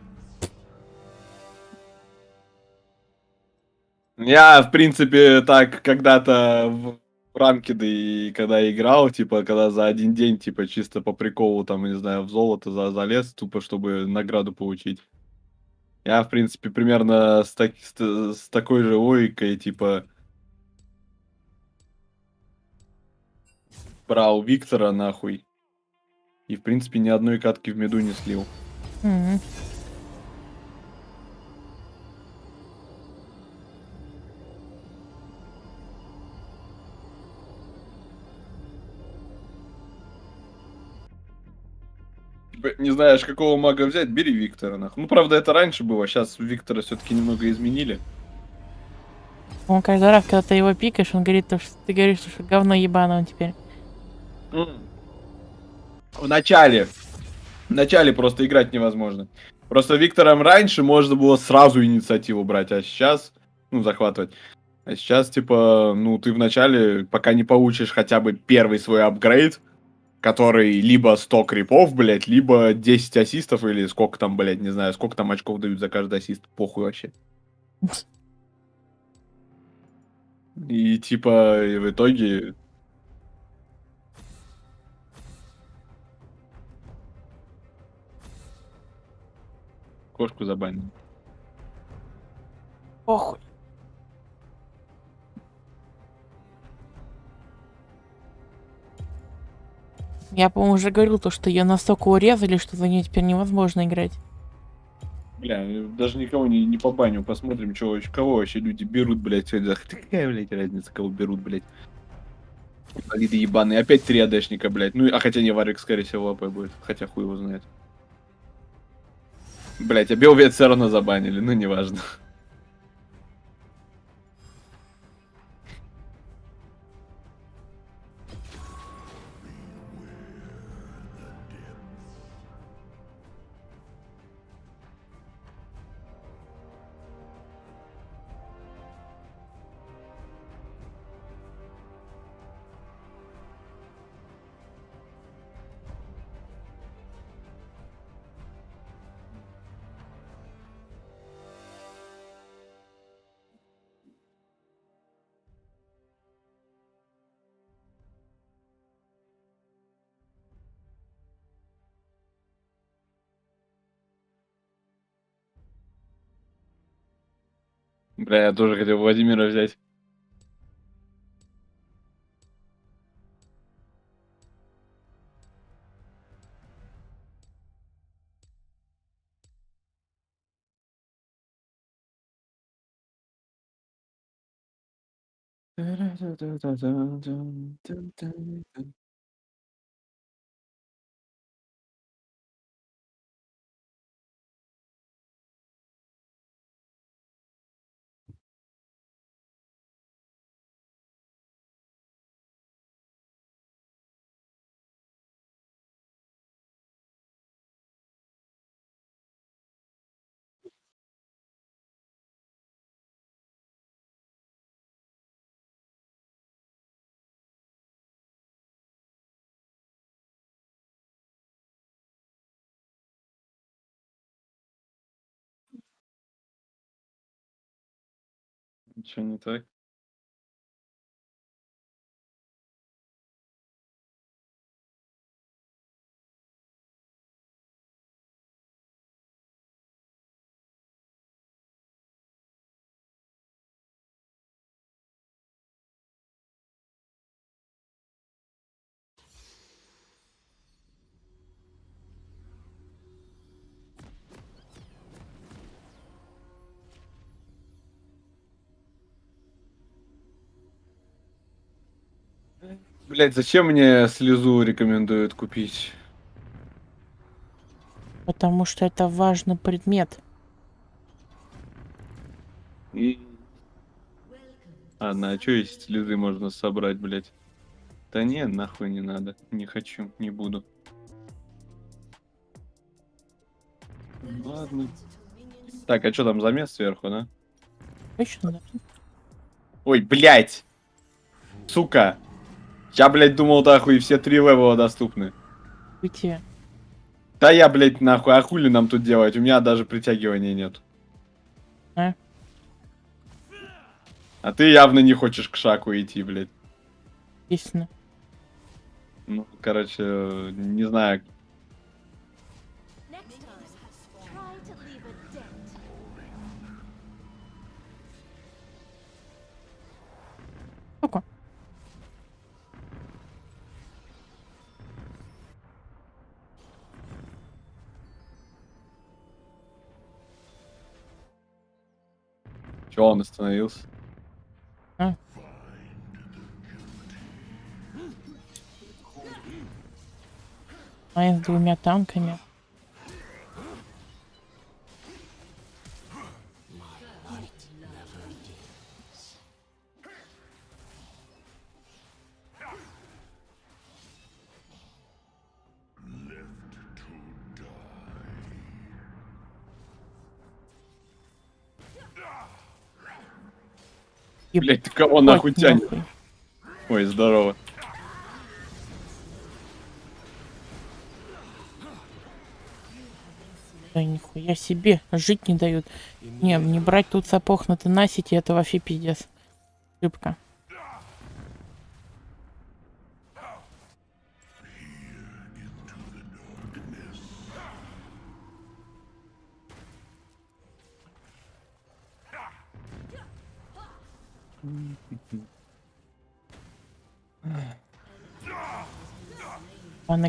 Я, в принципе, так когда-то в ранкеды, и когда играл, типа, когда за один день, типа, чисто по приколу, там, не знаю, в золото залез, тупо, чтобы награду получить. Я, в принципе, примерно с такой же логикой, типа, брал Виктора, нахуй. И, в принципе, ни одной катки в меду не слил. Мгм. Типа, не знаешь, какого мага взять, бери Виктора, нахуй. Ну, правда, это раньше было, сейчас Виктора все-таки немного изменили. Он каждый раз, когда ты его пикаешь, он говорит, то, что ты говоришь, что говно ебаное он теперь. В начале просто играть невозможно. Просто Виктором раньше можно было сразу инициативу брать, а сейчас, ну, захватывать. А сейчас, типа, ну, ты вначале, пока не получишь хотя бы первый свой апгрейд, который либо 100 крипов, блядь, либо 10 ассистов, или сколько там, блядь, не знаю, сколько там очков дают за каждый ассист, похуй вообще. И, типа, и в итоге... Кошку забанили. Похуй. Я, по-моему, уже говорил то, что ее настолько урезали, что за нее теперь невозможно играть. Бля, даже никого не побаню, посмотрим, кого вообще люди берут, блядь, сегодня. Какая, блядь, разница, кого берут, блядь. Инвалиды ебаные. Опять 3 АДшника, блядь. Ну, а хотя не, Варик, скорее всего, АП будет. Хотя хуй его знает. Блядь, а Белвет все равно забанили, ну, неважно. Бля, я тоже хотел Владимира взять. Ничего не так. Блять, зачем мне слезу рекомендуют купить? Потому что это важный предмет. И... Ладно, а чё из слезы можно собрать, блять? Да не, нахуй не надо. Не хочу, не буду. Ладно. Так, а что там замес сверху, да? Точно, да? Ой, блядь! Сука! Я, блядь, думал, нахуй, все 3 левела доступны. Уйти. Да я, блядь, нахуй, а хули нам тут делать? У меня даже притягивания нет. А? А ты явно не хочешь к Шаку идти, блядь. Естественно. Ну, короче, не знаю. Сука. Чего он остановился? А? А с 2 танками. Блять, ты кого нахуй тянешь? Ой, здорово. Да нихуя себе, жить не дают. Не брать тут сапог на тенасити, это вообще пиздец. Рыбка.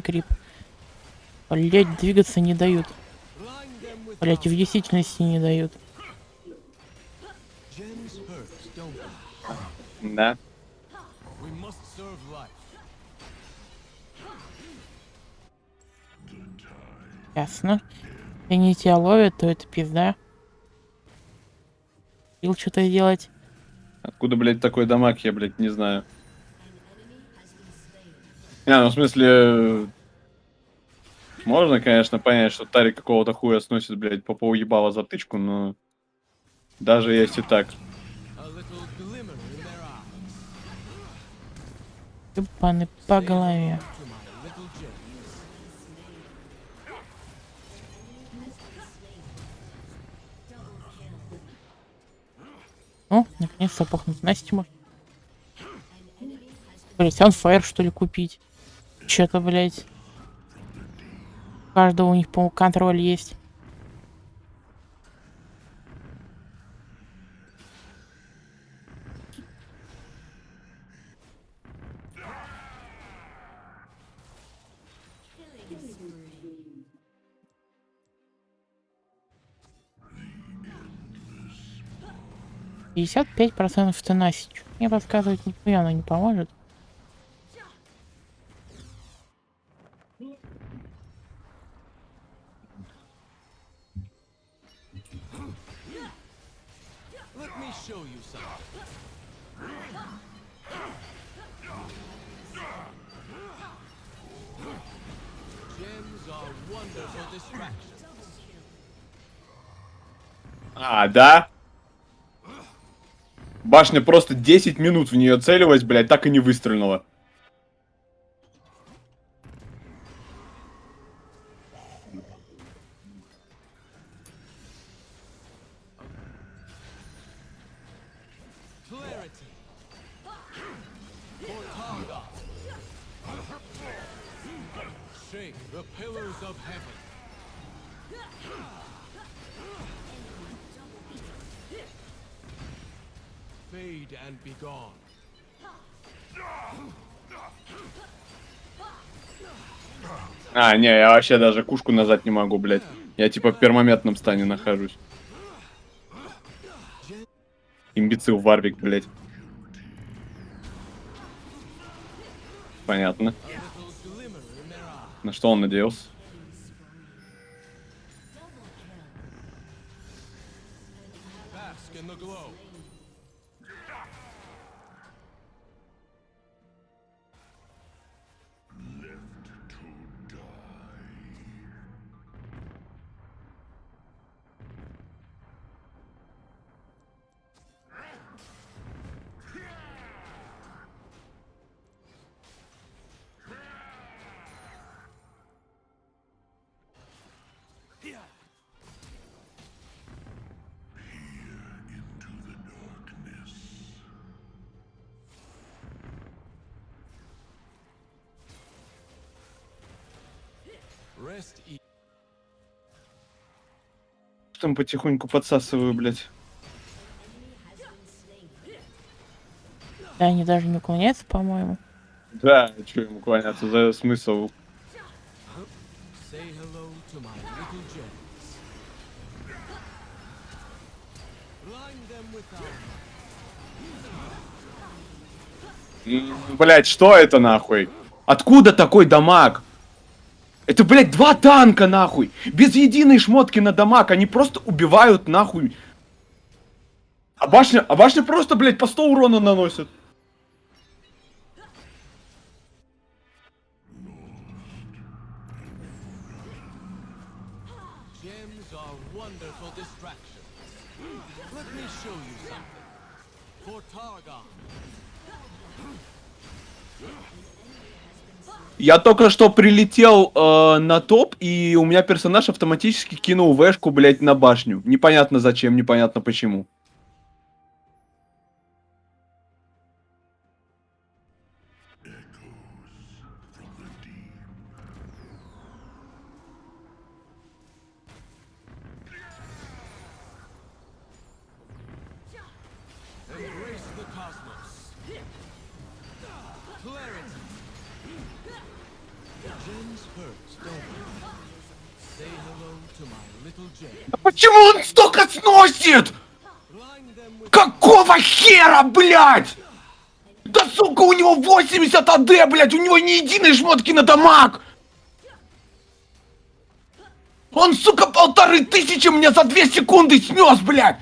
Крип. Блять, двигаться не дают. Блять, в действительности не дают. Да. Ясно. Если не тебя ловят, то это пизда. Ил что-то делать. Откуда, блядь, такой дамаг, я, блядь, не знаю. Не, ну в смысле... Можно, конечно, понять, что Тарик какого-то хуя сносит, блядь, по полуебала затычку, но... Даже если так. Ебаны по голове. О, наконец-то пахнуть Настя может. Блять, анфайр что ли купить? Че-то, блять. У каждого у них, по-моему, контроль есть. — 55% тенасити. Мне подсказывать нихуя оно не поможет. А, да? Башня просто 10 минут в нее целилась, блядь, так и не выстрелила. А, не, я вообще даже кушку назад не могу, блядь. Я типа в пермометном стане нахожусь. Имбецил Варвик, блядь. Понятно. На что он надеялся? Там потихоньку подсасываю, блядь. Да, они даже не уклоняются, по-моему. Да, что ему кланяться, за смысл? Блять, что это нахуй? Откуда такой дамаг? Это, блядь, 2 танка нахуй! Без единой шмотки на дамаг, они просто убивают нахуй. А башня просто, блядь, по 100 урона наносит. Я только что прилетел на топ, и у меня персонаж автоматически кинул вэшку, блядь, на башню. Непонятно зачем, непонятно почему. Да почему он столько сносит? Какого хера, блядь? Да сука, у него 80 АД, блядь, у него ни единой шмотки на дамаг. Он, сука, 1500 мне за 2 секунды снес, блядь.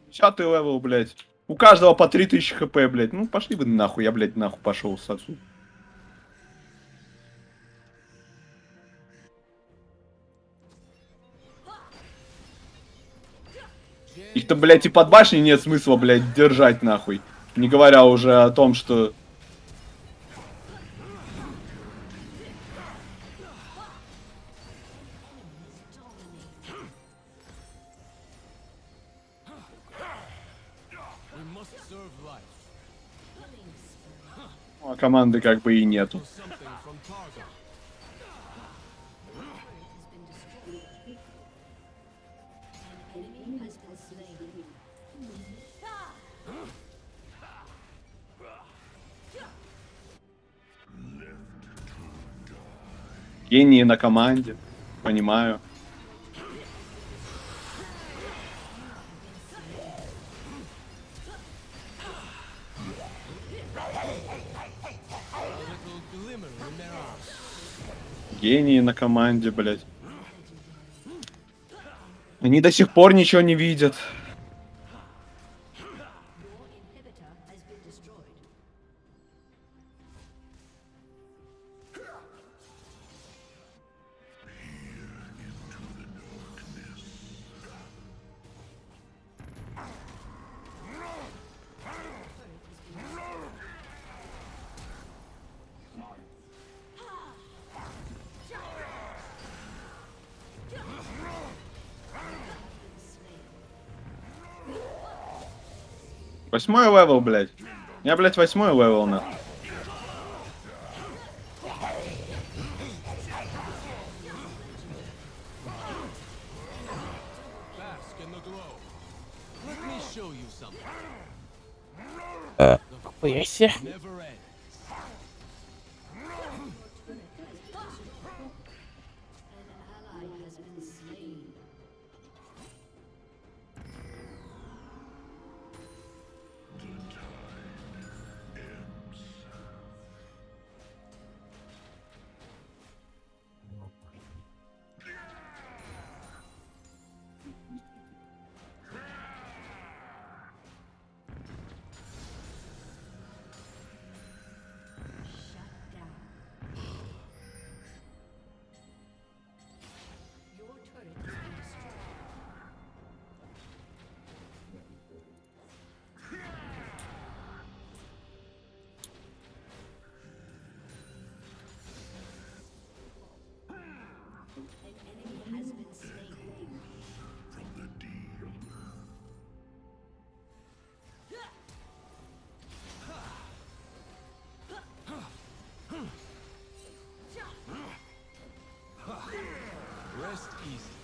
Десятый левел, блядь. У каждого по 3000 хп, блядь. Ну пошли вы нахуй, я, блядь, нахуй пошел с отцу. Их-то, блядь, и под башней нет смысла, блядь, держать, нахуй. Не говоря уже о том, что... А команды как бы и нету. Гении на команде, понимаю. Гении на команде, блядь. Они до сих пор ничего не видят. Восьмой левел, блядь. У меня, блядь, 8-й левел, на. Хуя себе. Rest easy.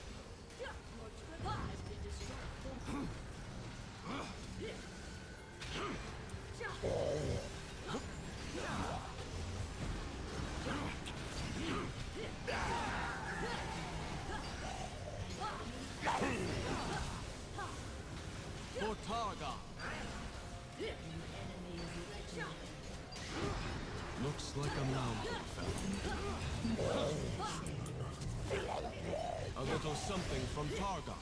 For Targa. Looks like a mountain fell. A little something from Targa.